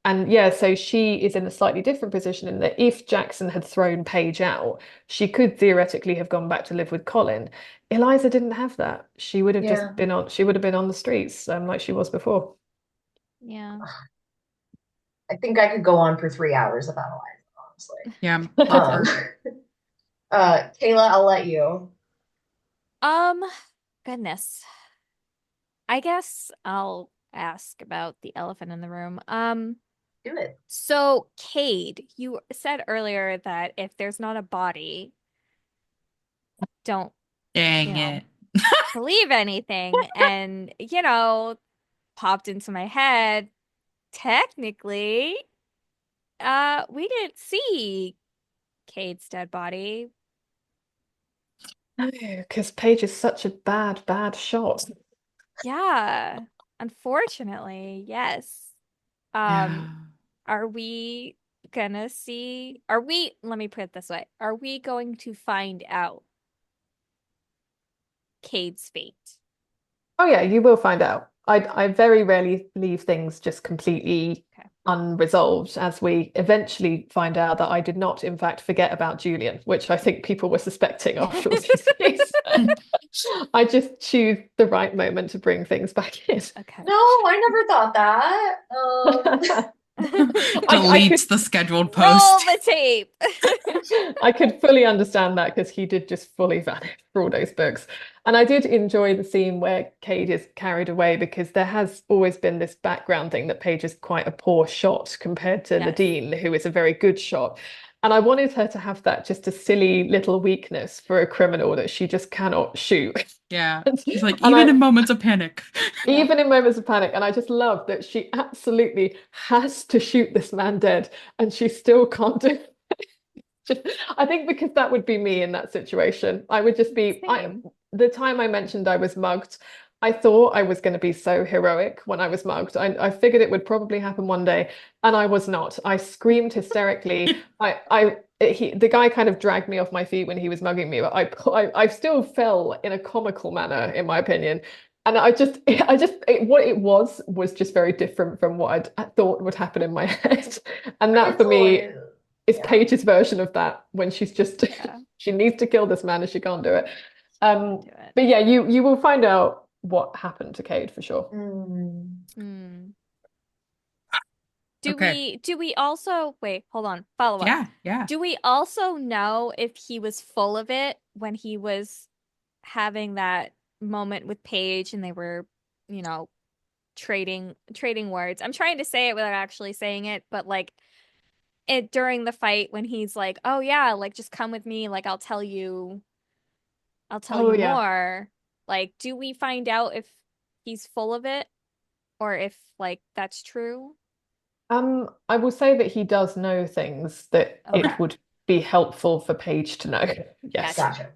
And yeah, so she is in a slightly different position in that if Jackson had thrown Paige out, she could theoretically have gone back to live with Colin. Eliza didn't have that. She would have just Yeah. been on the streets, like she was before. Yeah. I think I could go on for 3 hours about Eliza, honestly. Yeah, love Um, her. Kayla, I'll let you Um, Goodness. I guess I'll ask about the elephant in the room. do it. So Cade, you said earlier that if there's not a body, don't, you Dang know, it. believe anything. And, popped into my head, technically, we didn't see Cade's dead body. No, because Paige is such a bad, bad shot. Yeah, unfortunately, yes. Um, Yeah. are we let me put it this way, are we going to find out Cade's fate? Oh yeah, you will find out. I very rarely leave things just completely Okay. unresolved, as we eventually find out that I did not, in fact, forget about Julian, which I think people were suspecting after all these days. I just choose the right moment to bring things back in. Okay. No, I never thought that. I could Deletes the scheduled Roll post. the tape. I could fully understand that because he did just fully vanish for all those books. And I did enjoy the scene where Cade is carried away because there has always been this background thing that Paige is quite a poor shot compared to Yes. Nadine, who is a very good shot. And I wanted her to have that just a silly little weakness for a criminal that she just cannot shoot. Yeah. And, She's like, and even I in moments of panic. Yeah. even in moments of panic, and I just love that she absolutely has to shoot this man dead, and she still can't do it. I think because that would be me in that situation. I would just be Same. the time I mentioned I was mugged, I thought I was going to be so heroic when I was mugged. I figured it would probably happen one day, and I was not. I screamed hysterically. The guy kind of dragged me off my feet when he was mugging me, but I still fell in a comical manner, in my opinion. And what it was just very different from what I thought would happen in my head. And that It's for me always, is yeah. Paige's version of that when she's just Yeah. she needs to kill this man and she can't do it. Do it. But yeah, you will find out what happened to Cade for sure. Mm. Hmm. Do Okay. we also wait, hold on, follow up. Yeah, yeah. Do we also know if he was full of it when he was having that moment with Paige and they were, you know, trading words? I'm trying to say it without actually saying it, but like it during the fight when he's like, "Oh yeah, like just come with me, like I'll tell Oh you yeah. more." Like, do we find out if he's full of it or if like that's true? I will say that he does know things that Okay. it would be helpful for Paige to know. Yes. Gotcha.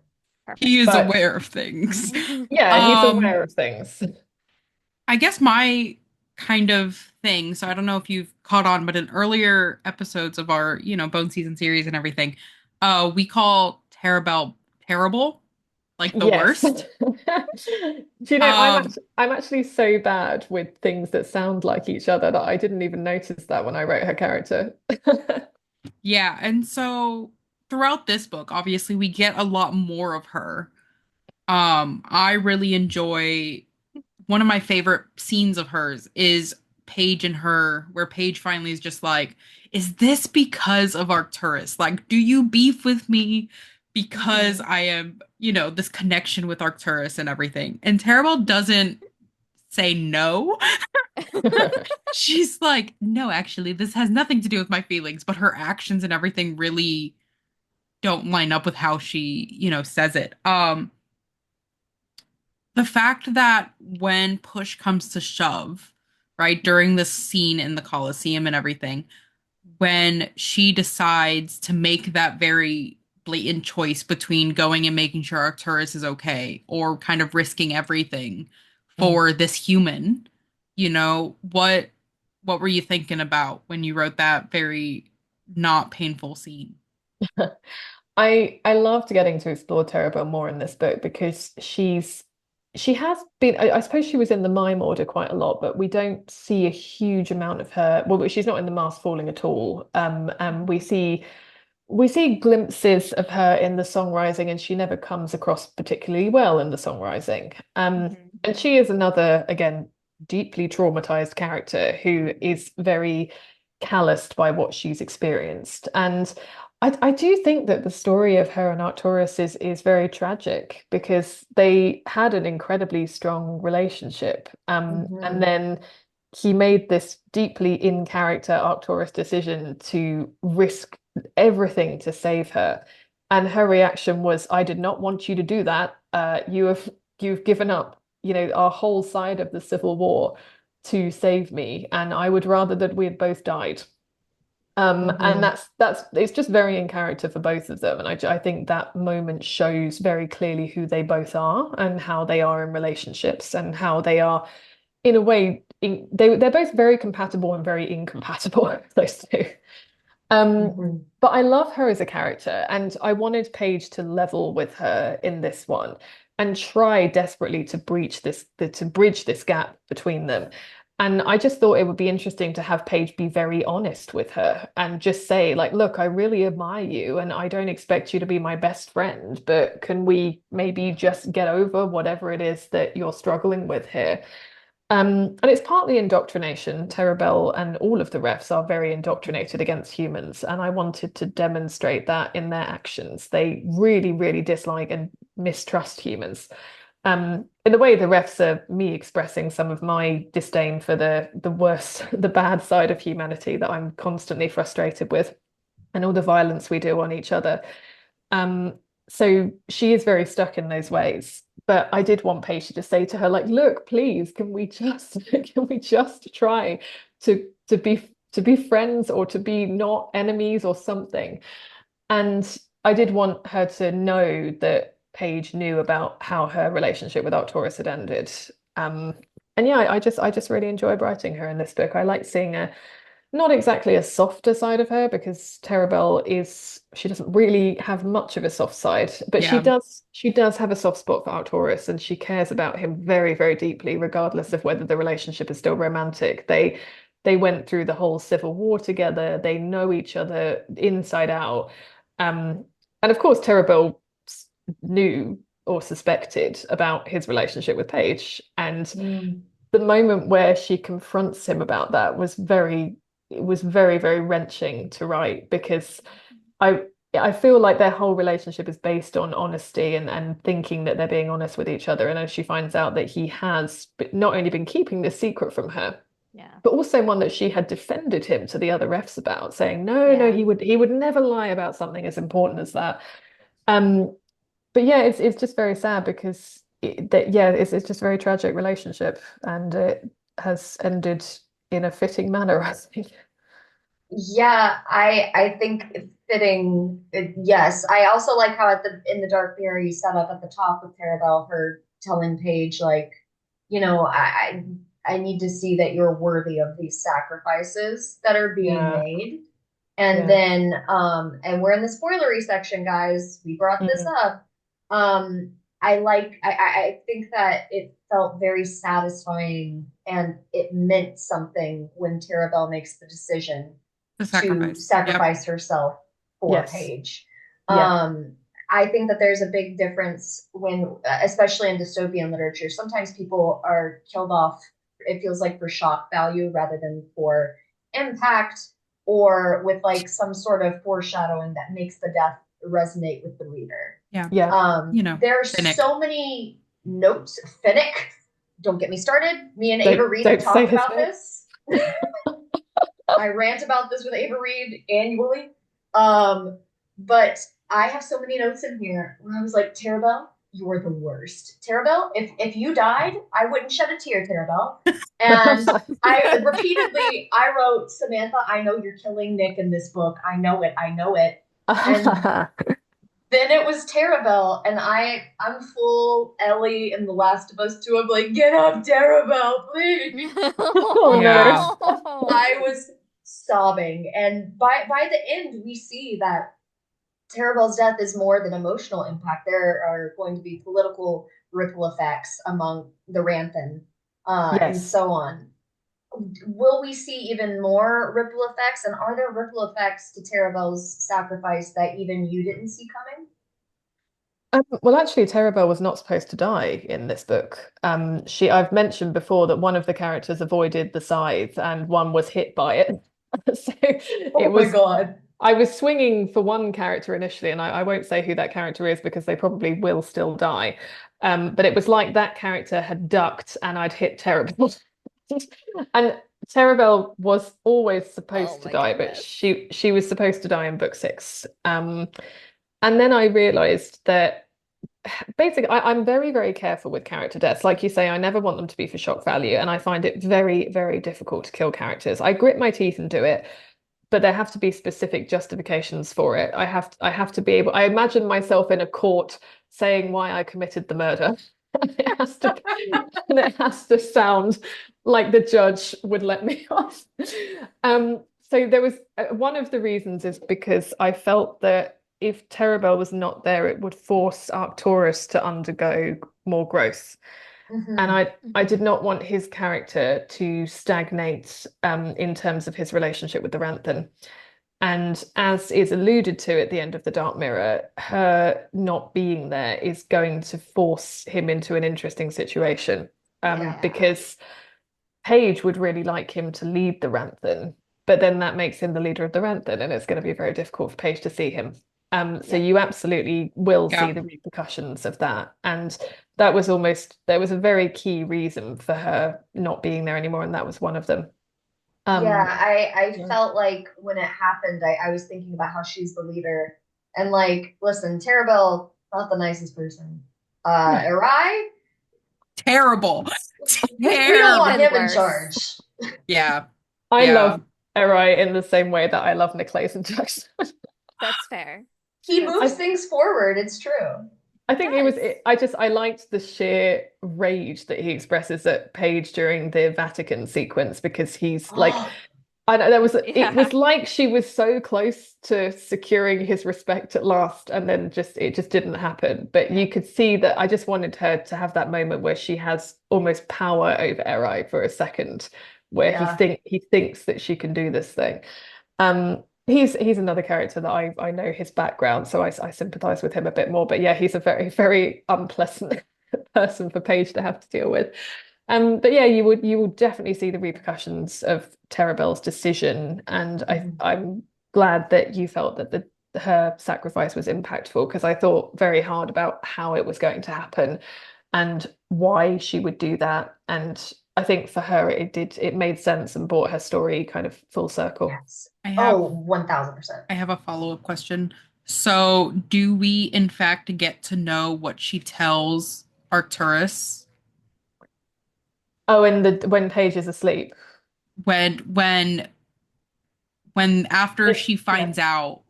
Gotcha. He Perfect. is But aware of things. yeah, he's Um, aware of things. I guess my kind of thing, so I don't know if you've caught on, but in earlier episodes of our, Bone Season series and everything, we call Terabelle terrible, like the Yes. worst. Do you know, Um, I'm actually so bad with things that sound like each other that I didn't even notice that when I wrote her character. yeah, and so throughout this book, obviously we get a lot more of her. I really enjoy one of my favorite scenes of hers is Paige and her, where Paige finally is just like, is this because of Arcturus? Like, do you beef with me because Mhm. I am, this connection with Arcturus and everything? And Terabel doesn't say no. She's like, no, actually, this has nothing to do with my feelings, but her actions and everything really don't line up with how she, says it. The fact that when push comes to shove, right, during this scene in the Colosseum and everything, when she decides to make that very blatant choice between going and making sure Arcturus is okay or kind of risking everything Mm. for this human, what were you thinking about when you wrote that very not painful scene? I loved getting to explore Terabelle more in this book because she has been I suppose she was in the mime order quite a lot, but we don't see a huge amount of her. Well, she's not in the mask falling at all. And we see glimpses of her in the songwriting, and she never comes across particularly well in the songwriting. Mhm. And she is another, again, deeply traumatized character who is very calloused by what she's experienced. And I do think that the story of her and Arcturus is very tragic because they had an incredibly strong relationship. And Hmm. then he made this deeply in character Arcturus decision to risk everything to save her. And her reaction was, I did not want you to do that. You've given up, our whole side of the Civil War to save me, and I would rather that we had both died. And Hmm. that's it's just very in character for both of them, and I think that moment shows very clearly who they both are and how they are in relationships and how they are in a way they're both very compatible and very incompatible, those two. Hmm. But I love her as a character, and I wanted Paige to level with her in this one and try desperately to bridge this gap between them. And I just thought it would be interesting to have Paige be very honest with her and just say, like, look, I really admire you, and I don't expect you to be my best friend, but can we maybe just get over whatever it is that you're struggling with here? And it's partly indoctrination. Terabelle and all of the refs are very indoctrinated against humans, and I wanted to demonstrate that in their actions. They really, really dislike and mistrust humans. In the way the refs are me expressing some of my disdain for the worst, the bad side of humanity that I'm constantly frustrated with. and all the violence we do on each other. Um, so she is very stuck in those ways. But I did want Paige to just say to her, like, look, please, can we just can we just try to be friends or to be not enemies or something? And I did want her to know that Paige knew about how her relationship with Arcturus had ended. Um, and yeah, I just really enjoyed writing her in this book. I like seeing a not exactly a softer side of her because Terabelle is she doesn't really have much of a soft side, but she Yeah. does have a soft spot for Arcturus and she cares about him very, very deeply, regardless of whether the relationship is still romantic. They went through the whole civil war together. They know each other inside out. Um, and of course, Terabelle knew or suspected about his relationship with Paige. And Mm. the moment where she confronts him about that it was very, very wrenching to write because I I feel like their whole relationship is based on honesty and thinking that they're being honest with each other. And as she finds out that he has not only been keeping this secret from her, Yeah. but also one that she had defended him to the other refs about, saying, no, no, Yeah. he would never lie about something as important as that. Um, but yeah, it's just very sad because it's just a very tragic relationship and it has ended in a fitting manner, I think. Yeah, I think fitting. Yes, I also like how at the in the Dark Mirror you set up at the top with Parabelle her telling Paige like, I need to see that you're worthy of these sacrifices that are being Yeah, made. And yeah. then and we're in the spoilery section, guys. We brought this Mm. up. I think that it felt very satisfying and it meant something when Terabelle makes the decision The to sacrifice. Yep. sacrifice herself for Yes. Paige. Yeah. I think that there's a big difference when, especially in dystopian literature, sometimes people are killed off, it feels like for shock value rather than for impact or with like some sort of foreshadowing that makes the death resonate with the reader. Yeah. Yeah. There are Cynic. so many notes. Finnick, don't get me started. Me and Ava Reed have Don't say talked his about name. this. I rant about this with Ava Reed annually. Um, but I have so many notes in here where I was like, Terabelle, you're the worst. Terabelle, if you died, I wouldn't shed a tear, Terabelle. And I wrote, Samantha, I know you're killing Nick in this book. I know it. I know it. And then it was Terabelle, and I'm full Ellie in The Last of Us 2. I'm like, get up, Terabelle, please. Oh Yeah. no. I was sobbing. And by the end, we see that Terabelle's death is more than emotional impact. There are going to be political ripple effects among the Ranthan, and Yes. so on. Will we see even more ripple effects? And are there ripple effects to Terabelle's sacrifice that even you didn't see coming? Well, actually, Terabelle was not supposed to die in this book. I've mentioned before that one of the characters avoided the scythe and one was hit by it. So Oh it my was, god. I was swinging for one character initially, and I won't say who that character is because they probably will still die. But it was like that character had ducked and I'd hit Terabelle. And Terabelle was always Oh supposed to my die, but goodness. she was supposed to die in book six. And then I realized that basically I'm very, very careful with character deaths. Like you say, I never want them to be for shock value, and I find it very, very difficult to kill characters. I grit my teeth and do it, but there have to be specific justifications for it. I have to be able. I imagine myself in a court saying why I committed the murder. It has to, and it has to sound like the judge would let me off. So there was one of the reasons is because I felt that if Terabelle was not there, it would force Arcturus to undergo more growth. And Mm-hmm. I did not want his character to stagnate in terms of his relationship with the Ranthan. And as is alluded to at the end of the Dark Mirror, her not being there is going to force him into an interesting situation. Yeah. Because Paige would really like him to lead the Ranthan, but then that makes him the leader of the Ranthan, and it's going to be very difficult for Paige to see him. So Yeah. you absolutely will see Yeah. the repercussions of that. And that was almost, there was a very key reason for her not being there anymore, and that was one of them. Yeah, Um, I yeah. felt like when it happened, I was thinking about how she's the leader. And like, listen, Terabelle, not the nicest person. Arai, Terrible. we don't want Terrible. him in Worse. charge. Yeah. I Yeah. love Eri in the same way that I love Nicholas and Jackson. That's fair. He That's moves I fair. things forward, it's true. I He think it was does. I liked the sheer rage that he expresses at Paige during the Vatican sequence because he's like Oh, I know it Yeah. was like she was so close to securing his respect at last and then just it just didn't happen. But you could see that I just wanted her to have that moment where she has almost power over Eri for a second, where yeah. he thinks that she can do this thing. He's another character that I know his background, so I sympathize with him a bit more. But yeah, he's a very, very unpleasant person for Paige to have to deal with. But yeah, you would definitely see the repercussions of Terabelle's decision, and Mhm. I'm glad that you felt that the her sacrifice was impactful because I thought very hard about how it was going to happen and why she would do that. And I think for her it made sense and brought her story kind of full circle. Yes. I have Oh, 1000%. I have a follow-up question. So, do we in fact get to know what she tells Arcturus Oh, and the when Paige is asleep. when when when after she Yeah. finds out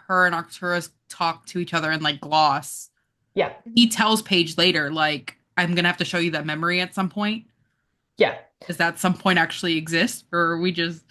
her and Arcturus talk to each other in like gloss, Yeah. he Mhm. tells Paige later, like, I'm gonna have to show you that memory at some point. Yeah. Does that some point actually exist? Or are we just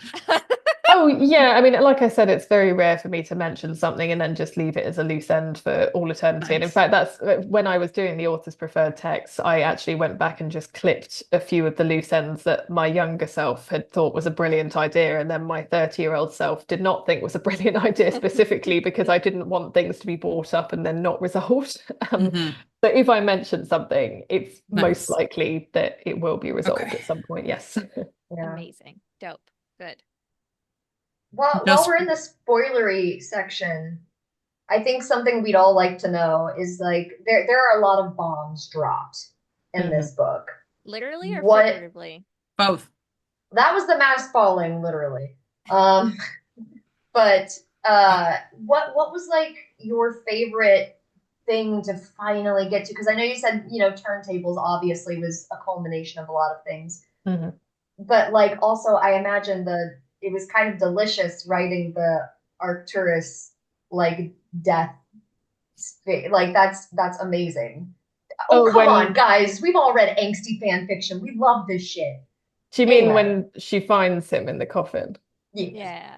Oh, yeah. I mean, like I said, it's very rare for me to mention something and then just leave it as a loose end for all eternity. And in nice? fact, that's when I was doing the author's preferred text, I actually went back and just clipped a few of the loose ends that my younger self had thought was a brilliant idea. And then my 30-year-old self did not think was a brilliant idea specifically because I didn't want things to be brought up and then not resolved. Um, Hmm. so if I mention something, it's most Nice. likely that it will be Okay. resolved at some point. Yes. Yeah. Amazing. Dope. Good. While Just we're in the spoilery section, I think something we'd all like to know is like there are a lot of bombs dropped in this Mhm. book. Literally or What figuratively? both. that was the mask falling, literally. Um, but what was like your favorite thing to finally get to? Because I know you said, turntables obviously was a culmination of a lot of things. Mhm. But like also I imagine the it was kind of delicious writing the Arcturus like death like that's amazing. Oh Oh, come on, when guys, we've all read angsty fan fiction. We love this shit. do you mean Anyway, when she finds him in the coffin? yeah. Yeah.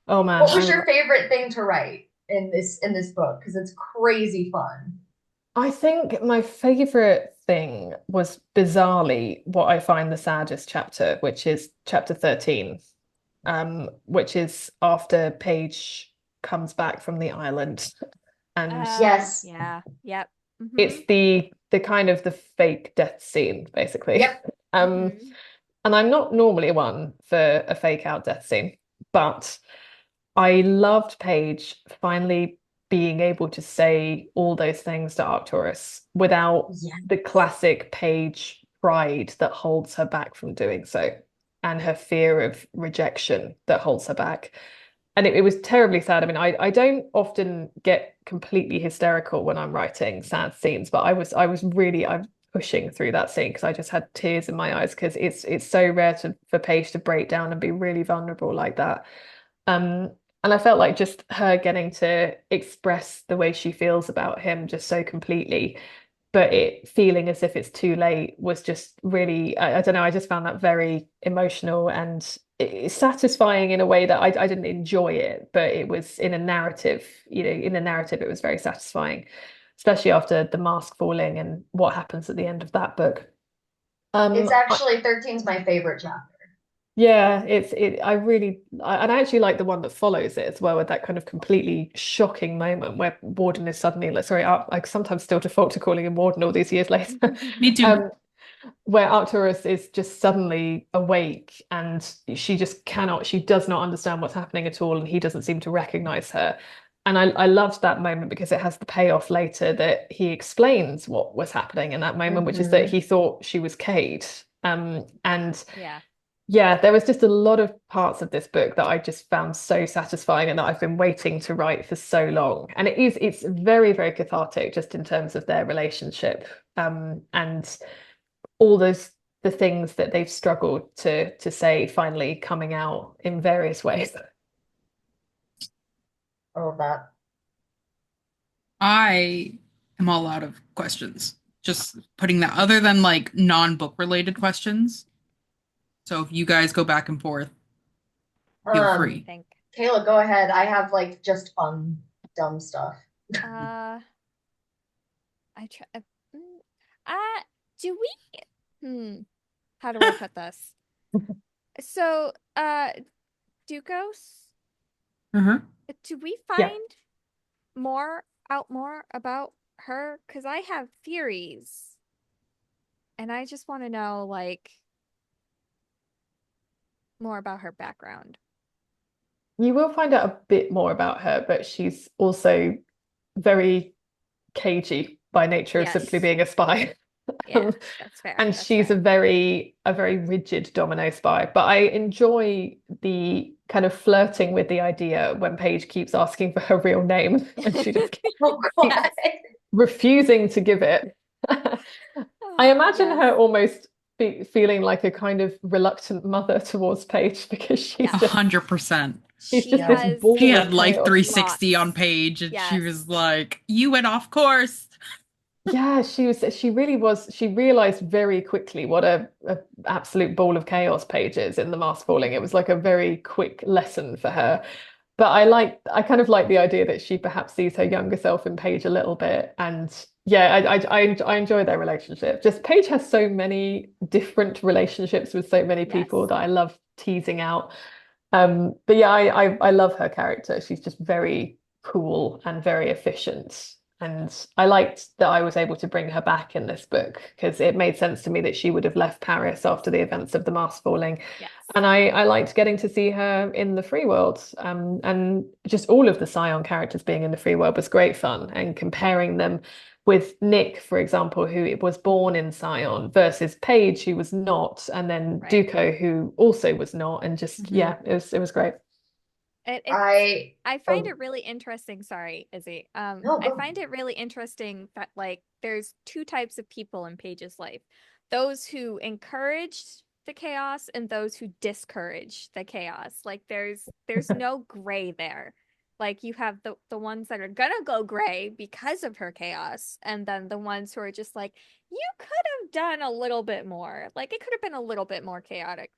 Oh man, What was your favorite thing to write in this book? Because it's crazy fun. I think my favorite thing was bizarrely what I find the saddest chapter, which is chapter 13, which is after Paige comes back from the island and Oh, Yes. yeah. Yep. it's Mm-hmm. the kind of the fake death scene, basically. Yep. Um, Mm-hmm. and I'm not normally one for a fake out death scene, but I loved Paige finally being able to say all those things to Arcturus without Yeah. the classic Paige pride that holds her back from doing so, and her fear of rejection that holds her back. And it was terribly sad. I mean, I don't often get completely hysterical when I'm writing sad scenes, but I'm pushing through that scene because I just had tears in my eyes because it's so rare for Paige to break down and be really vulnerable like that. Um, and I felt like just her getting to express the way she feels about him just so completely, but it feeling as if it's too late was just really, I don't know, I just found that very emotional and satisfying in a way that I didn't enjoy it, but it was in a narrative, in the narrative, it was very satisfying, especially after the mask falling and what happens at the end of that book. It's I, actually 13's my favorite chapter. yeah, and I actually like the one that follows it as well, with that kind of completely shocking moment where Warden is suddenly like, sorry, I sometimes still default to calling him Warden all these years later. Me too. Um, where Arcturus is just suddenly awake and she does not understand what's happening at all, and he doesn't seem to recognize her. And I loved that moment because it has the payoff later that he explains what was happening in that moment, which is that Mm-hmm. he thought she was Cade. And Yeah. Yeah, there was just a lot of parts of this book that I just found so satisfying and that I've been waiting to write for so long. And it's very, very cathartic just in terms of their relationship. And all the things that they've struggled to say finally coming out in various ways. I love that. I am all out of questions. Just putting that other than like non-book related questions. So if you guys go back and forth, feel Let me Um, free. think. Kayla, go ahead. I have like just fun, dumb stuff. Uh, I try. Uh, do we? How do I put this? So, Dukos, Uh-huh. do we Yeah. find more about her? Because I have theories, and I just want to know like more about her background. You will find out a bit more about her, but she's also very cagey by nature of simply Yes. being a spy. Yeah, that's fair. And That's she's fair. a very rigid domino spy. But I enjoy the kind of flirting with the idea when Paige keeps asking for her real name and she just Oh keeps God. Yes. refusing to give it. I imagine Yes. her almost feeling like a kind of reluctant mother towards Paige because she's A Yes. just 100%. she's She just Yeah. this has She ball of had like chaos. 360 on lots. page and she Yes. was like, you went off course. Yeah, she really was. She realized very quickly what a absolute ball of chaos Paige is in The Mask Falling. It was like a very quick lesson for her. But I kind of like the idea that she perhaps sees her younger self in Paige a little bit. And yeah, I enjoy their relationship. Just Paige has so many different relationships with so many people Yes. that I love teasing out. But yeah, I love her character. She's just very cool and very efficient. And I liked that I was able to bring her back in this book because it made sense to me that she would have left Paris after the events of the mask falling. Yes. And I liked getting to see her in the free world. And just all of the Scion characters being in the free world was great fun. And comparing them with Nick, for example, who was born in Scion, versus Paige, who was not, and then Right. Duco, who also was not, and just Mhm. yeah, it was great. It's I I find oh it really interesting, sorry, Izzy. no I go. find it really interesting that like there's two types of people in Paige's life. Those who encouraged the chaos and those who discourage the chaos. Like there's no gray there. Like you have the ones that are gonna go gray because of her chaos, and then the ones who are just like, you could have done a little bit more. Like it could have been a little bit more chaotic.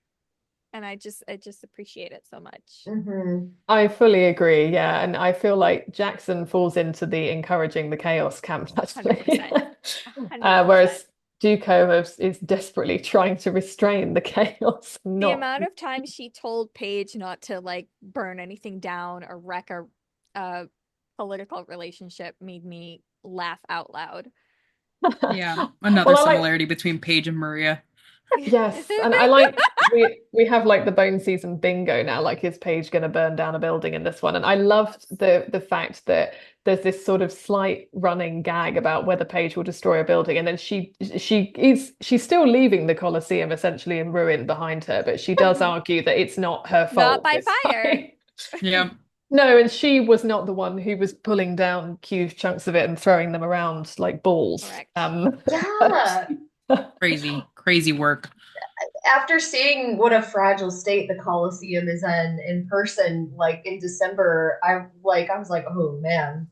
And I just appreciate it so much. Hmm. I fully agree, yeah, and I feel like Jackson falls into the encouraging the chaos camp, actually. 100%. 100%. Whereas Duco is desperately trying to restrain the chaos, The not. amount of times she told Paige not to like burn anything down or wreck a political relationship made me laugh out loud. Yeah, another Well, I like. similarity between Paige and Maria. Yes, and I like we have like the bone season bingo now. Like, is Paige going to burn down a building in this one? And I loved the fact that there's this sort of slight running gag about whether Paige will destroy a building, and then she's still leaving the Colosseum essentially in ruin behind her, but she does argue that it's not her Not fault by this fire. time. Yeah, No, and she was not the one who was pulling down huge chunks of it and throwing them around like balls. Correct. But Yeah. crazy, crazy work. After seeing what a fragile state the Coliseum is in person, like in December, I was like, oh man,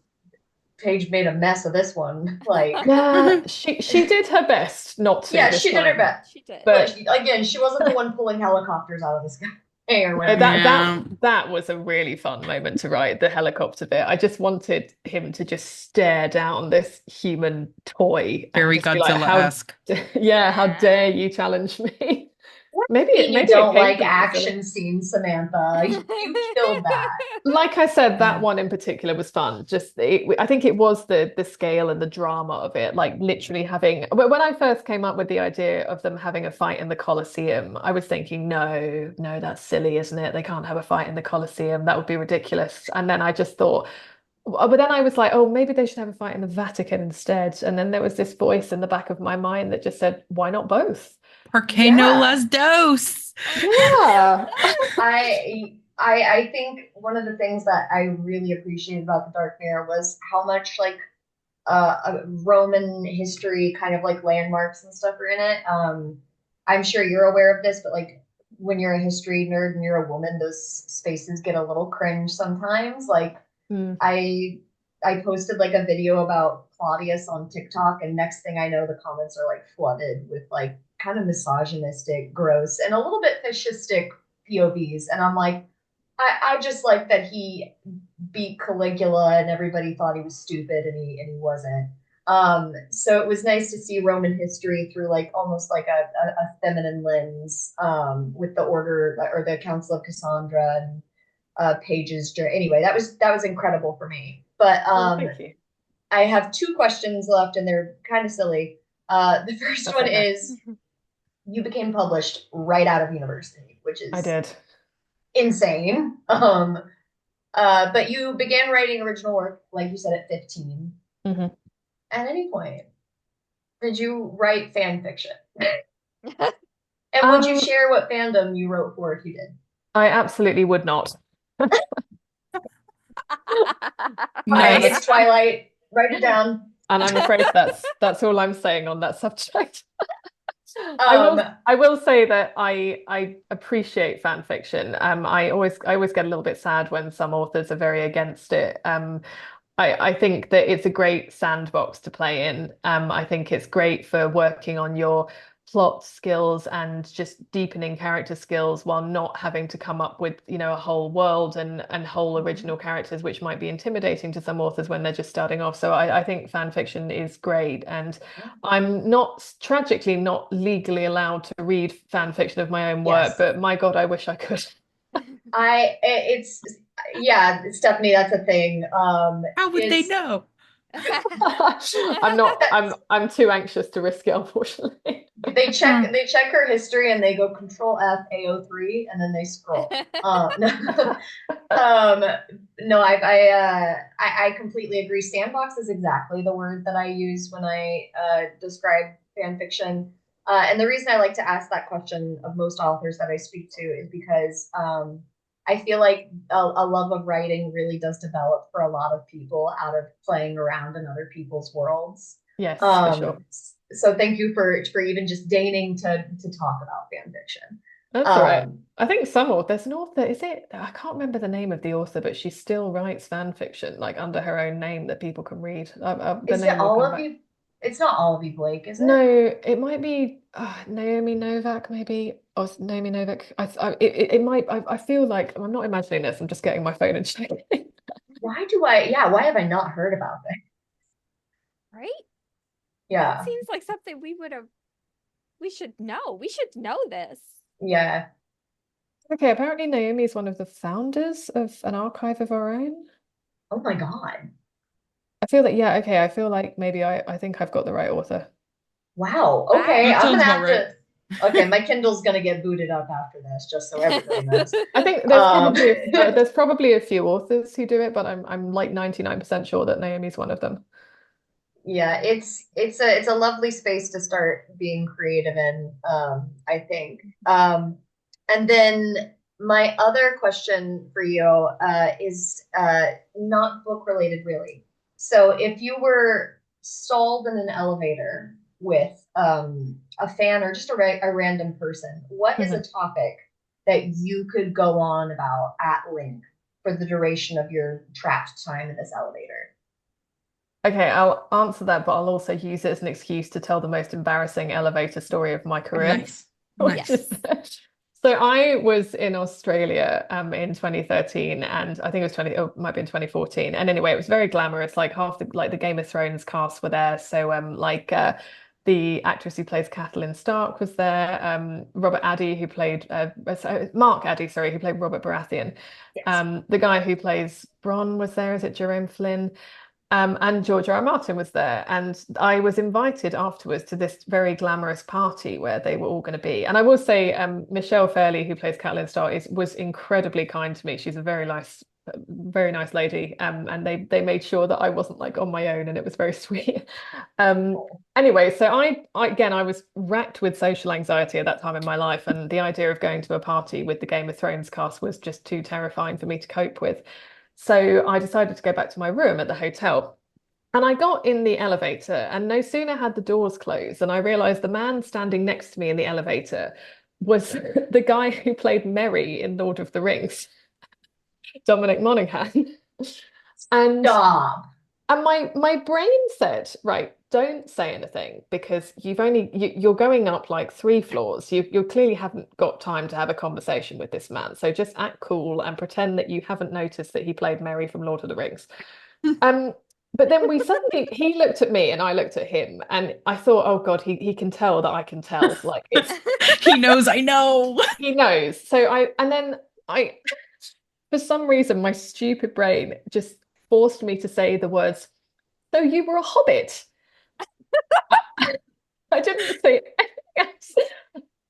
Paige made a mess of this one. Like, yeah, she did her best not to yeah, this she did her time. best. She did. Like But again, she wasn't the one pulling helicopters out of the sky or no, whatever. Yeah, that was a really fun moment to write, the helicopter bit. I just wanted him to just stare down this human toy and very just be like, how Godzilla-esque. yeah, how dare Yeah. you challenge me? What Maybe do you it mean you maybe it don't came like from Godzilla. action scenes, Samantha? You killed that. Like I said, that one in particular was fun. I think it was the scale and the drama of it. Like literally having. When I first came up with the idea of them having a fight in the Colosseum, I was thinking, no, no, that's silly, isn't it? They can't have a fight in the Colosseum. That would be ridiculous. And then I just thought, But then I was like, oh, maybe they should have a fight in the Vatican instead. And then there was this voice in the back of my mind that just said, why not both? Porque no Yeah. las dos. Oh my Yeah. I think one of the things that I really appreciated about the Dark Mirror was how much like Roman history kind of like landmarks and stuff are in it. I'm sure you're aware of this, but like when you're a history nerd and you're a woman, those spaces get a little cringe sometimes. Like Mm. I I posted like a video about Claudius on TikTok, and next thing I know, the comments are like flooded with like kind of misogynistic, gross, and a little bit fascistic POVs. And I'm like, I just like that he beat Caligula and everybody thought he was stupid and he wasn't. So it was nice to see Roman history through like almost like a feminine lens with the order or the Council of Cassandra and pages. Anyway, that was incredible for me. But Oh, thank you. I have two questions left, and they're kind of silly. The first That's one okay. is you became published right out of university, which I is did. insane. But you began writing original work, like you said, at 15. Hmm. At any point, did you write fan fiction? And would you Um, share what fandom you wrote for if you did? I absolutely would not. Fine, Um, Nice. it's Twilight. Write it down. and I'm afraid that's all I'm saying on that subject. I Um, will I will say that I appreciate fan fiction. I always get a little bit sad when some authors are very against it. I think that it's a great sandbox to play in. I think it's great for working on your plot skills and just deepening character skills while not having to come up with, a whole world and whole original characters, which might be intimidating to some authors when they're just starting off. So I think fan fiction is great. And I'm not, tragically, not legally allowed to read fan fiction of my own work, yes. but my God, I wish I could. It's yeah, Stephanie, that's a thing. How would they It's know? I'm not, that's I'm too anxious to risk it, unfortunately. Hmm. they check her history and they go Control F AO3 and then they scroll. No, um, no, I completely agree. Sandbox is exactly the word that I use when I describe fan fiction. And the reason I like to ask that question of most authors that I speak to is because I feel like a love of writing really does develop for a lot of people out of playing around in other people's worlds. Yes, for Um, sure. so thank you for even just deigning to talk about fan fiction. That's all right. Um, I think there's an author, is it? I can't remember the name of the author, but she still writes fan fiction, like under her own name that people can read. The is it name will all come of back. you? It's not all of you, Blake, is No, it? it might be Naomi Novak, maybe, or Naomi Novak. It might. I feel like I'm not imagining this. I'm just getting my phone and checking. Why do I? Yeah, why have I not heard about that? Right? That Yeah, seems like something we should know. We should know this. yeah. Okay, apparently Naomi is one of the founders of an archive of our own. Oh my God. I feel like, yeah, okay, I feel like maybe I think I've got the right author. Wow. Okay, That I'm sounds gonna about have right. to. Okay, my Kindle's gonna get booted up after this, just so everybody knows. I think Um, there's probably a few authors who do it, but I'm like 99% sure that Naomi's one of them. yeah, it's a lovely space to start being creative in, I think. And then my other question for you is not book related really. So if you were stalled in an elevator with a fan or just a random person, what is a Mhm. topic that you could go on about at length for the duration of your trapped time in this elevator? Okay, I'll answer that, but I'll also use it as an excuse to tell the most embarrassing elevator story of my career, Nice. which is Nice. Yes. so I was in Australia in 2013, and I think it was 20, oh, it might be in 2014. And anyway, it was very glamorous. Like half the Game of Thrones cast were there. So the actress who plays Catelyn Stark was there. Robert Addy, who played Mark Addy, sorry, who played Robert Baratheon. Yes. The guy who plays Bronn was there. Is it Jerome Flynn? And George R. R. Martin was there. And I was invited afterwards to this very glamorous party where they were all going to be. And I will say, Michelle Fairley, who plays Catelyn Starr, was incredibly kind to me. She's a very nice very nice lady. And they made sure that I wasn't like on my own, and it was very sweet. Um, anyway, so I was racked with social anxiety at that time in my life, and the idea of going to a party with the Game of Thrones cast was just too terrifying for me to cope with. So I decided to go back to my room at the hotel. And I got in the elevator, and no sooner had the doors closed than I realized the man standing next to me in the elevator was the guy who played Merry in Lord of the Rings, Dominic Monaghan. And Stop. and my brain said, right, don't say anything because you're going up like 3 floors. You clearly haven't got time to have a conversation with this man. So just act cool and pretend that you haven't noticed that he played Merry from Lord of the Rings. Um, but then he looked at me and I looked at him and I thought, oh God, he can tell that I can tell. Like He knows I know. he knows. And then I for some reason my stupid brain just forced me to say the words, so you were a hobbit. I didn't say anything else.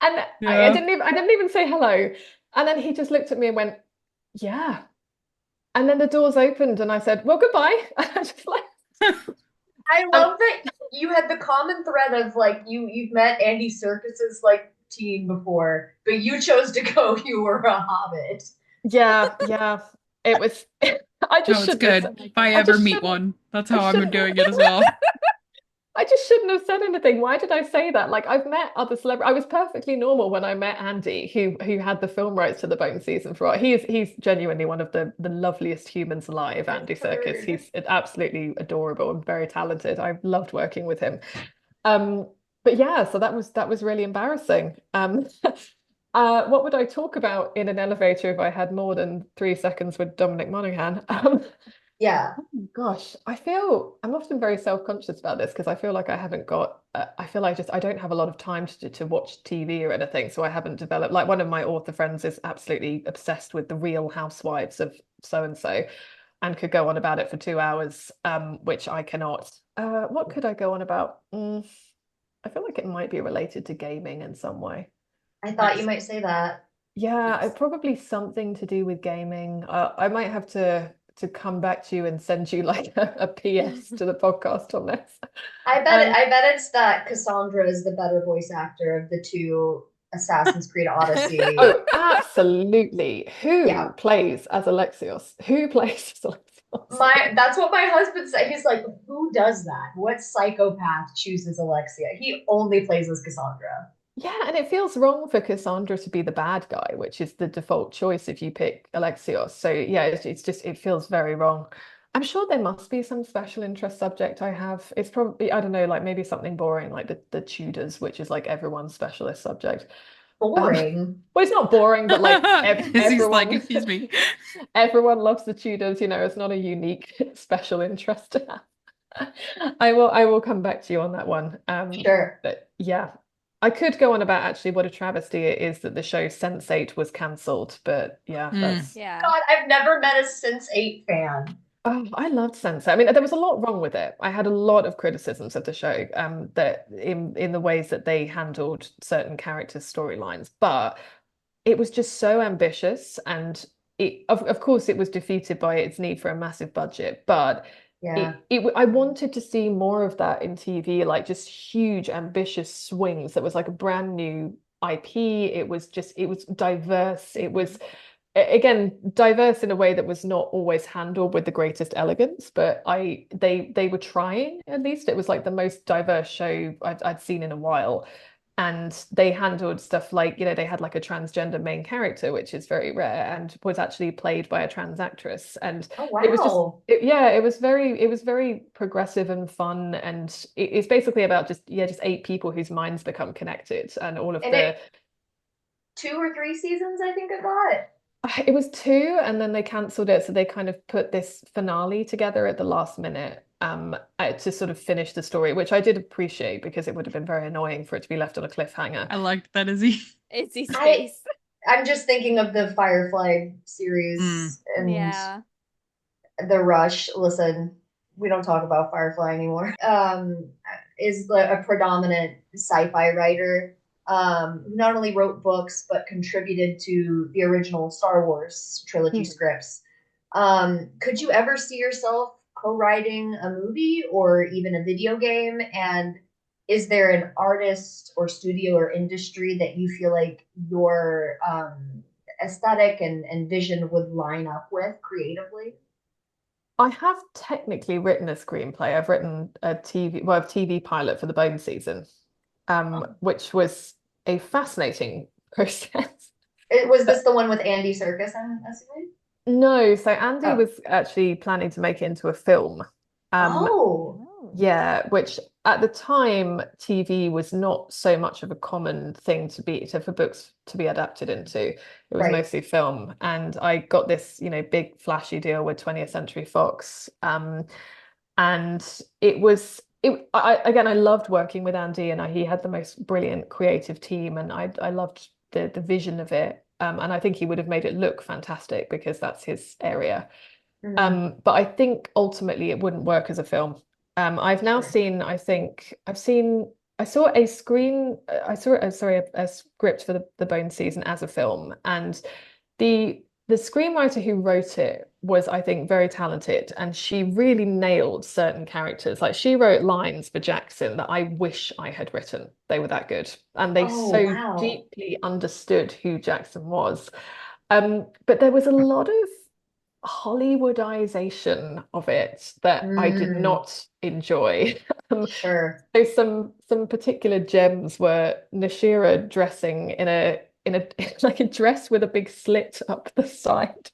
And Yeah. I didn't even say hello. And then he just looked at me and went, yeah. And then the doors opened and I said, well, goodbye. I just like I um, love that you had the common thread of like you've met Andy Serkis's like team before, but you chose to go. You were a hobbit. yeah, yeah. It was I No, just it's shouldn't have good. said If I I ever just meet shouldn't one, that's I how I'm shouldn't doing it as well. I just shouldn't have said anything. Why did I say that? Like I've met other celebrities. I was perfectly normal when I met Andy, who had the film rights to the Bone season for it. He's genuinely one of the loveliest humans alive, Andy I've Serkis. heard. He's absolutely adorable and very talented. I've loved working with him. Um, but yeah, so that was really embarrassing. What would I talk about in an elevator if I had more than 3 seconds with Dominic Monaghan? Yeah. Gosh, I'm often very self-conscious about this because I feel like I haven't got, I feel like just I don't have a lot of time to watch TV or anything. So I haven't developed, like one of my author friends is absolutely obsessed with the Real Housewives of so and so and could go on about it for 2 hours, which I cannot. What could I go on about? I feel like it might be related to gaming in some way. I thought you Nice. might say that. Yeah, Nice. probably something to do with gaming. I might have to come back to you and send you like a PS to the podcast on this. Um, I bet it's that Cassandra is the better voice actor of the two Assassin's Creed Odyssey. oh, absolutely. Yeah. Who plays as Alexios? Who plays as Alexios? My that's what my husband said. He's like, who does that? What psychopath chooses Alexia? He only plays as Cassandra. Yeah, and it feels wrong for Cassandra to be the bad guy, which is the default choice if you pick Alexios. So yeah, it's just it feels very wrong. I'm sure there must be some special interest subject I have. It's probably, I don't know, like maybe something boring like the Tudors, which is like everyone's specialist subject. Boring. Well, it's not boring, but like Izzy's like, everyone excuse me. everyone loves the Tudors, it's not a unique special interest to have. I will come back to you on that one. Sure. But yeah. I could go on about actually what a travesty it is that the show Sense8 was cancelled, but yeah, Mm. that's Yeah. God, I've never met a Sense8 fan. oh, I loved Sense8. I mean, there was a lot wrong with it. I had a lot of criticisms of the show, that in the ways that they handled certain characters' storylines, but it was just so ambitious and of course it was defeated by its need for a massive budget, but Yeah. I wanted to see more of that in TV, like just huge ambitious swings that was like a brand new IP. It was diverse. It was again diverse in a way that was not always handled with the greatest elegance, but they were trying. At least it was like the most diverse show I'd seen in a while, and they handled stuff like, they had like a transgender main character, which is very rare and was actually played by a trans actress. And Oh it was just, wow. yeah, it was very progressive and fun. And it's basically about just, yeah, just 8 people whose minds become connected and all of And it 2 or 3 seasons, I think it got. it was 2 and then they cancelled it. So they kind of put this finale together at the last minute, to sort of finish the story, which I did appreciate because it would have been very annoying for it to be left on a cliffhanger. I liked that, Izzy. Izzy's I face. I'm just thinking of the Firefly Mm. series and Yeah. The Rush. Listen, we don't talk about Firefly anymore. Is a predominant sci-fi writer, who not only wrote books but contributed to the original Star Wars trilogy Hmm. scripts. Could you ever see yourself co-writing a movie or even a video game? And is there an artist or studio or industry that you feel like your aesthetic and vision would line up with creatively? I have technically written a screenplay. I've written a TV pilot for the Bone season, Oh. which was a fascinating process. Was this the one with Andy Serkis, I'm assuming? No, so Andy Oh. was actually planning to make it into a film. Um, Oh. Oh. yeah, which at the time TV was not so much of a common thing for books to be adapted into. It was Right. mostly film, and I got this, big flashy deal with 20th Century Fox. And again, I loved working with Andy, and he had the most brilliant creative team, and I loved the vision of it. And I think he would have made it look fantastic because that's his area. Mhm. But I think ultimately it wouldn't work as a film. I've now Sure. seen, I think I saw a screen, I saw, sorry, a script for the Bone season as a film, and the screenwriter who wrote it was, I think, very talented, and she really nailed certain characters. Like she wrote lines for Jackson that I wish I had written. They were that good, and they Oh, so wow. deeply understood who Jackson was. But there was a lot of Hollywoodization of it that I did Mm, not enjoy. Um, sure. so some particular gems were Nashira dressing in a like a dress with a big slit up the side.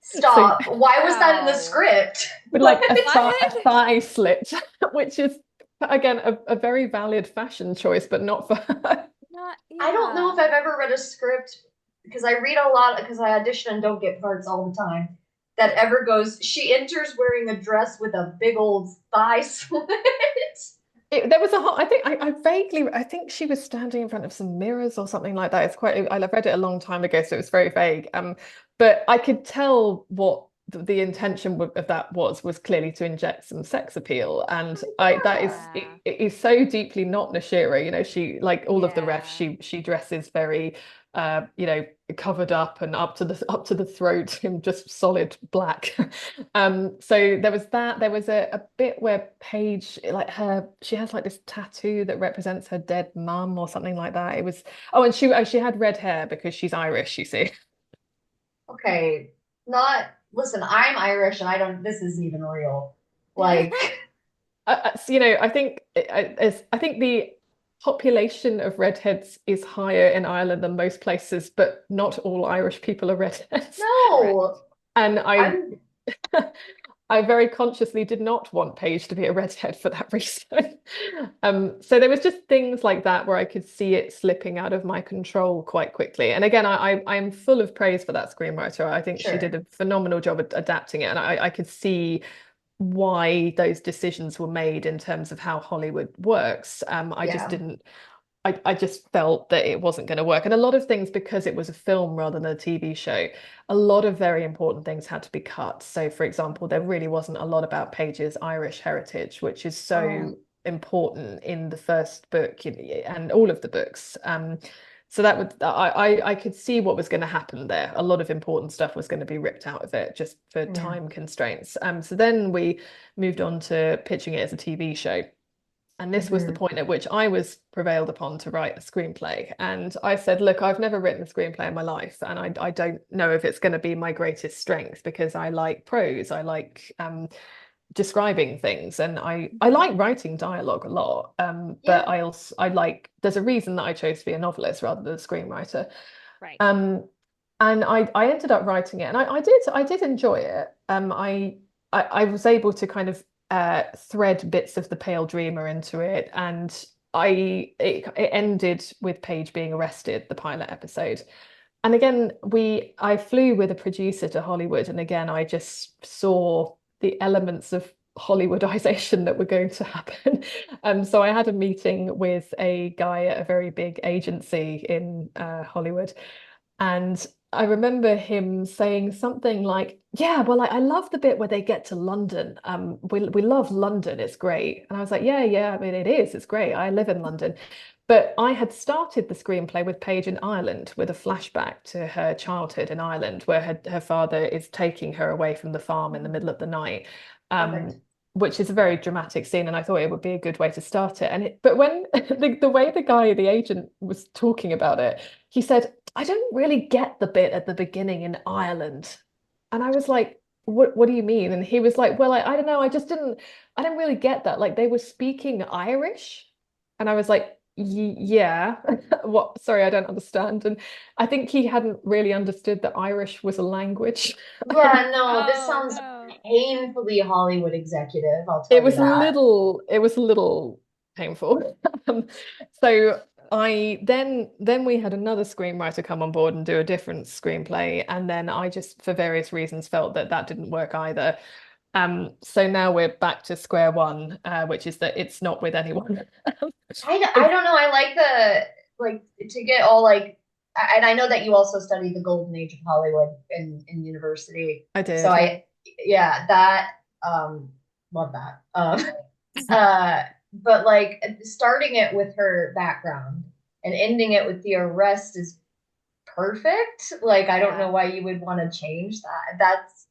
So Stop. Why was that in the Wow. script? with What? like a What? thigh slit, which is again a very valid fashion choice, but not for her. Not, I don't know if yeah. I've ever read a script because I read a lot because I audition and don't get parts all the time. That ever goes, she enters wearing a dress with a big old thigh slit. There was a whole, I think I think she was standing in front of some mirrors or something like that. I read it a long time ago, so it was very vague. But I could tell what the intention of that was clearly to inject some sex appeal. And that is, Yeah. it is so deeply not Nashira. She, like all of the refs, Yeah. she dresses very, uh, you know, covered up and up to the throat in just solid black. So there was that. There was a bit where Paige, she has like this tattoo that represents her dead mum or something like that. It was, oh, and she had red hair because she's Irish, you see. Okay, not, listen, I'm Irish and I don't, this isn't even real. Like, So, I think the population of redheads is higher in Ireland than most places, but not all Irish people are redheads. Correct. no, And I I'm, I very consciously did not want Paige to be a redhead for that reason. So there was just things like that where I could see it slipping out of my control quite quickly. And again, I'm full of praise for that screenwriter. I think she did sure. a phenomenal job at adapting it, and I could see why those decisions were made in terms of how Hollywood works. I just Yeah, didn't. I just felt that it wasn't going to work. And a lot of things, because it was a film rather than a TV show, a lot of very important things had to be cut. So, for example, there really wasn't a lot about Paige's Irish heritage, which is oh, so important in the first book and all of the books. So that would I could see what was going to happen there. A lot of important stuff was going to be ripped out of it just for yeah. time constraints. So then we moved on to pitching it as a TV show. And this was the Hmm. point at which I was prevailed upon to write a screenplay. And I said, look, I've never written a screenplay in my life, and I don't know if it's going to be my greatest strength because I like prose, I like describing things, and I like writing dialogue a lot. Yeah. But I like there's a reason that I chose to be a novelist rather than a screenwriter. Right. Um, and I ended up writing it, and I did enjoy it. I was able to kind of thread bits of the Pale Dreamer into it, and it ended with Paige being arrested, the pilot episode. And again, I flew with a producer to Hollywood, and again, I just saw the elements of Hollywoodization that were going to happen. So I had a meeting with a guy at a very big agency in Hollywood, and I remember him saying something like, "Yeah, well, I love the bit where they get to London. We love London. It's great." And I was like, "Yeah, yeah. I mean, it is. It's great. I live in London." But I had started the screenplay with Paige in Ireland with a flashback to her childhood in Ireland, where her father is taking her away from the farm in the middle of the night, Perfect. um, which is a very dramatic scene. And I thought it would be a good way to start it. But when the way the agent, was talking about it, he said, I don't really get the bit at the beginning in Ireland. And I was like, what do you mean? And he was like, well, I don't know. I didn't really get that. Like they were speaking Irish. And I was like, yeah, what? Sorry, I don't understand. And I think he hadn't really understood that Irish was a language. Yeah, no, this Oh sounds no. painfully Hollywood executive, I'll It tell you was a that. little, it was a little painful. Um, so then we had another screenwriter come on board and do a different screenplay, and then I just, for various reasons, felt that that didn't work either. So now we're back to square one, which is that it's not with anyone. I don't know. I like like to get all like, and I know that you also studied the golden age of Hollywood in university. I So did, yeah. yeah, that, love that. Uh, but like starting it with her background and ending it with the arrest is perfect. Like, I don't know Yeah. why you would want to change that. That's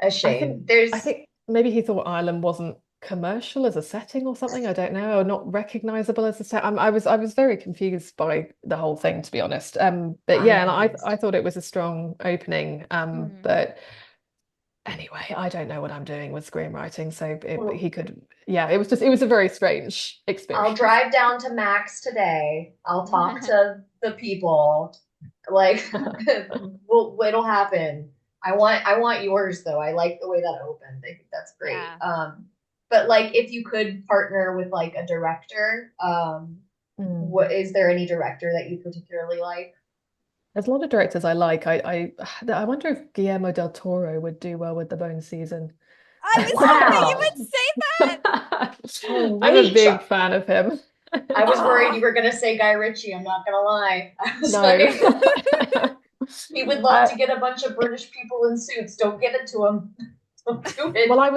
a I shame. think I There's, think maybe he thought Ireland wasn't commercial as a setting or something. I don't know, or not recognizable as a set. I was very confused by the whole thing, to be honest. But I'm yeah, and I confused. thought it was a strong opening. Hmm. But anyway, I don't know what I'm doing with screenwriting, so Well, he could. Yeah, it was a very strange I'll experience. drive down to Max today. I'll talk to the people. Like, it'll happen. I want yours though. I like the way that opened. I think that's great. Yeah. But like if you could partner with like a director, Mm. what is there any director that you particularly like? There's a lot of directors I like. I wonder if Guillermo del Toro would do well with the Bone season. I was hoping you Wow. would say that. Oh I'm a wait, big fan of him. I was worried you Oh. were gonna say Guy Ritchie. I'm not gonna lie. I was No. like, he would love I, to get a bunch of British people in suits. Don't give it to him. Don't do it. well, I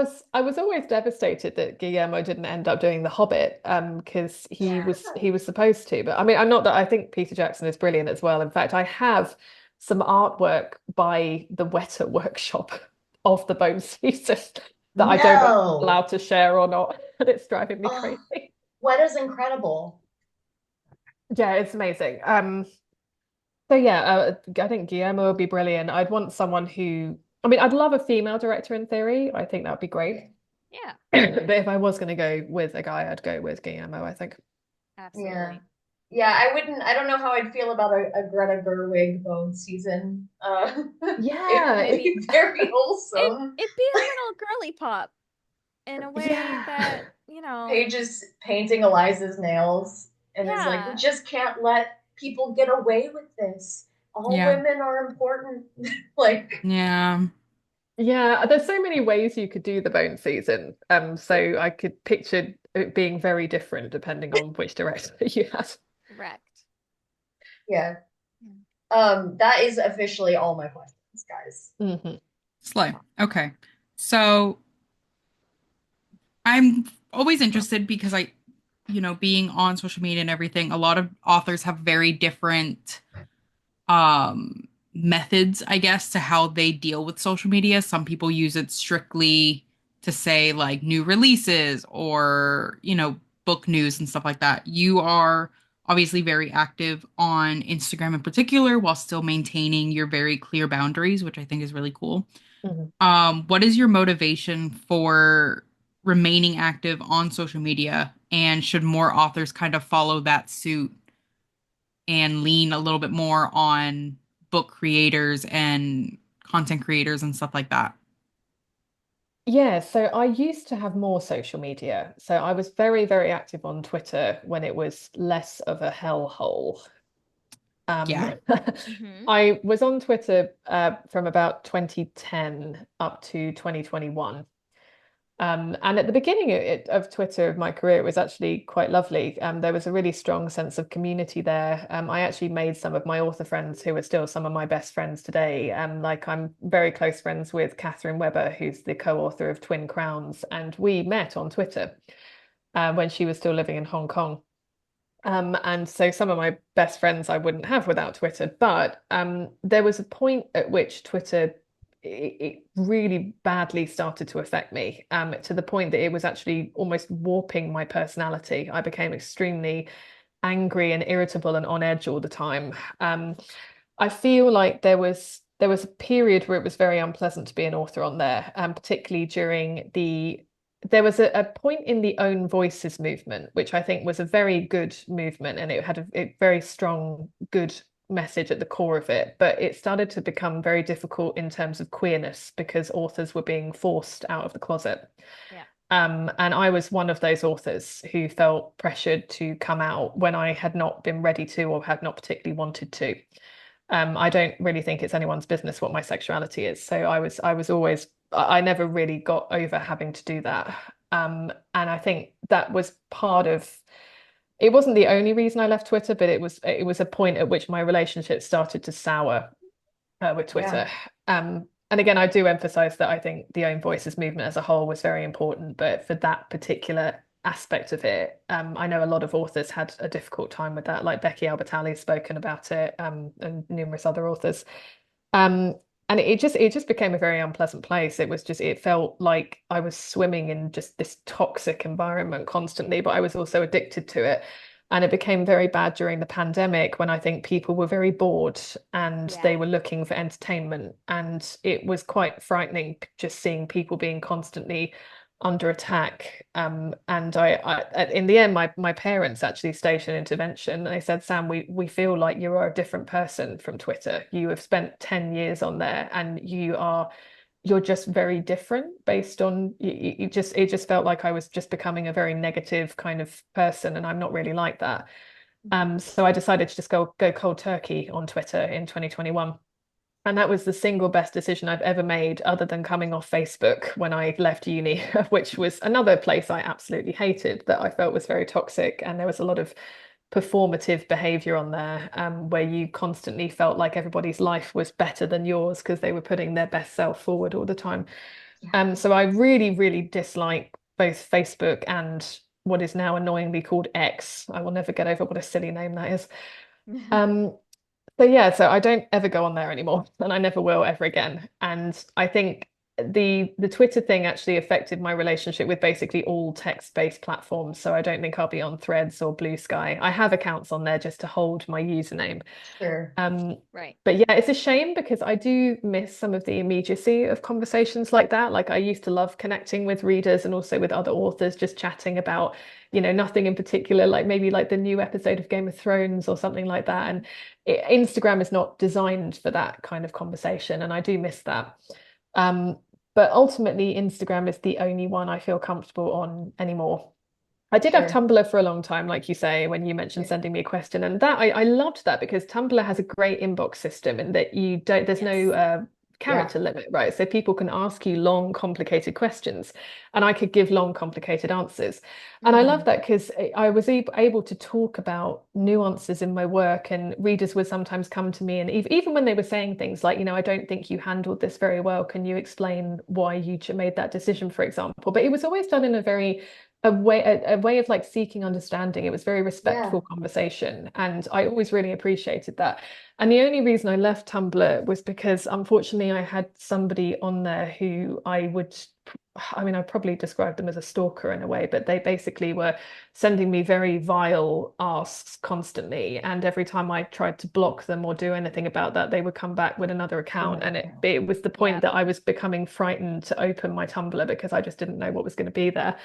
was always devastated that Guillermo didn't end up doing The Hobbit, because Yeah. he was supposed to. But I mean, I'm not that I think Peter Jackson is brilliant as well. In fact, I have some artwork by the Weta workshop of the Bone season that I don't know if I'm No. allowed to share or not, and it's driving me Oh, crazy. Weta's incredible. Yeah, it's amazing. So yeah, I think Guillermo would be brilliant. I'd want someone who, I mean, I'd love a female director in theory. I think that would be great. Yeah, But if I was going to go with a guy, I'd go with Guillermo, I think. Yeah. absolutely. Yeah, I wouldn't, I don't know how I'd feel about a Greta Gerwig bone season. It Yeah, would It'd it, be be very it wholesome. it'd be a little girly pop in a way yeah, that, you know, Paige is painting Eliza's nails and is like, we yeah. just can't let people get away with this. All Yeah. women are important. Like, Yeah. yeah. There's so many ways you could do the bone season. So I could picture it being very different depending on which director you had. Correct. yeah. Mm. That is officially all my questions, guys. Hmm. Slay. Okay. So I'm always interested because being on social media and everything, a lot of authors have very different methods, I guess, to how they deal with social media. Some people use it strictly to say like new releases or, book news and stuff like that. You are obviously very active on Instagram in particular while still maintaining your very clear boundaries, which I think is really cool. Hmm. What is your motivation for remaining active on social media? And should more authors kind of follow that suit and lean a little bit more on book creators and content creators and stuff like that? Yeah, so I used to have more social media. So I was very, very active on Twitter when it was less of a hellhole. Yeah. Um, Hmm. I was on Twitter from about 2010 up to 2021. And at the beginning of Twitter, of my career, it was actually quite lovely. There was a really strong sense of community there. I actually made some of my author friends who are still some of my best friends today. Like I'm very close friends with Catherine Webber, who's the co-author of Twin Crowns, and we met on Twitter when she was still living in Hong Kong. And so some of my best friends I wouldn't have without Twitter. But there was a point at which Twitter it really badly started to affect me, to the point that it was actually almost warping my personality. I became extremely angry and irritable and on edge all the time. I feel like there was a period where it was very unpleasant to be an author on there, particularly during the there was a point in the Own Voices movement, which I think was a very good movement, and it had a very strong, good message at the core of it. But it started to become very difficult in terms of queerness because authors were being forced out of the closet. Yeah. And I was one of those authors who felt pressured to come out when I had not been ready to or had not particularly wanted to. I don't really think it's anyone's business what my sexuality is. So I was always, I never really got over having to do that. And I think that was part of, it wasn't the only reason I left Twitter, but it was a point at which my relationship started to sour with Yeah. Twitter. And again, I do emphasize that I think the Own Voices movement as a whole was very important, but for that particular aspect of it, I know a lot of authors had a difficult time with that, like Becky Albertalli has spoken about it, and numerous other authors. Um, and it just became a very unpleasant place. It felt like I was swimming in just this toxic environment constantly, but I was also addicted to it. And it became very bad during the pandemic when I think people were very bored and Yeah. they were looking for entertainment. And it was quite frightening just seeing people being constantly under attack. And in the end, my parents actually staged an intervention. They said, Sam, we feel like you are a different person from Twitter. You have spent 10 years on there and you're just very different based on it just felt like I was just becoming a very negative kind of person, and I'm not really like that. So I decided to just go cold turkey on Twitter in 2021. And that was the single best decision I've ever made, other than coming off Facebook when I left uni, which was another place I absolutely hated, that I felt was very toxic. And there was a lot of performative behavior on there, where you constantly felt like everybody's life was better than yours because they were putting their best self forward all the time. Yeah. So I really, really dislike both Facebook and what is now annoyingly called X. I will never get over what a silly name that is. Um, so yeah, so I don't ever go on there anymore, and I never will ever again. And I think the Twitter thing actually affected my relationship with basically all text-based platforms. So I don't think I'll be on Threads or Blue Sky. I have accounts on there just to hold my username. Sure. Um, Right. but yeah, it's a shame because I do miss some of the immediacy of conversations like that. Like I used to love connecting with readers and also with other authors, just chatting about, nothing in particular, like maybe like the new episode of Game of Thrones or something like that. And Instagram is not designed for that kind of conversation, and I do miss that. Um, but ultimately, Instagram is the only one I feel comfortable on anymore. I did have Sure. Tumblr for a long time, like you say, when you mentioned Yeah. sending me a question, and that I loved that because Tumblr has a great inbox system in that there's no Yes. Yeah. character limit, right? So people can ask you long, complicated questions, and I could give long, complicated answers. And I love Hmm. that because I was able to talk about nuances in my work, and readers would sometimes come to me, and even when they were saying things like, I don't think you handled this very well. Can you explain why you made that decision, for example? But it was always done in a way of like seeking understanding. It was very Yeah. respectful conversation, and I always really appreciated that. And the only reason I left Tumblr was because unfortunately I had somebody on there who I mean, I probably described them as a stalker in a way, but they basically were sending me very vile asks constantly. And every time I tried to block them or do anything about that, they would come back with another account. And Another it was the Yeah. point that I was becoming frightened to open my Tumblr because I just didn't know what was going to be there.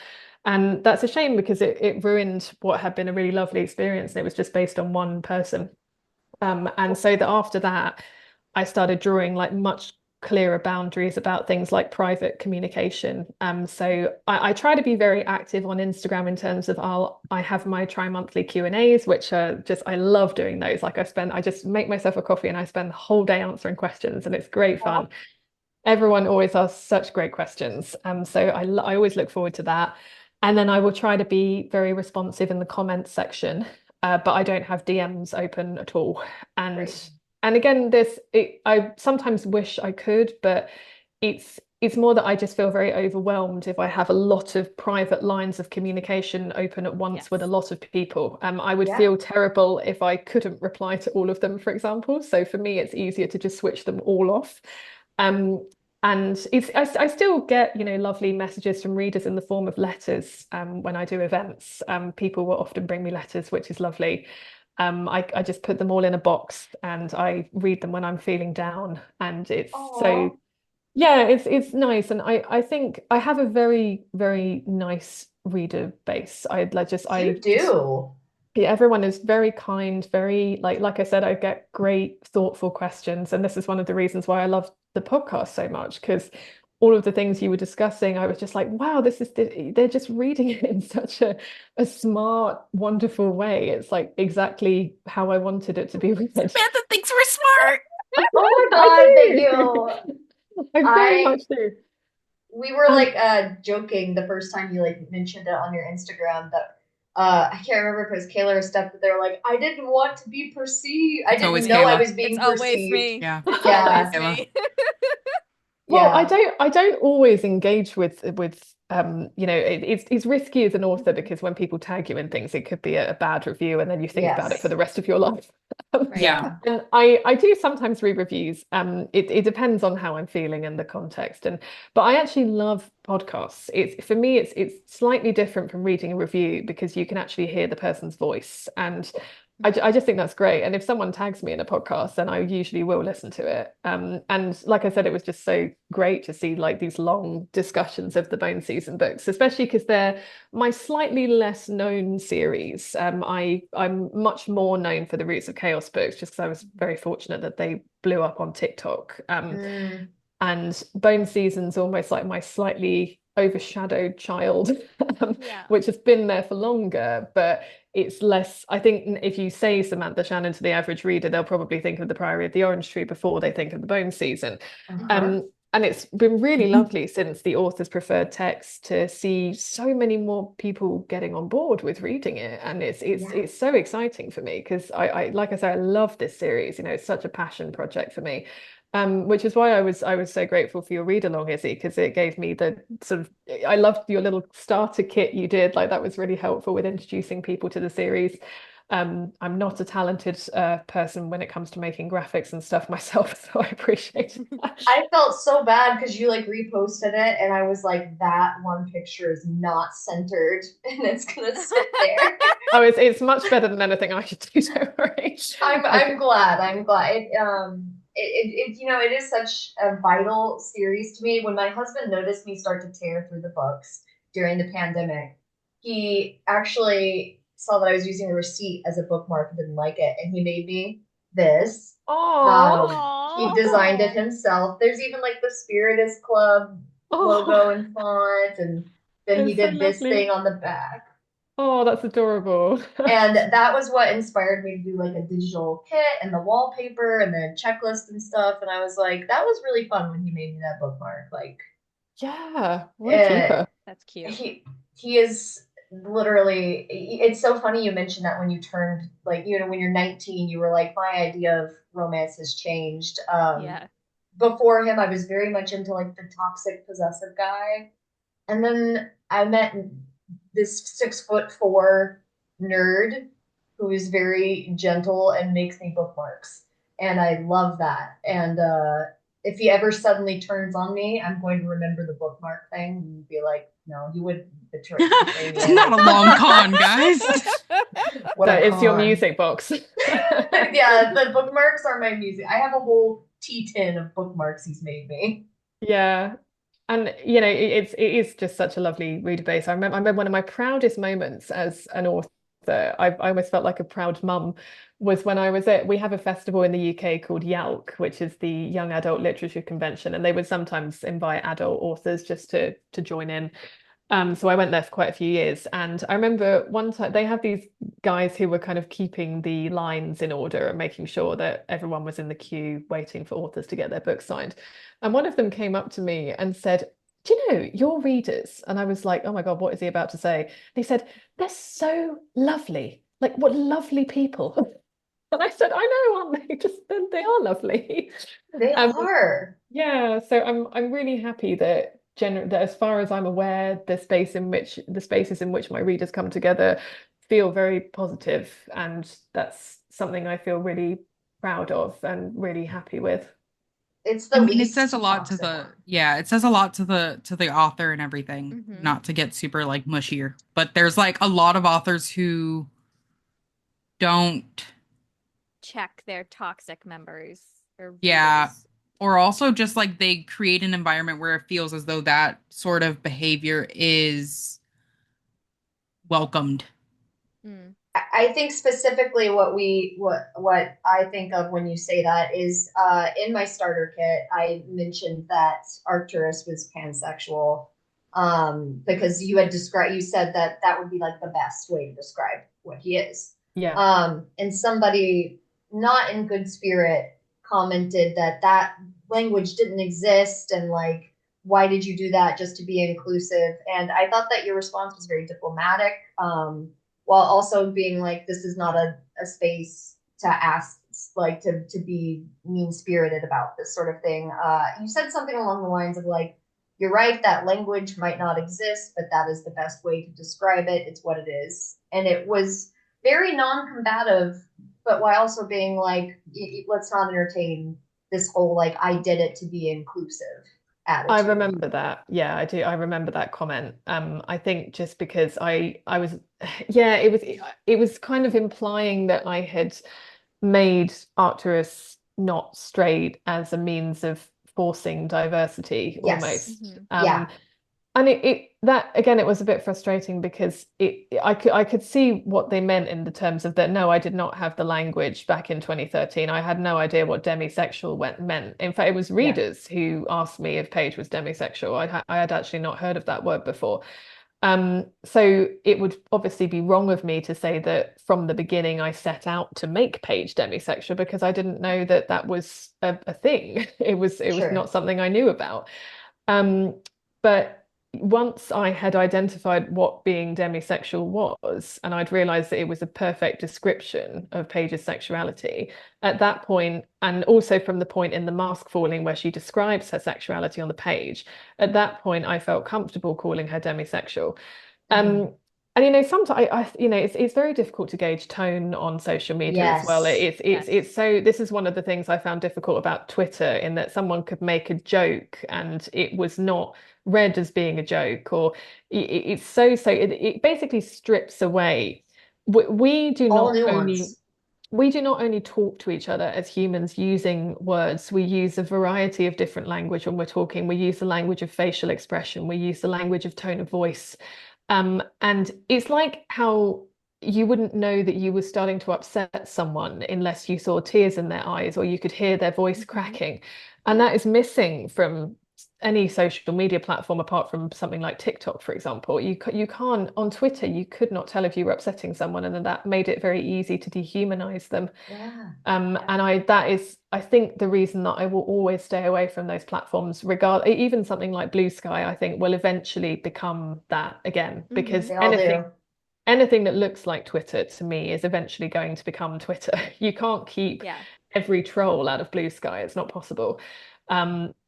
And that's a shame because it ruined what had been a really lovely experience. And it was just based on one person. And so that after that, I started drawing like much clearer boundaries about things like private communication. So I try to be very active on Instagram in terms of I have my tri-monthly Q&As, which are just I love doing those. Like I just make myself a coffee and I spend the whole day answering questions, and it's great fun. Everyone always asks such great questions. So I always look forward to that. And then I will try to be very responsive in the comments section, but I don't have DMs open at all. And Right. and again, I sometimes wish I could, but it's more that I just feel very overwhelmed if I have a lot of private lines of communication open at once with a Yes. lot of people. I would Yeah. feel terrible if I couldn't reply to all of them, for example. So for me, it's easier to just switch them all off. Um, and I still get, lovely messages from readers in the form of letters when I do events. People will often bring me letters, which is lovely. I just put them all in a box and I read them when I'm feeling down. And it's so Oh, yeah, it's nice, and I think I have a very very nice reader base. you I just do. yeah, everyone is very kind, very like I said, I get great thoughtful questions, and this is one of the reasons why I love the podcast so much because all of the things you were discussing, I was just like, wow, they're just reading it in such a smart, wonderful way. It's like exactly how I wanted it to be read. Samantha thinks we're smart. Oh my I God, thank do. you. I very I much do. we were Um, like joking the first time you like mentioned it on your Instagram that I can't remember if it was Kayla or Steph, but they're like, I didn't want to be perceived. I It's didn't always know I Kayla. was It's being always perceived. me. Yeah, It's Yeah, always Kayla. me. Well, yeah. I don't always engage with it's risky as an author because when people tag you in things, it could be a bad review, and then you think about it for Yes. the rest of your life. Right. Yeah. Yeah. And I do sometimes read reviews. It depends on how I'm feeling and the context. But I actually love podcasts. It's for me, it's slightly different from reading a review because you can actually hear the person's voice, and I just think that's great. And if someone tags me in a podcast, then I usually will listen to it. And like I said, it was just so great to see like these long discussions of the Bone Season books, especially because they're my slightly less known series. I'm much more known for the Roots of Chaos books, just because I was very fortunate that they blew up on TikTok. Mm, And Bone Season's almost like my slightly overshadowed child, Yeah. which has been there for longer, but it's less. I think if you say Samantha Shannon to the average reader, they'll probably think of the Priory of the Orange Tree before they think of the Bone Season. uh-huh. And it's been really lovely since the author's preferred text to see so many more people getting on board with reading it. And Yeah. it's so exciting for me because I like I say, I love this series. It's such a passion project for me. Which is why I was so grateful for your read along, Izzy, because it gave me the sort of I loved your little starter kit you did. Like that was really helpful with introducing people to the series. I'm not a talented person when it comes to making graphics and stuff myself, so I appreciate that. I felt so bad because you like reposted it and I was like, that one picture is not centered and it's gonna sit there. Oh, it's much better than anything I should do, don't worry. I I'm glad. I'm glad. It is such a vital series to me. When my husband noticed me start to tear through the books during the pandemic, he actually saw that I was using a receipt as a bookmark and didn't like it, and he made me this. Oh, He Aw. designed it himself. There's even like the Spiritist Club oh, logo in font, and then he it's so did this thing lovely. on the back. Oh, that's adorable. And that was what inspired me to do like a digital kit and the wallpaper and the checklist and stuff. And I was like, that was really fun when he made me that bookmark. Like, Yeah, what a uh, keeper. That's cute. he is literally. It's so funny you mentioned that when you turned like when you're 19, you were like, my idea of romance has changed. Yeah. Before him, I was very much into like the toxic possessive guy, and then I met this 6'4" nerd who is very gentle and makes me bookmarks. And I love that. And if he ever suddenly turns on me, I'm going to remember the bookmark thing and be like, no, you would betray me. It's not a long con, guys. What So a it's your con. music box. Yeah, the bookmarks are my music. I have a whole T10 of bookmarks he's made me. Yeah. And it is just such a lovely reader base. I remember one of my proudest moments as an author. I almost felt like a proud mum was when we have a festival in the UK called YALC, which is the Young Adult Literature Convention, and they would sometimes invite adult authors just to join in. So I went there for quite a few years, and I remember one time they had these guys who were kind of keeping the lines in order and making sure that everyone was in the queue waiting for authors to get their books signed. And one of them came up to me and said, "Do you know your readers?" And I was like, "Oh my God, what is he about to say?" And he said, "They're so lovely. Like, what lovely people." And I said, I know, aren't they? Just they are lovely. They Um, are. yeah, so I'm really happy that that as far as I'm aware, the spaces in which my readers come together feel very positive, and that's something I feel really proud of and really happy with. It's I the mean, it says a least lot to toxic the, one. yeah, it says a lot to the author and everything, Hmm. not to get super like mushier. But there's like a lot of authors who don't, Check their toxic members or yeah, readers. or also just like they create an environment where it feels as though that sort of behavior is welcomed. Mm. I think specifically what I think of when you say that is in my starter kit I mentioned that Arcturus was pansexual because you said that that would be like the best way to describe what he is. Yeah. And somebody not in good spirit commented that that language didn't exist and like why did you do that just to be inclusive? And I thought that your response was very diplomatic. While also being like this is not a space to ask like to be mean spirited about this sort of thing. You said something along the lines of like you're right that language might not exist but that is the best way to describe it, it's what it is, and it was very non-combative but while also being like let's not entertain this whole like I did it to be inclusive I attitude. remember that. Yeah, I do. I remember that comment. I think just because I was, yeah, it was kind of implying that I had made Arcturus not straight as a means of forcing diversity Yes. almost. Hmm. Yeah. And it that again, it was a bit frustrating because I could see what they meant in the terms of that. No, I did not have the language back in 2013. I had no idea what demisexual meant. In fact, it was Yeah. readers who asked me if Paige was demisexual. I had actually not heard of that word before. So it would obviously be wrong of me to say that from the beginning I set out to make Paige demisexual because I didn't know that that was a thing. It was not Sure. something I knew about. Um, but once I had identified what being demisexual was, and I'd realized that it was a perfect description of Paige's sexuality, at that point, and also from the point in The Mask Falling where she describes her sexuality on the page, at that point I felt comfortable calling her demisexual. Mm-hmm. Um, and sometimes it's very difficult to gauge tone on social media as well. Yes. Yes. It's so this is one of the things I found difficult about Twitter in that someone could make a joke and it was not read as being a joke, or it's it basically strips away. We do All not only nuance. we do not only talk to each other as humans using words, we use a variety of different language when we're talking. We use the language of facial expression, we use the language of tone of voice. And it's like how you wouldn't know that you were starting to upset someone unless you saw tears in their eyes or you could hear their voice Hmm. cracking. And that is missing from any social media platform apart from something like TikTok, for example. You can't on Twitter, you could not tell if you were upsetting someone, and then that made it very easy to dehumanize them. Yeah. And that is, I think, the reason that I will always stay away from those platforms, even something like Blue Sky, I think will eventually become that again, Hmm. because They all do. anything that looks like Twitter to me is eventually going to become Twitter. You can't keep Yeah. every troll out of Blue Sky. It's not possible.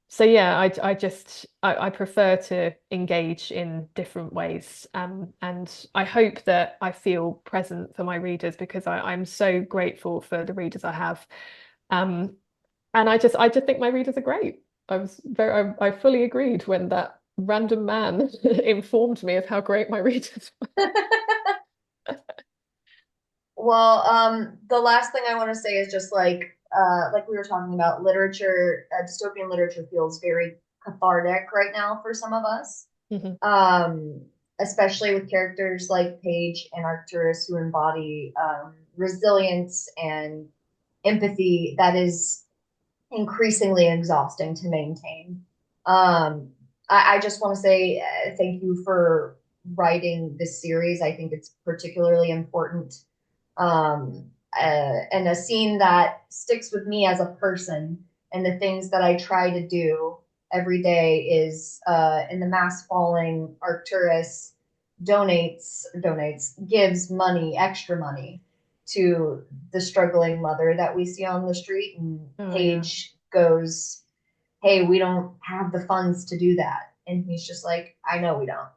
So yeah, I prefer to engage in different ways. And I hope that I feel present for my readers because I'm so grateful for the readers I have. Um, and I just think my readers are great. I fully agreed when that random man informed me of how great my readers were. Well, the last thing I want to say is just like we were talking about, literature, dystopian literature feels very cathartic right now for some of us. Mhm. Um, Especially with characters like Paige and Arcturus who embody resilience and empathy that is increasingly exhausting to maintain. Um, I just want to say thank you for writing this series. I think it's particularly important and a scene that sticks with me as a person. And the things that I try to do every day is in the mass falling, Arcturus gives money, extra money, to the struggling mother that we see on the street. And Oh yeah. Paige goes, "Hey, we don't have the funds to do that." And he's just like, "I know we don't."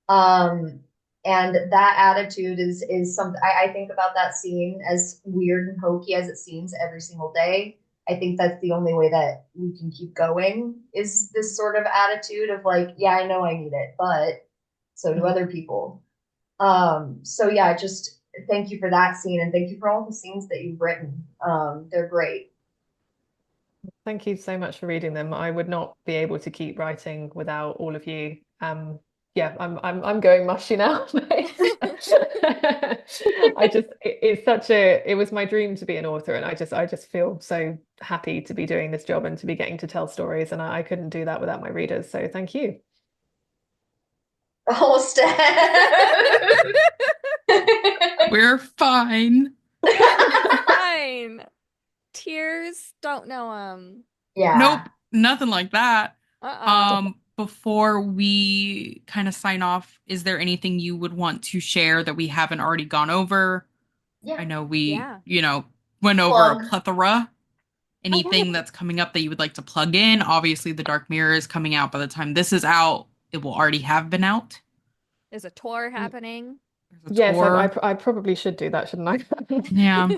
Um, and that attitude is something I think about that scene, as weird and hokey as it seems, every single day. I think that's the only way that we can keep going, is this sort of attitude of like, yeah, I know I need it, but so do Mhm. other people. So yeah, just thank you for that scene, and thank you for all the scenes that you've written. They're great. Thank you so much for reading them. I would not be able to keep writing without all of you. Yeah, I'm going mushy now. It's such a it was my dream to be an author, and I just feel so happy to be doing this job and to be getting to tell stories, and I couldn't do that without my readers. So thank you. Oh, Steph. We're fine. You're fine. Tears don't know Yeah. Nope, nothing like that. Uh-oh. Before we kind of sign off, is there anything you would want to share that we haven't already gone over? I Yeah. know we, Yeah. went over a Plug. plethora. I want Anything that's coming up that you would like to plug in? Obviously, The Dark Mirror is coming out by the time this is out. It will already have been out. There's a tour to, happening. There's a yes, tour. I probably should do that, shouldn't I? Yeah.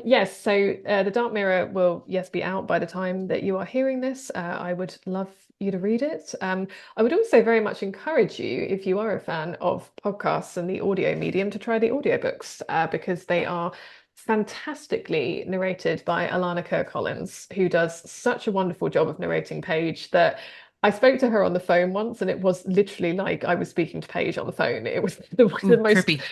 Yes, so The Dark Mirror will, yes, be out by the time that you are hearing this. I would love you to read it. I would also very much encourage you, if you are a fan of podcasts and the audio medium, to try the audiobooks because they are fantastically narrated by Alana Kerr Collins, who does such a wonderful job of narrating Paige that I spoke to her on the phone once, and it was literally like I was speaking to Paige on the phone. It was the Ooh, most, trippy.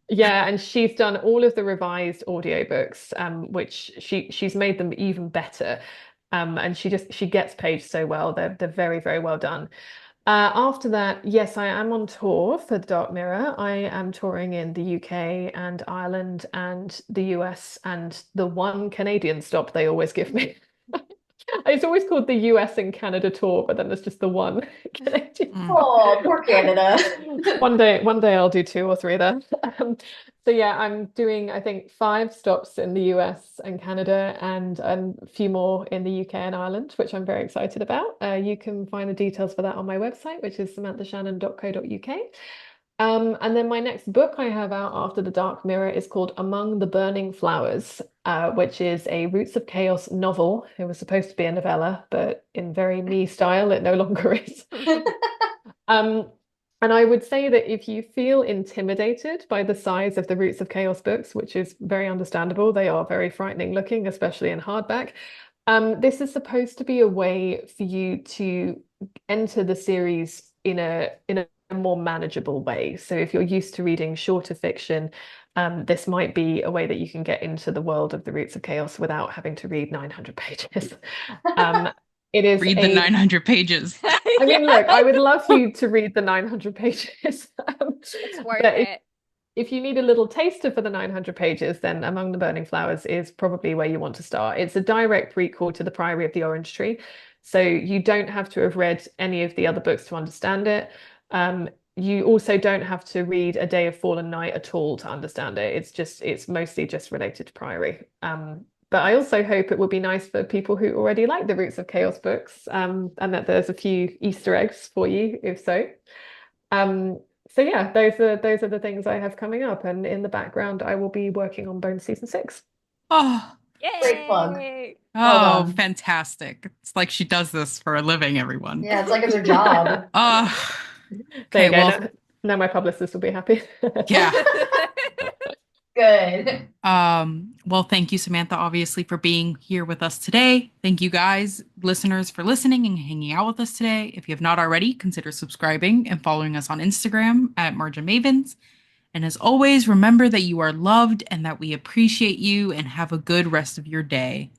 yeah, and she's done all of the revised audiobooks, which she's made them even better. And she gets Paige so well. They're very, very well done. After that, yes, I am on tour for The Dark Mirror. I am touring in the UK and Ireland and the US and the one Canadian stop they always give me. It's always called the US and Canada tour, but then there's just the one Canadian Mm. stop. Oh, poor Canada. One day I'll do two or three there. So yeah, I'm doing I think 5 stops in the US and Canada and a few more in the UK and Ireland, which I'm very excited about. You can find the details for that on my website, which is samanthashannon.co.uk. And then my next book I have out after The Dark Mirror is called Among the Burning Flowers, which is a Roots of Chaos novel. It was supposed to be a novella, but in very me style, it no longer is. Um, and I would say that if you feel intimidated by the size of the Roots of Chaos books, which is very understandable, they are very frightening looking, especially in hardback. This is supposed to be a way for you to enter the series in a more manageable way. So if you're used to reading shorter fiction, this might be a way that you can get into the world of the Roots of Chaos without having to read 900 pages. Um, it is Read the a 900 pages. I mean, look, I Yes. would love you to read the 900 pages. It's worth But it. if you need a little taster for the 900 pages, then Among the Burning Flowers is probably where you want to start. It's a direct prequel to The Priory of the Orange Tree. So you don't have to have read any of the other books to understand it. You also don't have to read A Day of Fallen Night at all to understand it. It's mostly just related to Priory. But I also hope it will be nice for people who already like the Roots of Chaos books, and that there's a few Easter eggs for you, if so. Um, so yeah, those are the things I have coming up, and in the background, I will be working on Bone season 6. Oh, Great plug. Yay. Well oh, done. fantastic. It's like she does this for a living, everyone. Yeah, it's like it's her job. There Okay, you go. well, Now my publicist will be happy. yeah. Good. Well, thank you, Samantha, obviously, for being here with us today. Thank you guys, listeners, for listening and hanging out with us today. If you have not already, consider subscribing and following us on Instagram at Margin Mavens. And as always, remember that you are loved and that we appreciate you, and have a good rest of your day.